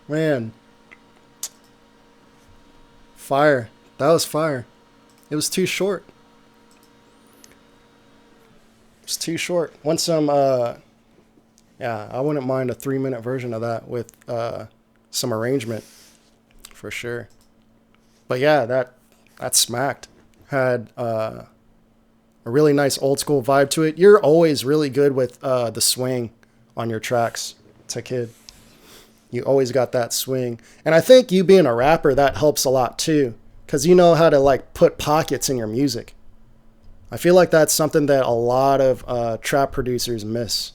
Man. Fire. That was fire. It was too short. It's too short. Want some yeah, I wouldn't mind a 3-minute version of that with some arrangement for sure. But yeah, that smacked. Had a really nice old school vibe to it. You're always really good with the swing on your tracks, Kid. You always got that swing. And I think you being a rapper, that helps a lot too, because you know how to like put pockets in your music. I feel like that's something that a lot of trap producers miss,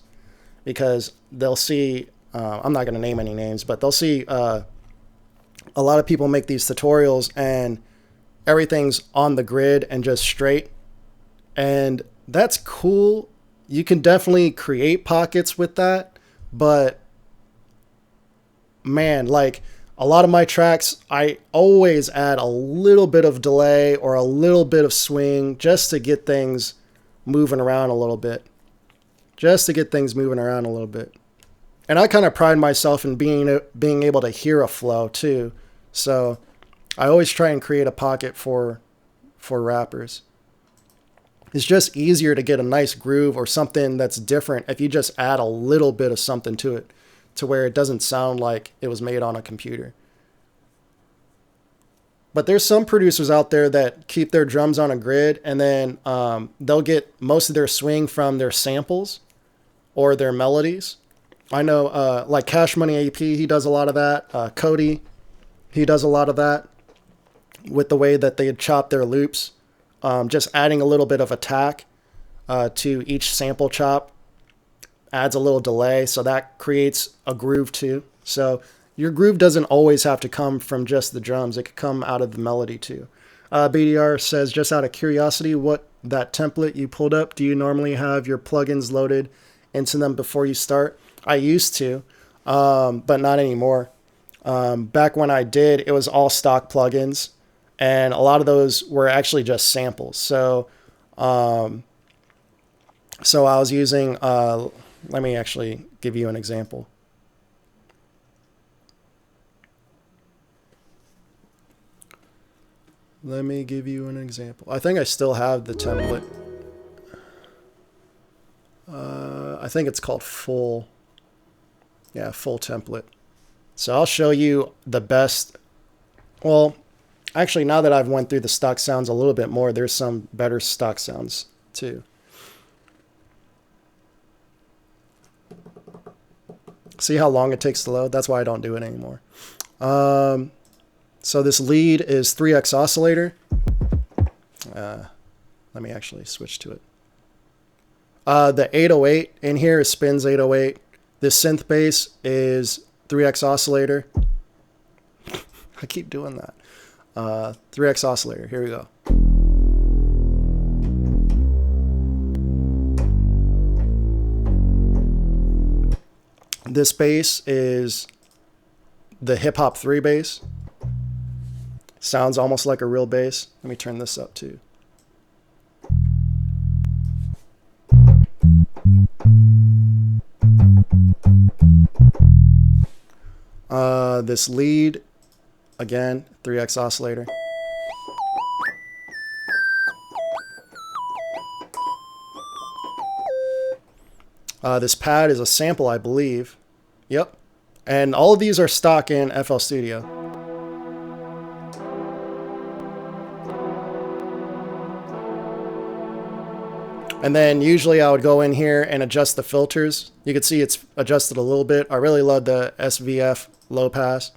because they'll see, I'm not going to name any names, but they'll see a lot of people make these tutorials and everything's on the grid and just straight. And that's cool. You can definitely create pockets with that. But man, like a lot of my tracks, I always add a little bit of delay or a little bit of swing just to get things moving around a little bit. And I kind of pride myself in being able to hear a flow too. So I always try and create a pocket for rappers. It's just easier to get a nice groove or something that's different if you just add a little bit of something to it, to where it doesn't sound like it was made on a computer. But there's some producers out there that keep their drums on a grid, and then they'll get most of their swing from their samples or their melodies. I know like Cash Money AP, he does a lot of that. Cody, he does a lot of that with the way that they chop their loops. Just adding a little bit of attack to each sample chop adds a little delay, so that creates a groove too. So your groove doesn't always have to come from just the drums. It could come out of the melody too. BDR says, just out of curiosity, what that template you pulled up, do you normally have your plugins loaded into them before you start? I used to, but not anymore. Back when I did, it was all stock plugins, and a lot of those were actually just samples. So I was using, let me actually give you an example. I think I still have the template. I think it's called full. Yeah, full template. So I'll show you the best. Well, actually, now that I've went through the stock sounds a little bit more, there's some better stock sounds too. See how long it takes to load? That's why I don't do it anymore. So this lead is 3x oscillator. Let me actually switch to it. The 808 in here is Spins 808. This synth bass is 3x oscillator. I keep doing that. 3x oscillator. Here we go. This bass is the hip hop 3 bass. Sounds almost like a real bass. Let me turn this up too. This lead, again, 3x oscillator. This pad is a sample, I believe. Yep. And all of these are stock in FL Studio. And then usually I would go in here and adjust the filters. You can see it's adjusted a little bit. I really love the SVF low pass.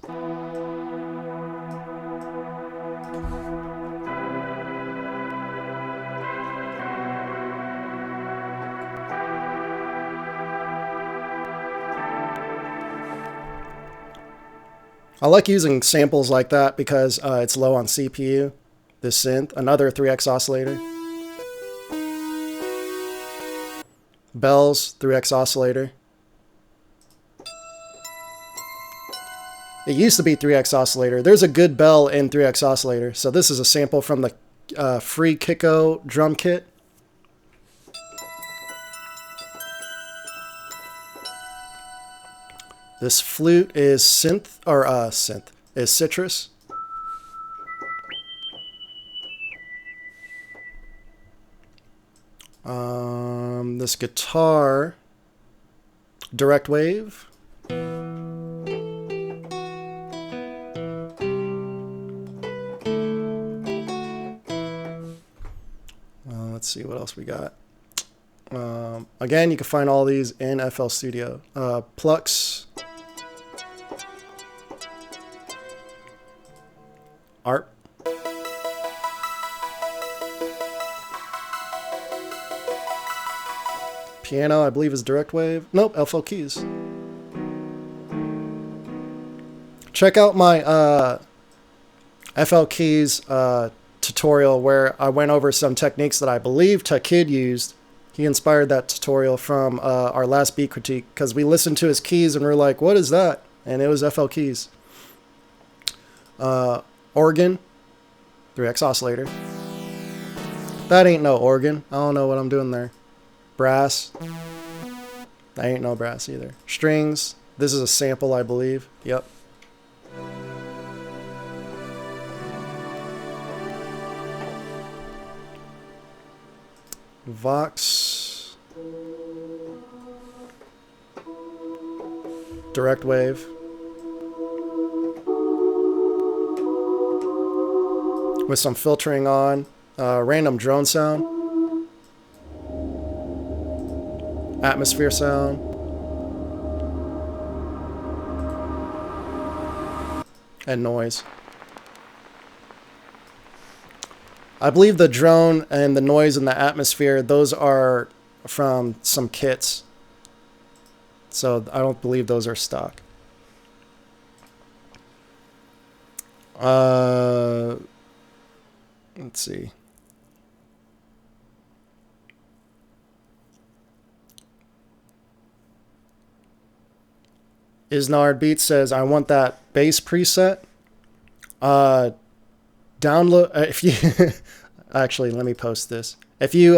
I like using samples like that because it's low on CPU. This synth, another 3x oscillator. Bells, 3x oscillator. It used to be 3x oscillator. There's a good bell in 3x oscillator. So this is a sample from the free Kiko drum kit. This flute is is citrus. This guitar, direct wave. Let's see what else we got. Again, you can find all these in FL Studio. Plux, art. Piano, I believe, is direct wave. Nope, FL keys. Check out my FL keys tutorial where I went over some techniques that I believe Takid used. He inspired that tutorial from our last beat critique because we listened to his keys and we're like, what is that? And it was FL keys. Organ, 3x oscillator. That ain't no organ. I don't know what I'm doing there. Brass. That ain't no brass either. Strings. This is a sample, I believe. Yep. Vox. Direct wave. With some filtering on. Random drone sound. Atmosphere sound. And noise. I believe the drone and the noise and the atmosphere, those are from some kits. So I don't believe those are stock. Let's see. Isnard Beats says, I want that bass preset. Download, if you, actually, let me post this. If you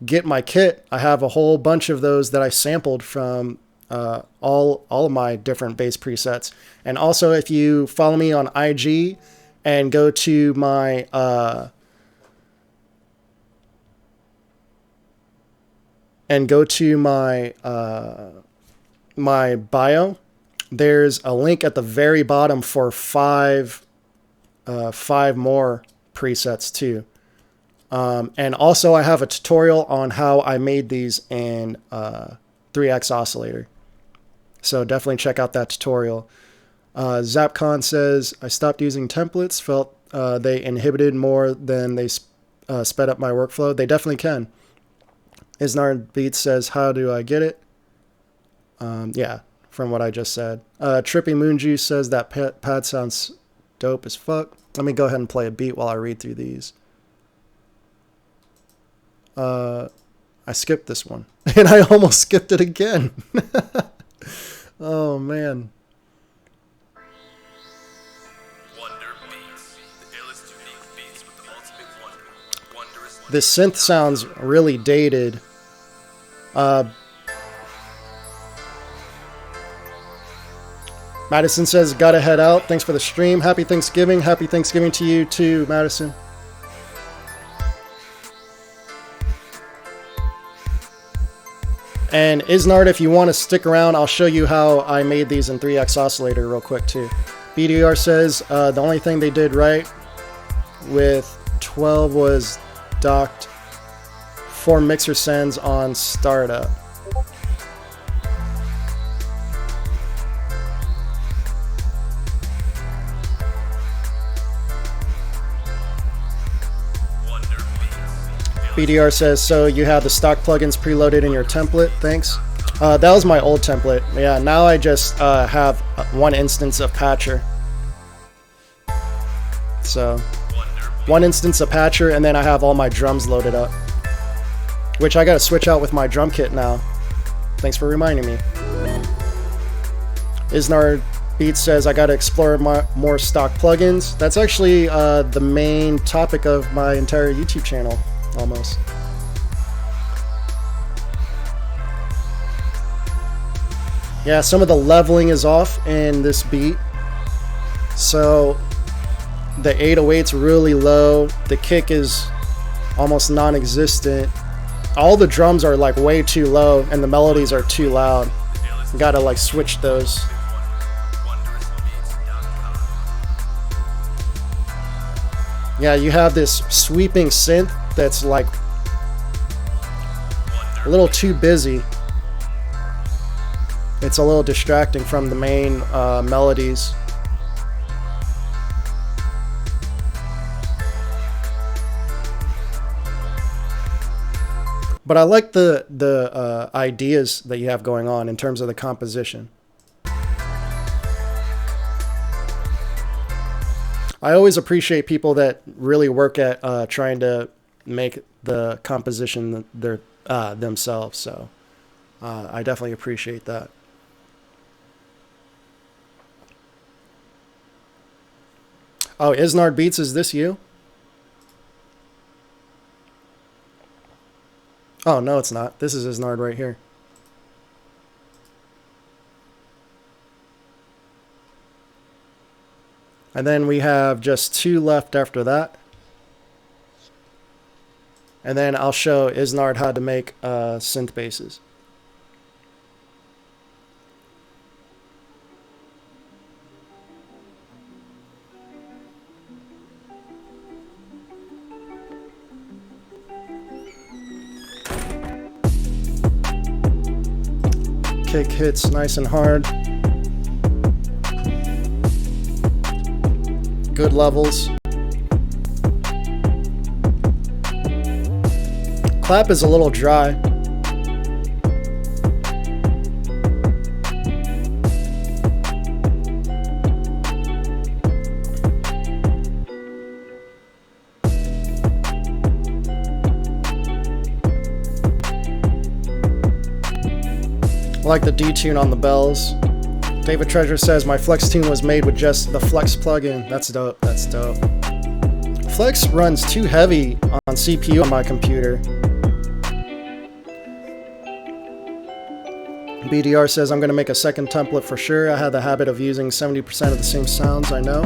get my kit, I have a whole bunch of those that I sampled from all of my different bass presets. And also, if you follow me on IG and go to my my bio, there's a link at the very bottom for five more presets too. And also I have a tutorial on how I made these in 3x oscillator. So definitely check out that tutorial. Zapcon says, I stopped using templates, felt they inhibited more than they sped up my workflow. They definitely can. Isnard Beats says, how do I get it? Yeah, from what I just said. Trippy Moon Juice says that pad sounds dope as fuck. Let me go ahead and play a beat while I read through these. I skipped this one. And I almost skipped it again. Oh, man. This synth sounds really dated. Madison says, gotta head out. Thanks for the stream. Happy Thanksgiving. Happy Thanksgiving to you too, Madison. And Isnard, if you want to stick around, I'll show you how I made these in 3x Oscillator real quick too. BDR says, the only thing they did right with 12 was docked 4 mixer sends on startup. BDR says, so you have the stock plugins preloaded in your template. Thanks. That was my old template. Yeah, now I just have one instance of Patcher. So, one instance of Patcher, and then I have all my drums loaded up. Which I gotta switch out with my drum kit now. Thanks for reminding me. Isnar Beats says, I gotta explore more stock plugins. That's actually the main topic of my entire YouTube channel. Almost. Yeah, some of the leveling is off in this beat. So the 808's really low. The kick is almost non-existent. All the drums are like way too low and the melodies are too loud. You gotta like switch those. Yeah, you have this sweeping synth that's like a little too busy. It's a little distracting from the main melodies. But I like the ideas that you have going on in terms of the composition. I always appreciate people that really work at trying to make the composition themselves. So I definitely appreciate that. Oh, Isnard Beats, is this you? Oh, no, it's not. This is Isnard right here. And then we have just 2 left after that. And then I'll show Isnard how to make synth basses. Kick hits nice and hard. Good levels. Clap is a little dry. I like the detune on the bells. David Treasure says, my Flex tune was made with just the Flex plugin. That's dope, that's dope. Flex runs too heavy on CPU on my computer. BDR says, I'm going to make a second template for sure. I had the habit of using 70% of the same sounds, I know.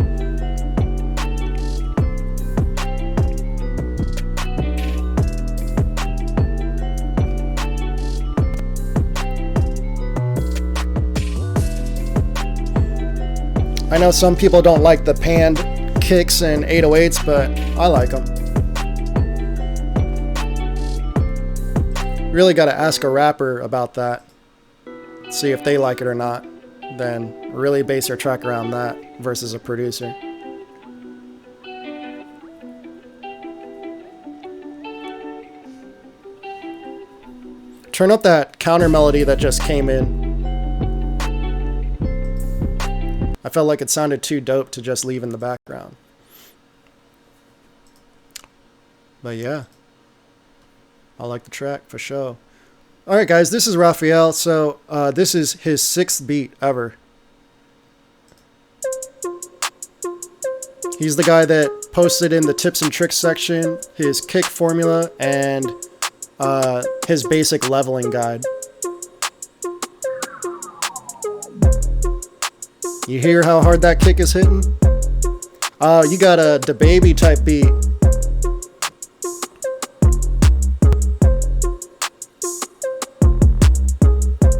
I know some people don't like the panned kicks and 808s, but I like them. Really got to ask a rapper about that. See if they like it or not. Then really base your track around that versus a producer. Turn up that counter melody that just came in. I felt like it sounded too dope to just leave in the background. But yeah, I like the track for sure. All right, guys, this is Raphael. So this is his 6th beat ever. He's the guy that posted in the tips and tricks section his kick formula and his basic leveling guide. You hear how hard that kick is hitting? Oh, you got a DaBaby type beat.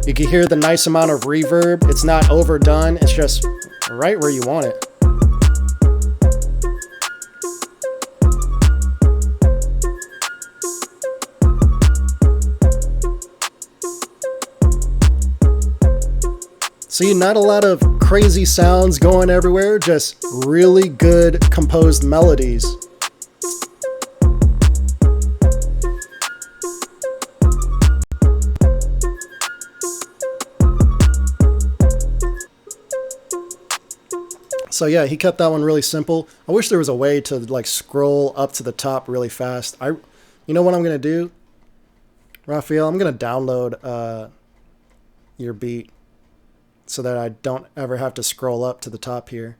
You can hear the nice amount of reverb. It's not overdone. It's just right where you want it. See, not a lot of crazy sounds going everywhere, just really good composed melodies. So yeah, he kept that one really simple. I wish there was a way to like scroll up to the top really fast. You know what I'm gonna do, Raphael? I'm gonna download your beat so that I don't ever have to scroll up to the top here.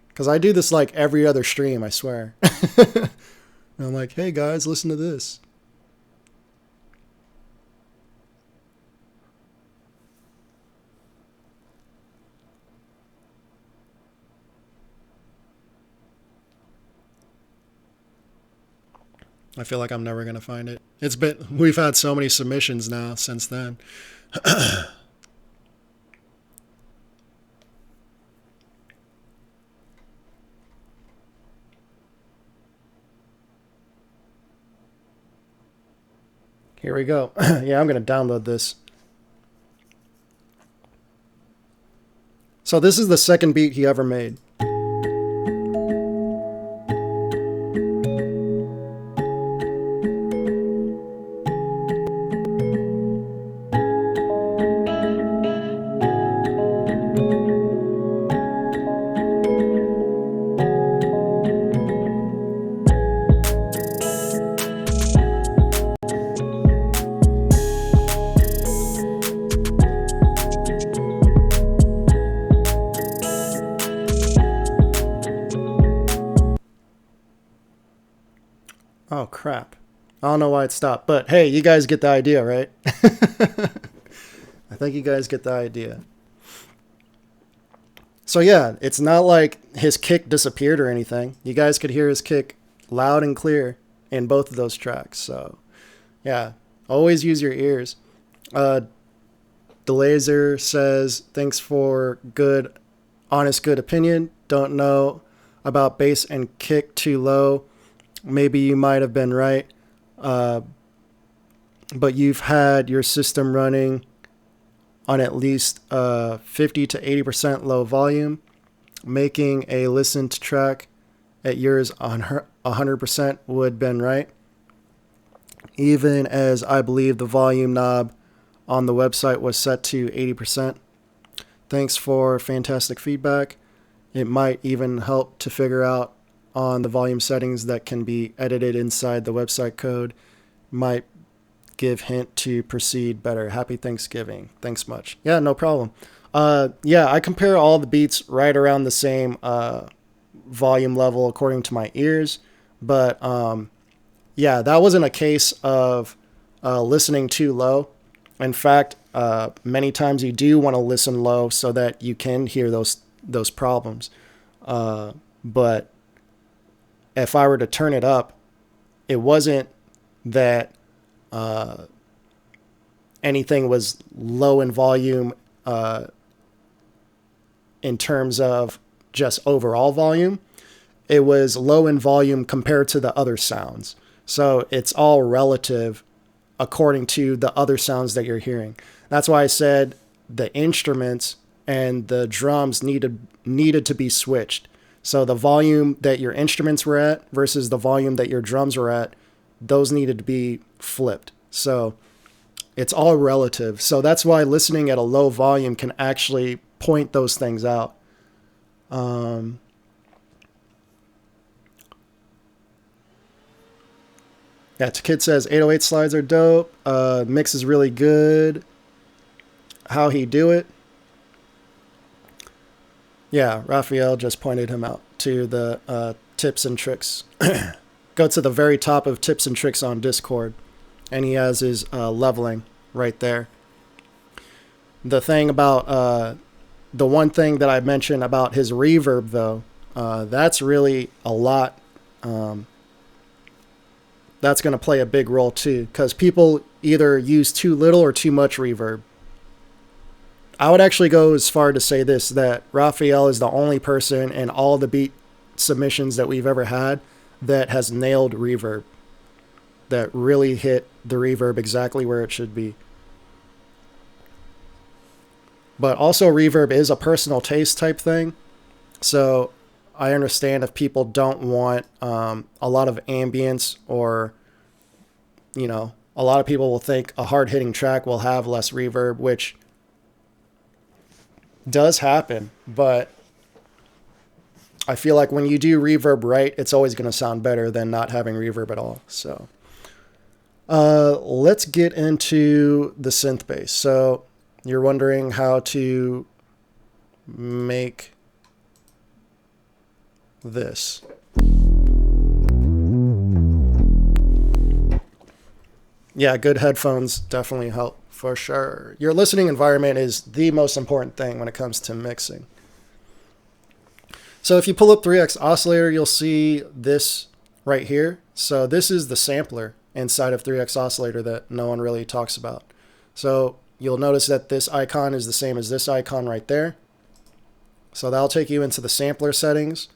Because I do this like every other stream, I swear. And I'm like, hey guys, listen to this. I feel like I'm never going to find it. We've had so many submissions now since then. Here we go. Yeah, I'm going to download this. So this is the 2nd beat he ever made. Oh, crap. I don't know why it stopped, but hey, you guys get the idea, right? I think you guys get the idea. So yeah, it's not like his kick disappeared or anything. You guys could hear his kick loud and clear in both of those tracks. So yeah, always use your ears. DeLaser says, thanks for good, honest, good opinion. Don't know about bass and kick too low. Maybe you might have been right, but you've had your system running on at least 50 to 80% low volume, making a listened track at yours on 100% would been right, even as I believe the volume knob on the website was set to 80%. Thanks for fantastic feedback. It might even help to figure out on the volume settings that can be edited inside the website code. Might give hint to proceed better. Happy Thanksgiving. Thanks much. Yeah, no problem. Yeah, I compare all the beats right around the same volume level according to my ears. But yeah, that wasn't a case of listening too low. In fact, many times you do want to listen low so that you can hear those problems. But if I were to turn it up, it wasn't that anything was low in volume in terms of just overall volume. It was low in volume compared to the other sounds. So it's all relative according to the other sounds that you're hearing. That's why I said the instruments and the drums needed to be switched. So the volume that your instruments were at versus the volume that your drums were at, those needed to be flipped. So it's all relative. So that's why listening at a low volume can actually point those things out. Yeah, Kid says 808 slides are dope. Mix is really good. How he do it? Yeah, Raphael just pointed him out to the tips and tricks. Go to the very top of tips and tricks on Discord, and he has his leveling right there. The thing about the one thing that I mentioned about his reverb, though, that's really a lot. That's going to play a big role too, because people either use too little or too much reverb. I would actually go as far to say this, that Raphael is the only person in all the beat submissions that we've ever had that has nailed reverb, that really hit the reverb exactly where it should be. But also reverb is a personal taste type thing. So I understand if people don't want a lot of ambience, or, you know, a lot of people will think a hard hitting track will have less reverb, which does happen, but I feel like when you do reverb right, it's always going to sound better than not having reverb at all. So let's get into the synth bass. So you're wondering how to make this. Yeah, good headphones definitely help. For sure. Your listening environment is the most important thing when it comes to mixing. So if you pull up 3X Oscillator, you'll see this right here. So this is the sampler inside of 3X Oscillator that no one really talks about. So you'll notice that this icon is the same as this icon right there. So that'll take you into the sampler settings.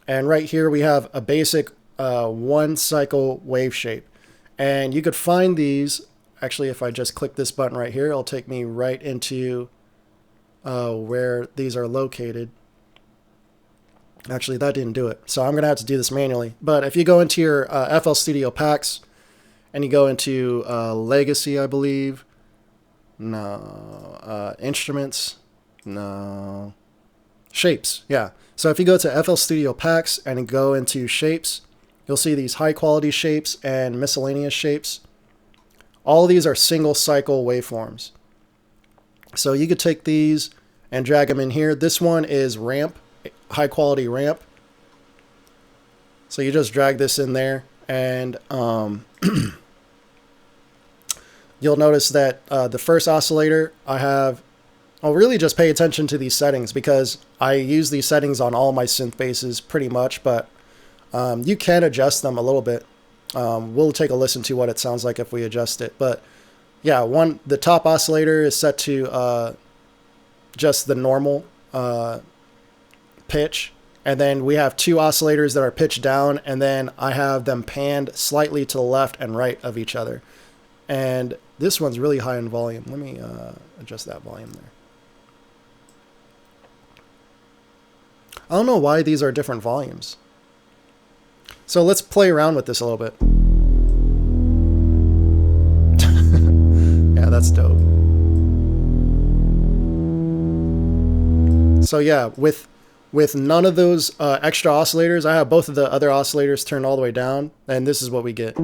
And right here we have a basic one cycle wave shape. And you could find these. Actually, if I just click this button right here, it'll take me right into where these are located. Actually, that didn't do it. So I'm going to have to do this manually. But if you go into your FL Studio packs and you go into Legacy, I believe. No. Instruments. No. Shapes. Yeah. So if you go to FL Studio packs and go into shapes, you'll see these high quality shapes and miscellaneous shapes. All of these are single cycle waveforms. So you could take these and drag them in here. This one is ramp, high quality ramp. So you just drag this in there, and you'll notice that the first oscillator I have, I'll really just pay attention to these settings because I use these settings on all my synth basses pretty much, but you can adjust them a little bit. We'll take a listen to what it sounds like if we adjust it. But yeah, the top oscillator is set to just the normal pitch. And then we have two oscillators that are pitched down, and then I have them panned slightly to the left and right of each other. And this one's really high in volume. Let me adjust that volume there. I don't know why these are different volumes. So let's play around with this a little bit. Yeah, that's dope. So yeah, with none of those extra oscillators, I have both of the other oscillators turned all the way down, and this is what we get.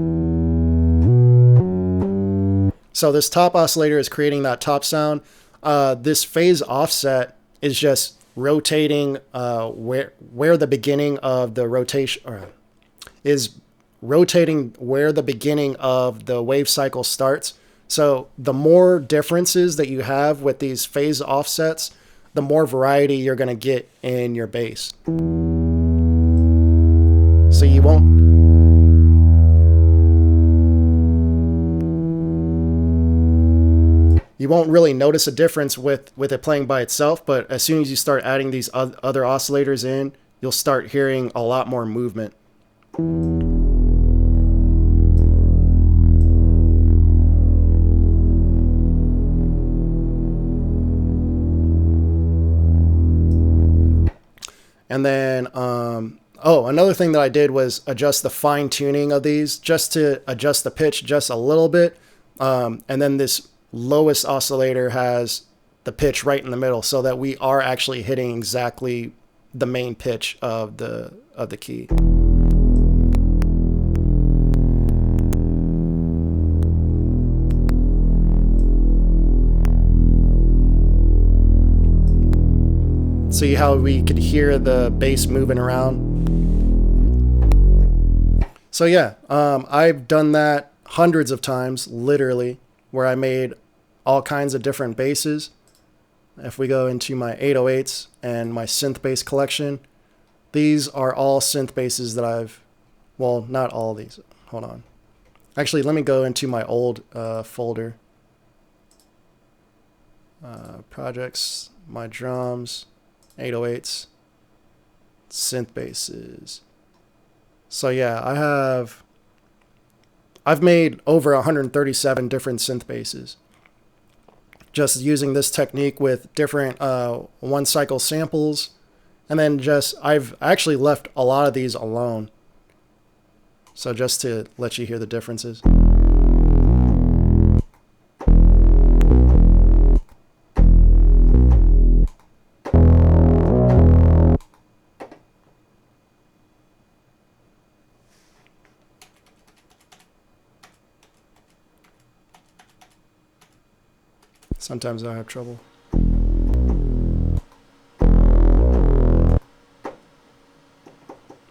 So this top oscillator is creating that top sound. This phase offset is just rotating where the beginning of the rotation is rotating where the beginning of the wave cycle starts. So the more differences that you have with these phase offsets, the more variety you're going to get in your bass. So you won't really notice a difference with it playing by itself, but as soon as you start adding these other oscillators in, you'll start hearing a lot more movement. And then, another thing that I did was adjust the fine tuning of these just to adjust the pitch just a little bit. And then this lowest oscillator has the pitch right in the middle so that we are actually hitting exactly the main pitch of the key. See how we could hear the bass moving around? So yeah, I've done that hundreds of times, literally, where I made all kinds of different basses. If we go into my 808s and my synth bass collection, these are all synth basses that I've, well, not all these. Hold on. Actually, let me go into my old folder. Projects, my drums, 808s, synth basses. So yeah, I've made over 137 different synth basses. Just using this technique with different one cycle samples. And then I've actually left a lot of these alone. So just to let you hear the differences. Sometimes I have trouble.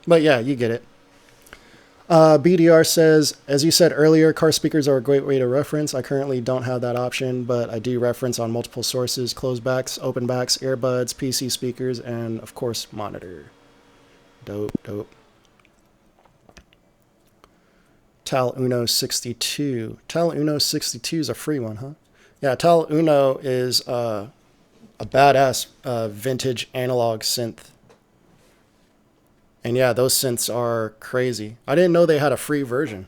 But yeah, you get it. BDR says, as you said earlier, car speakers are a great way to reference. I currently don't have that option, but I do reference on multiple sources: closed backs, open backs, earbuds, PC speakers, and of course, monitor. Dope. Tal Uno 62. Tal Uno 62 is a free one, huh? Yeah, Tal Uno is a badass vintage analog synth. And yeah, those synths are crazy. I didn't know they had a free version.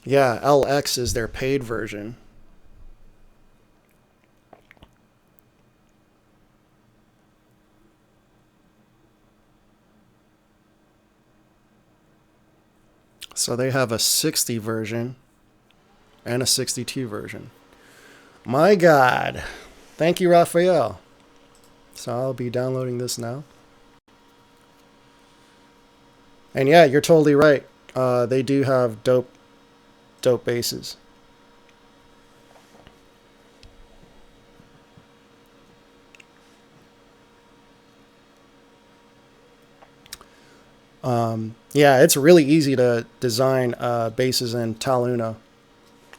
Yeah, LX is their paid version. So they have a 60 version and a 62 version. My God. Thank you, Raphael. So I'll be downloading this now. And yeah, you're totally right. They do have dope basses. Yeah, it's really easy to design basses in Tal Uno.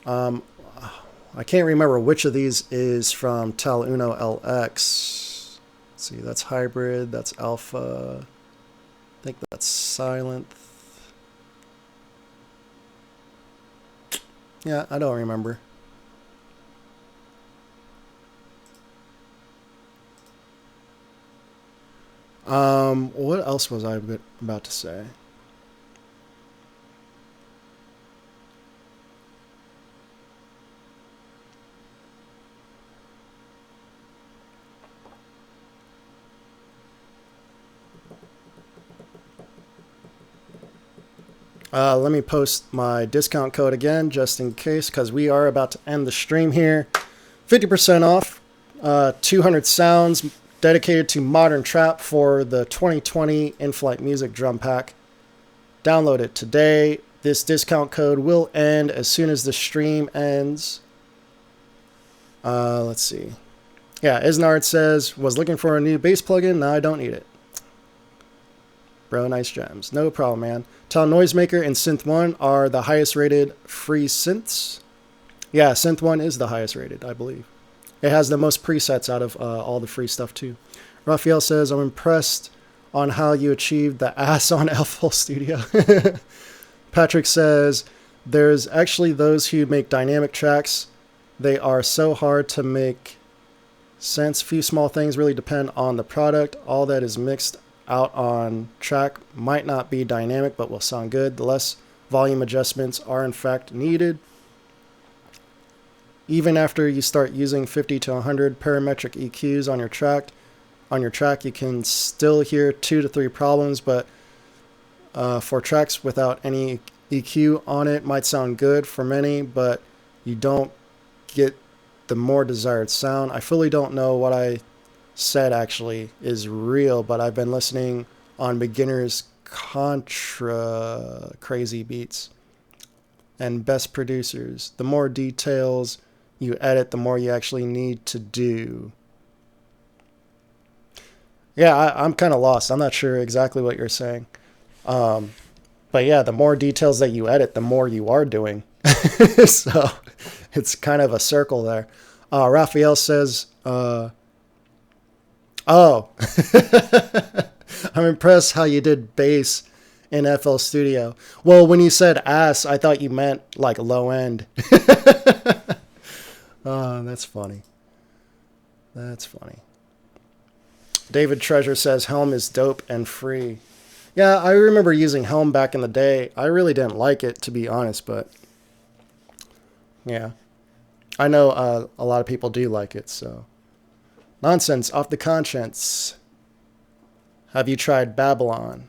I can't remember which of these is from Tal Uno LX. Let's see, that's hybrid, that's alpha. I think that's silent. Yeah, I don't remember. What else was I about to say? Let me post my discount code again, just in case, because we are about to end the stream here. 50% off, 200 sounds dedicated to modern trap for the 2020 Inflightmuzik drum pack. Download it today. This discount code will end as soon as the stream ends. Let's see. Yeah, Isnard says, was looking for a new bass plugin. No, I don't need it. Bro, nice gems. No problem, man. Tal Noisemaker and Synth 1 are the highest rated free synths. Yeah, Synth 1 is the highest rated, I believe. It has the most presets out of all the free stuff, too. Raphael says, I'm impressed on how you achieved the ass on FL Studio. Patrick says, there's actually those who make dynamic tracks. They are so hard to make sense. Few small things really depend on the product. All that is mixed out on track might not be dynamic, but will sound good. The less volume adjustments are in fact needed. Even after you start using 50 to 100 parametric EQs on your track, you can still hear 2 to 3 problems, but for tracks without any EQ on it might sound good for many, but you don't get the more desired sound. I fully don't know what I said actually is real, but I've been listening on beginners contra crazy beats and best producers. The more details you edit, the more you actually need to do. Yeah, I'm kind of lost. I'm not sure exactly what you're saying. But yeah, the more details that you edit, the more you are doing. So it's kind of a circle there. Raphael says, oh, I'm impressed how you did bass in FL Studio. Well, when you said ass, I thought you meant like low end. Oh, that's funny. That's funny. David Treasure says Helm is dope and free. Yeah, I remember using Helm back in the day. I really didn't like it, to be honest, but yeah. I know a lot of people do like it, so. Nonsense, off the conscience. Have you tried Babylon?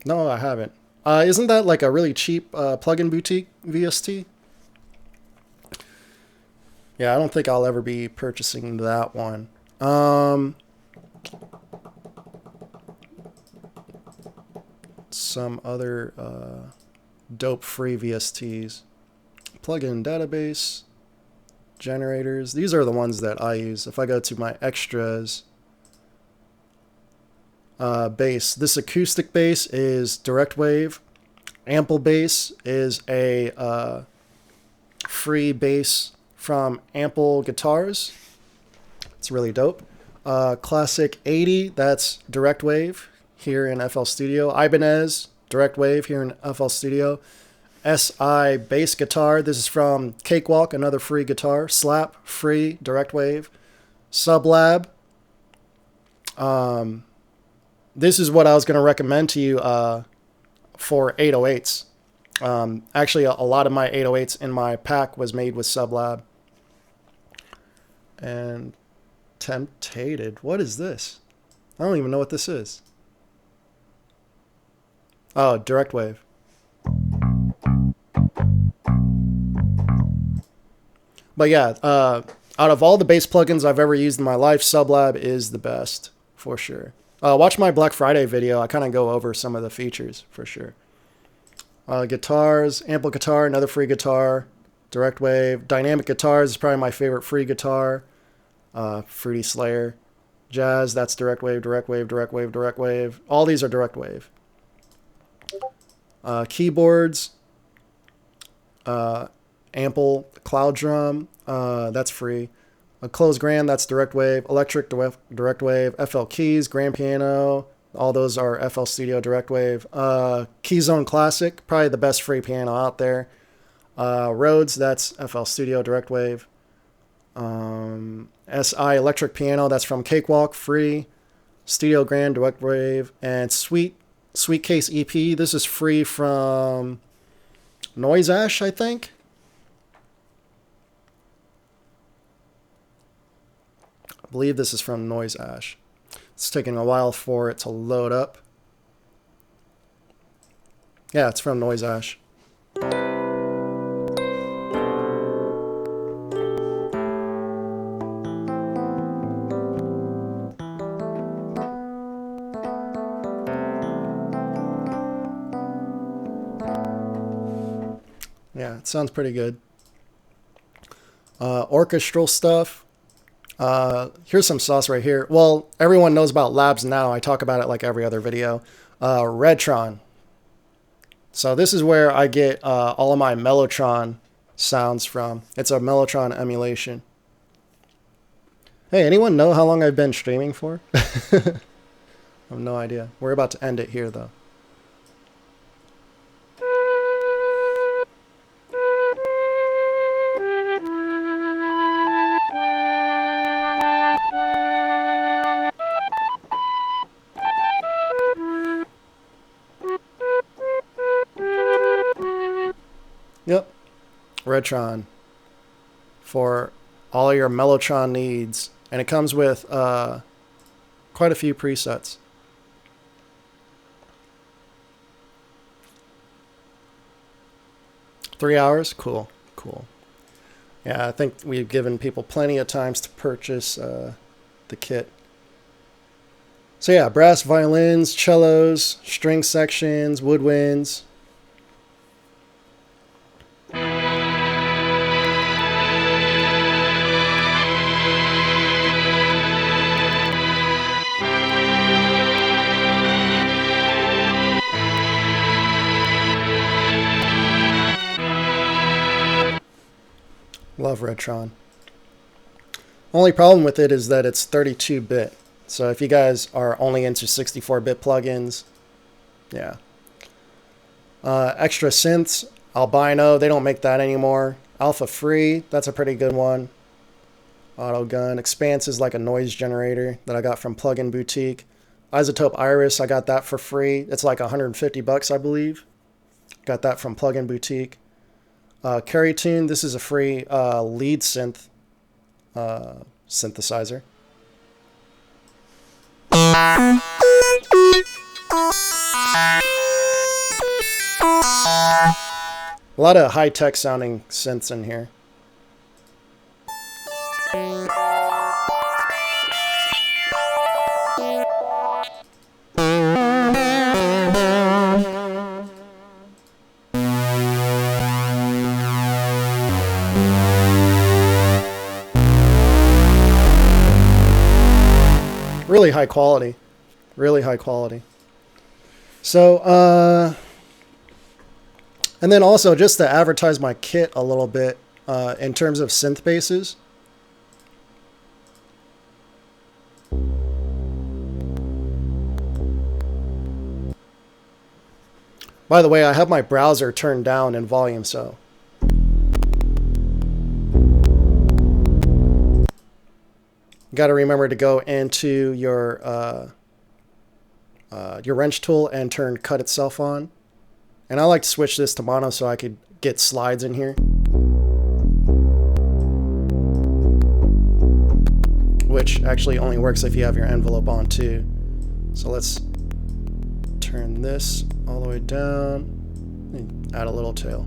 No, I haven't. Isn't that like a really cheap plugin boutique VST? Yeah, I don't think I'll ever be purchasing that one. Some other dope free VSTs. Plugin database, generators. These are the ones that I use. If I go to my extras, bass. This acoustic bass is direct wave. Ample bass is a free bass from Ample Guitars. It's really dope. Classic 80, that's direct wave here in FL Studio. Ibanez, direct wave here in FL Studio. SI bass guitar, this is from Cakewalk, another free guitar. Slap, free, direct wave. Sublab. This is what I was going to recommend to you for 808s. Actually, a lot of my 808s in my pack was made with Sublab. And Temptated. What is this? I don't even know what this is. Oh, direct wave. But yeah, out of all the bass plugins I've ever used in my life, Sublab is the best, for sure. Watch my Black Friday video. I kind of go over some of the features, for sure. Guitars, Ample Guitar, another free guitar. Direct wave. Dynamic Guitars is probably my favorite free guitar. Fruity Slayer. Jazz, that's direct wave, direct wave, direct wave, direct wave. All these are direct wave. Keyboards. Ample Cloud Drum, that's free. A Closed Grand, that's direct wave. Electric, direct wave. FL Keys, Grand Piano, all those are FL Studio direct wave. Keyzone Classic, probably the best free piano out there. Rhodes, that's FL Studio direct wave. SI Electric Piano, that's from Cakewalk, free. Studio Grand, direct wave. And Sweet Case EP, this is free from Noise Ash, I think. I believe this is from Noise Ash. It's taking a while for it to load up. Yeah, it's from Noise Ash. Yeah, it sounds pretty good. Orchestral stuff. Here's some sauce right here. Well, everyone knows about Labs Now. I talk about it like every other video. Redtron. So this is where I get all of my Mellotron sounds from. It's a Mellotron emulation. Hey, anyone know how long I've been streaming for? I have no idea. We're about to end it here, though. Yep, Redtron for all your Mellotron needs. And it comes with quite a few presets. Three hours? Cool, cool. Yeah, I think we've given people plenty of times to purchase the kit. So yeah, brass violins, cellos, string sections, woodwinds. Love Redtron. Only problem with it is that it's 32-bit. So if you guys are only into 64-bit plugins, yeah. Extra synths, Albino, they don't make that anymore. Alpha Free, that's a pretty good one. Autogun. Expanse is like a noise generator that I got from Plugin Boutique. Isotope Iris, I got that for free. It's like $150, I believe. Got that from Plugin Boutique. Carry Tune, this is a free lead synth synthesizer. A lot of high-tech sounding synths in here. Really high quality. Really high quality. So, and then also just to advertise my kit a little bit in terms of synth basses. By the way, I have my browser turned down in volume, so. Got to remember to go into your wrench tool and turn cut itself on. And I like to switch this to mono so I could get slides in here. Which actually only works if you have your envelope on too. So let's turn this all the way down and add a little tail.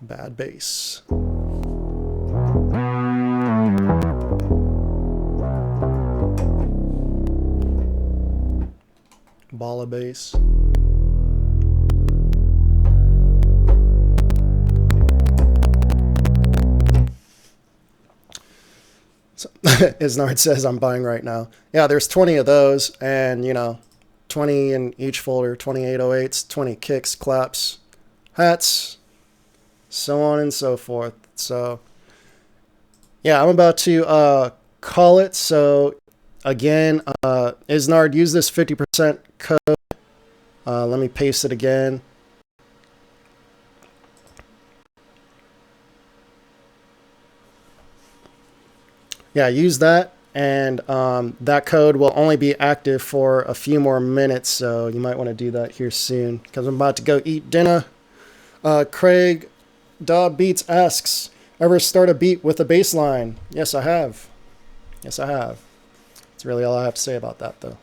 Bad bass. Ball of bass. So, Isnard says I'm buying right now. Yeah, there's 20 of those, and 20 in each folder, 2808s, 20 kicks, claps, hats, so on and so forth. So yeah, I'm about to call it. So again, Isnard, use this 50% code. Let me paste it again. Yeah, use that, and that code will only be active for a few more minutes, so you might want to do that here soon, because I'm about to go eat dinner. Craig Dobb Beats asks, ever start a beat with a bass line? Yes, I have. Yes, I have. That's really all I have to say about that, though.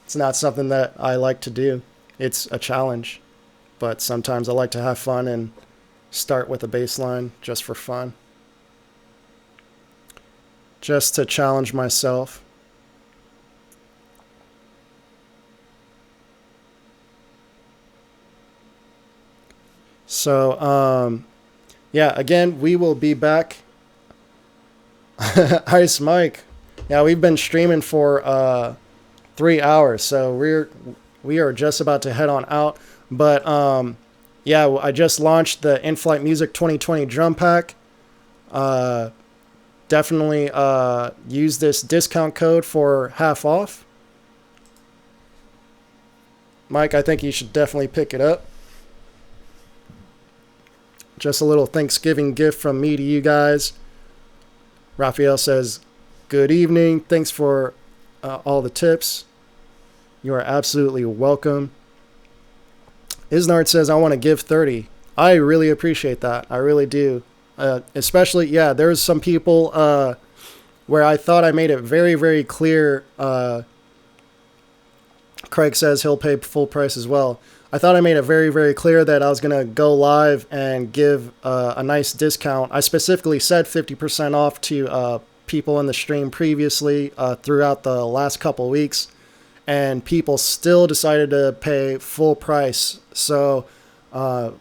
It's not something that I like to do. It's a challenge, but sometimes I like to have fun and start with a bass line just for fun. Just to challenge myself. So, yeah, again, we will be back. Ice Mike. Yeah, we've been streaming for 3 hours, so we are just about to head on out. But yeah, I just launched the Inflightmuzik 2020 drum pack. Definitely use this discount code for half off. Mike, I think you should definitely pick it up. Just a little Thanksgiving gift from me to you guys. Raphael says, good evening. Thanks for all the tips. You are absolutely welcome. Isnard says, I want to give 30. I really appreciate that. I really do. Especially, yeah, there's some people where I thought I made it very, very clear Craig says he'll pay full price as well. I thought I made it very, very clear that I was going to go live and give a nice discount. I specifically said 50% off to people in the stream previously throughout the last couple weeks, and people still decided to pay full price. So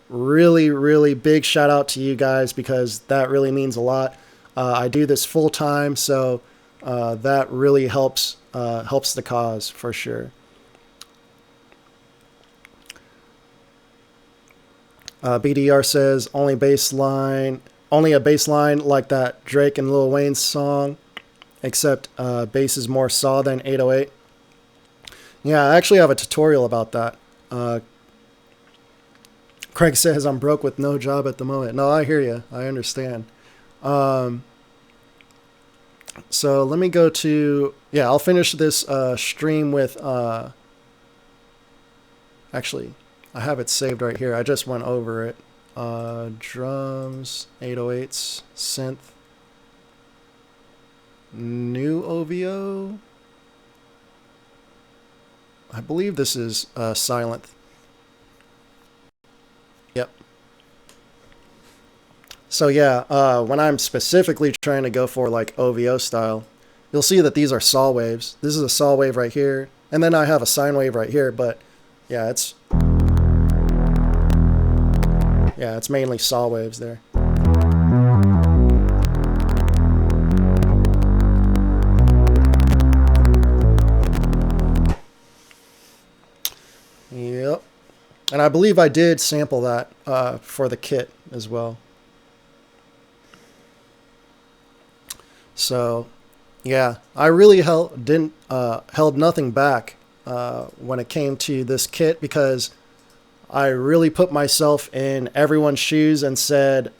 really, really big shout out to you guys, because that really means a lot. I do this full time, so that really helps the cause for sure. BDR says only a bass line like that Drake and Lil Wayne song, except bass is more saw than 808. Yeah, I actually have a tutorial about that. Craig says I'm broke with no job at the moment. No, I hear you. I understand. So let me go to, I'll finish this stream with, actually, I have it saved right here. I just went over it. Drums, 808s, synth, new OVO. I believe this is silent. Yep. So yeah, when I'm specifically trying to go for like OVO style, you'll see that these are saw waves. This is a saw wave right here, and then I have a sine wave right here, but yeah, it's mainly saw waves there. Yep. And I believe I did sample that for the kit as well. So, yeah, I really held nothing back when it came to this kit, because I really put myself in everyone's shoes and said,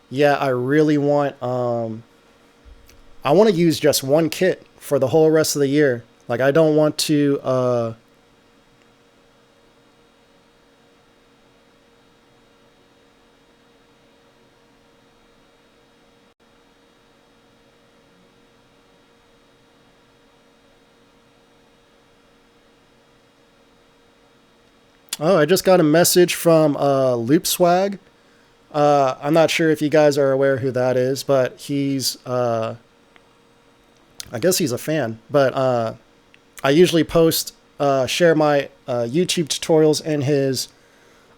yeah, I really want to use just one kit for the whole rest of the year. Like, I don't want to Oh, I just got a message from Loop Swag. I'm not sure if you guys are aware who that is, but he's, I guess he's a fan. But I usually share my YouTube tutorials in his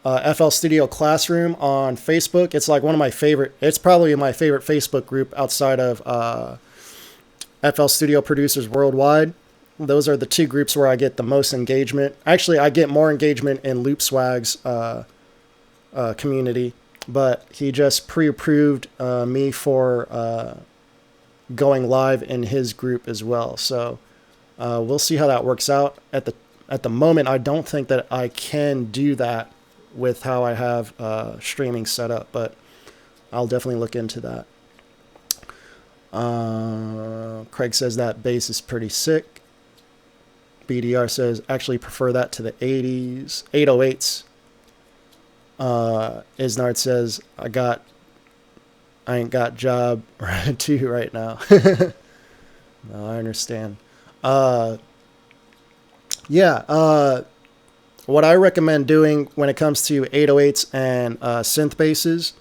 FL Studio Classroom on Facebook. It's like it's probably my favorite Facebook group outside of FL Studio Producers Worldwide. Those are the two groups where I get the most engagement. Actually, I get more engagement in Loop Swag's community, but he just pre-approved me for going live in his group as well. So we'll see how that works out. At the moment, I don't think that I can do that with how I have streaming set up, but I'll definitely look into that. Craig says that bass is pretty sick. BDR says, actually prefer that to the 80s, 808s. Isnard says, I ain't got job too right now. No, I understand. What I recommend doing when it comes to 808s and synth basses,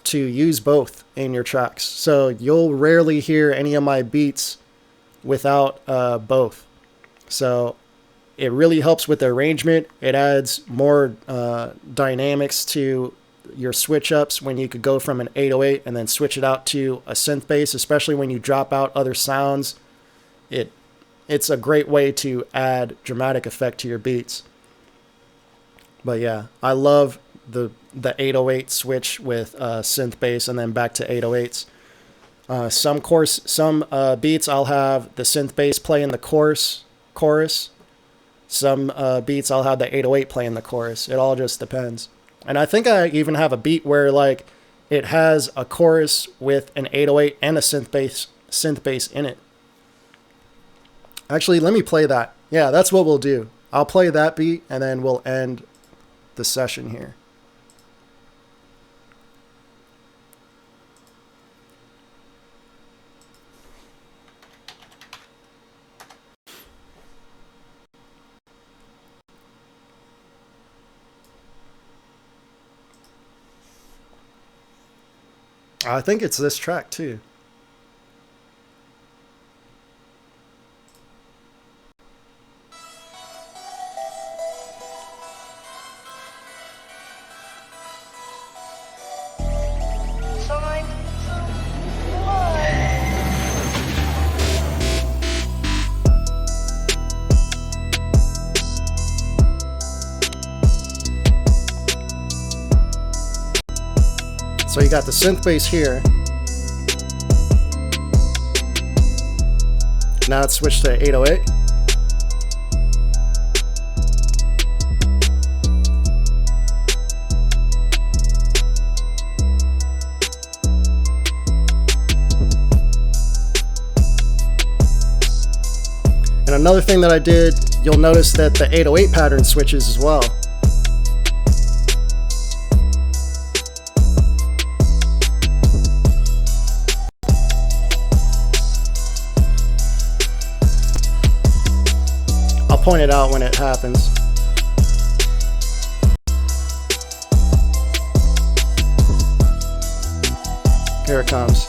to use both in your tracks. So you'll rarely hear any of my beats without both. So it really helps with the arrangement. It adds more dynamics to your switch ups when you could go from an 808 and then switch it out to a synth bass, especially when you drop out other sounds. It's a great way to add dramatic effect to your beats. But yeah, I love the 808 switch with synth bass and then back to 808s. Some beats I'll have the synth bass play in the chorus. Some beats I'll have the 808 play in the chorus. It all just depends. And I think I even have a beat where like it has a chorus with an 808 and a synth bass in it. Actually, let me play that. Yeah, that's what we'll do. I'll play that beat and then we'll end the session here. I think it's this track too. So you got the synth bass here. Now let's switch to 808. And another thing that I did, you'll notice that the 808 pattern switches as well. I'll point it out when it happens. Here it comes.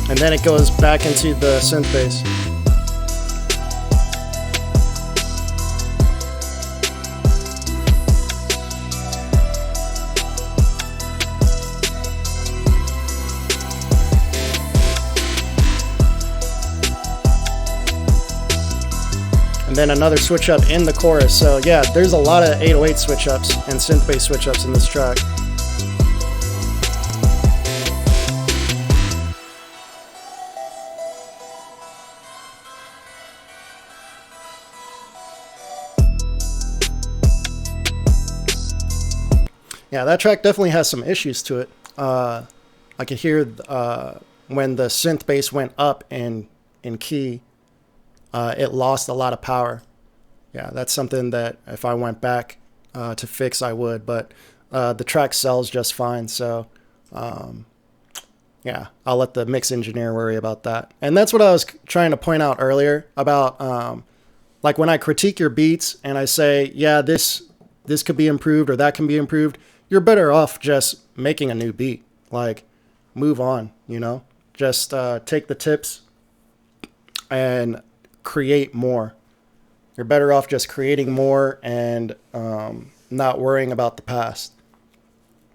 And then it goes back into the synth bass. And then another switch up in the chorus. So yeah, there's a lot of 808 switch ups and synth bass switch ups in this track. Yeah, that track definitely has some issues to it. I could hear when the synth bass went up in key, it lost a lot of power. Yeah, that's something that if I went back to fix, I would. But the track sells just fine. So yeah, I'll let the mix engineer worry about that. And that's what I was trying to point out earlier about like when I critique your beats and I say, yeah, this could be improved or that can be improved. You're better off just making a new beat. Like, move on, you know? Just take the tips and create more. You're better off just creating more and not worrying about the past.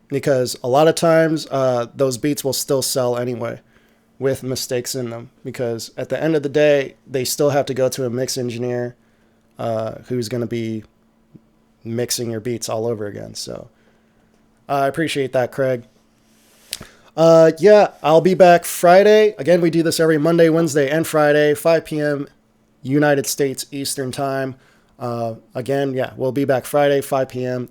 Because a lot of times, those beats will still sell anyway with mistakes in them. Because at the end of the day, they still have to go to a mix engineer who's going to be mixing your beats all over again. So I appreciate that, Craig. Yeah, I'll be back Friday. Again, we do this every Monday, Wednesday, and Friday, 5 p.m. United States Eastern Time. Again, yeah, we'll be back Friday, 5 p.m.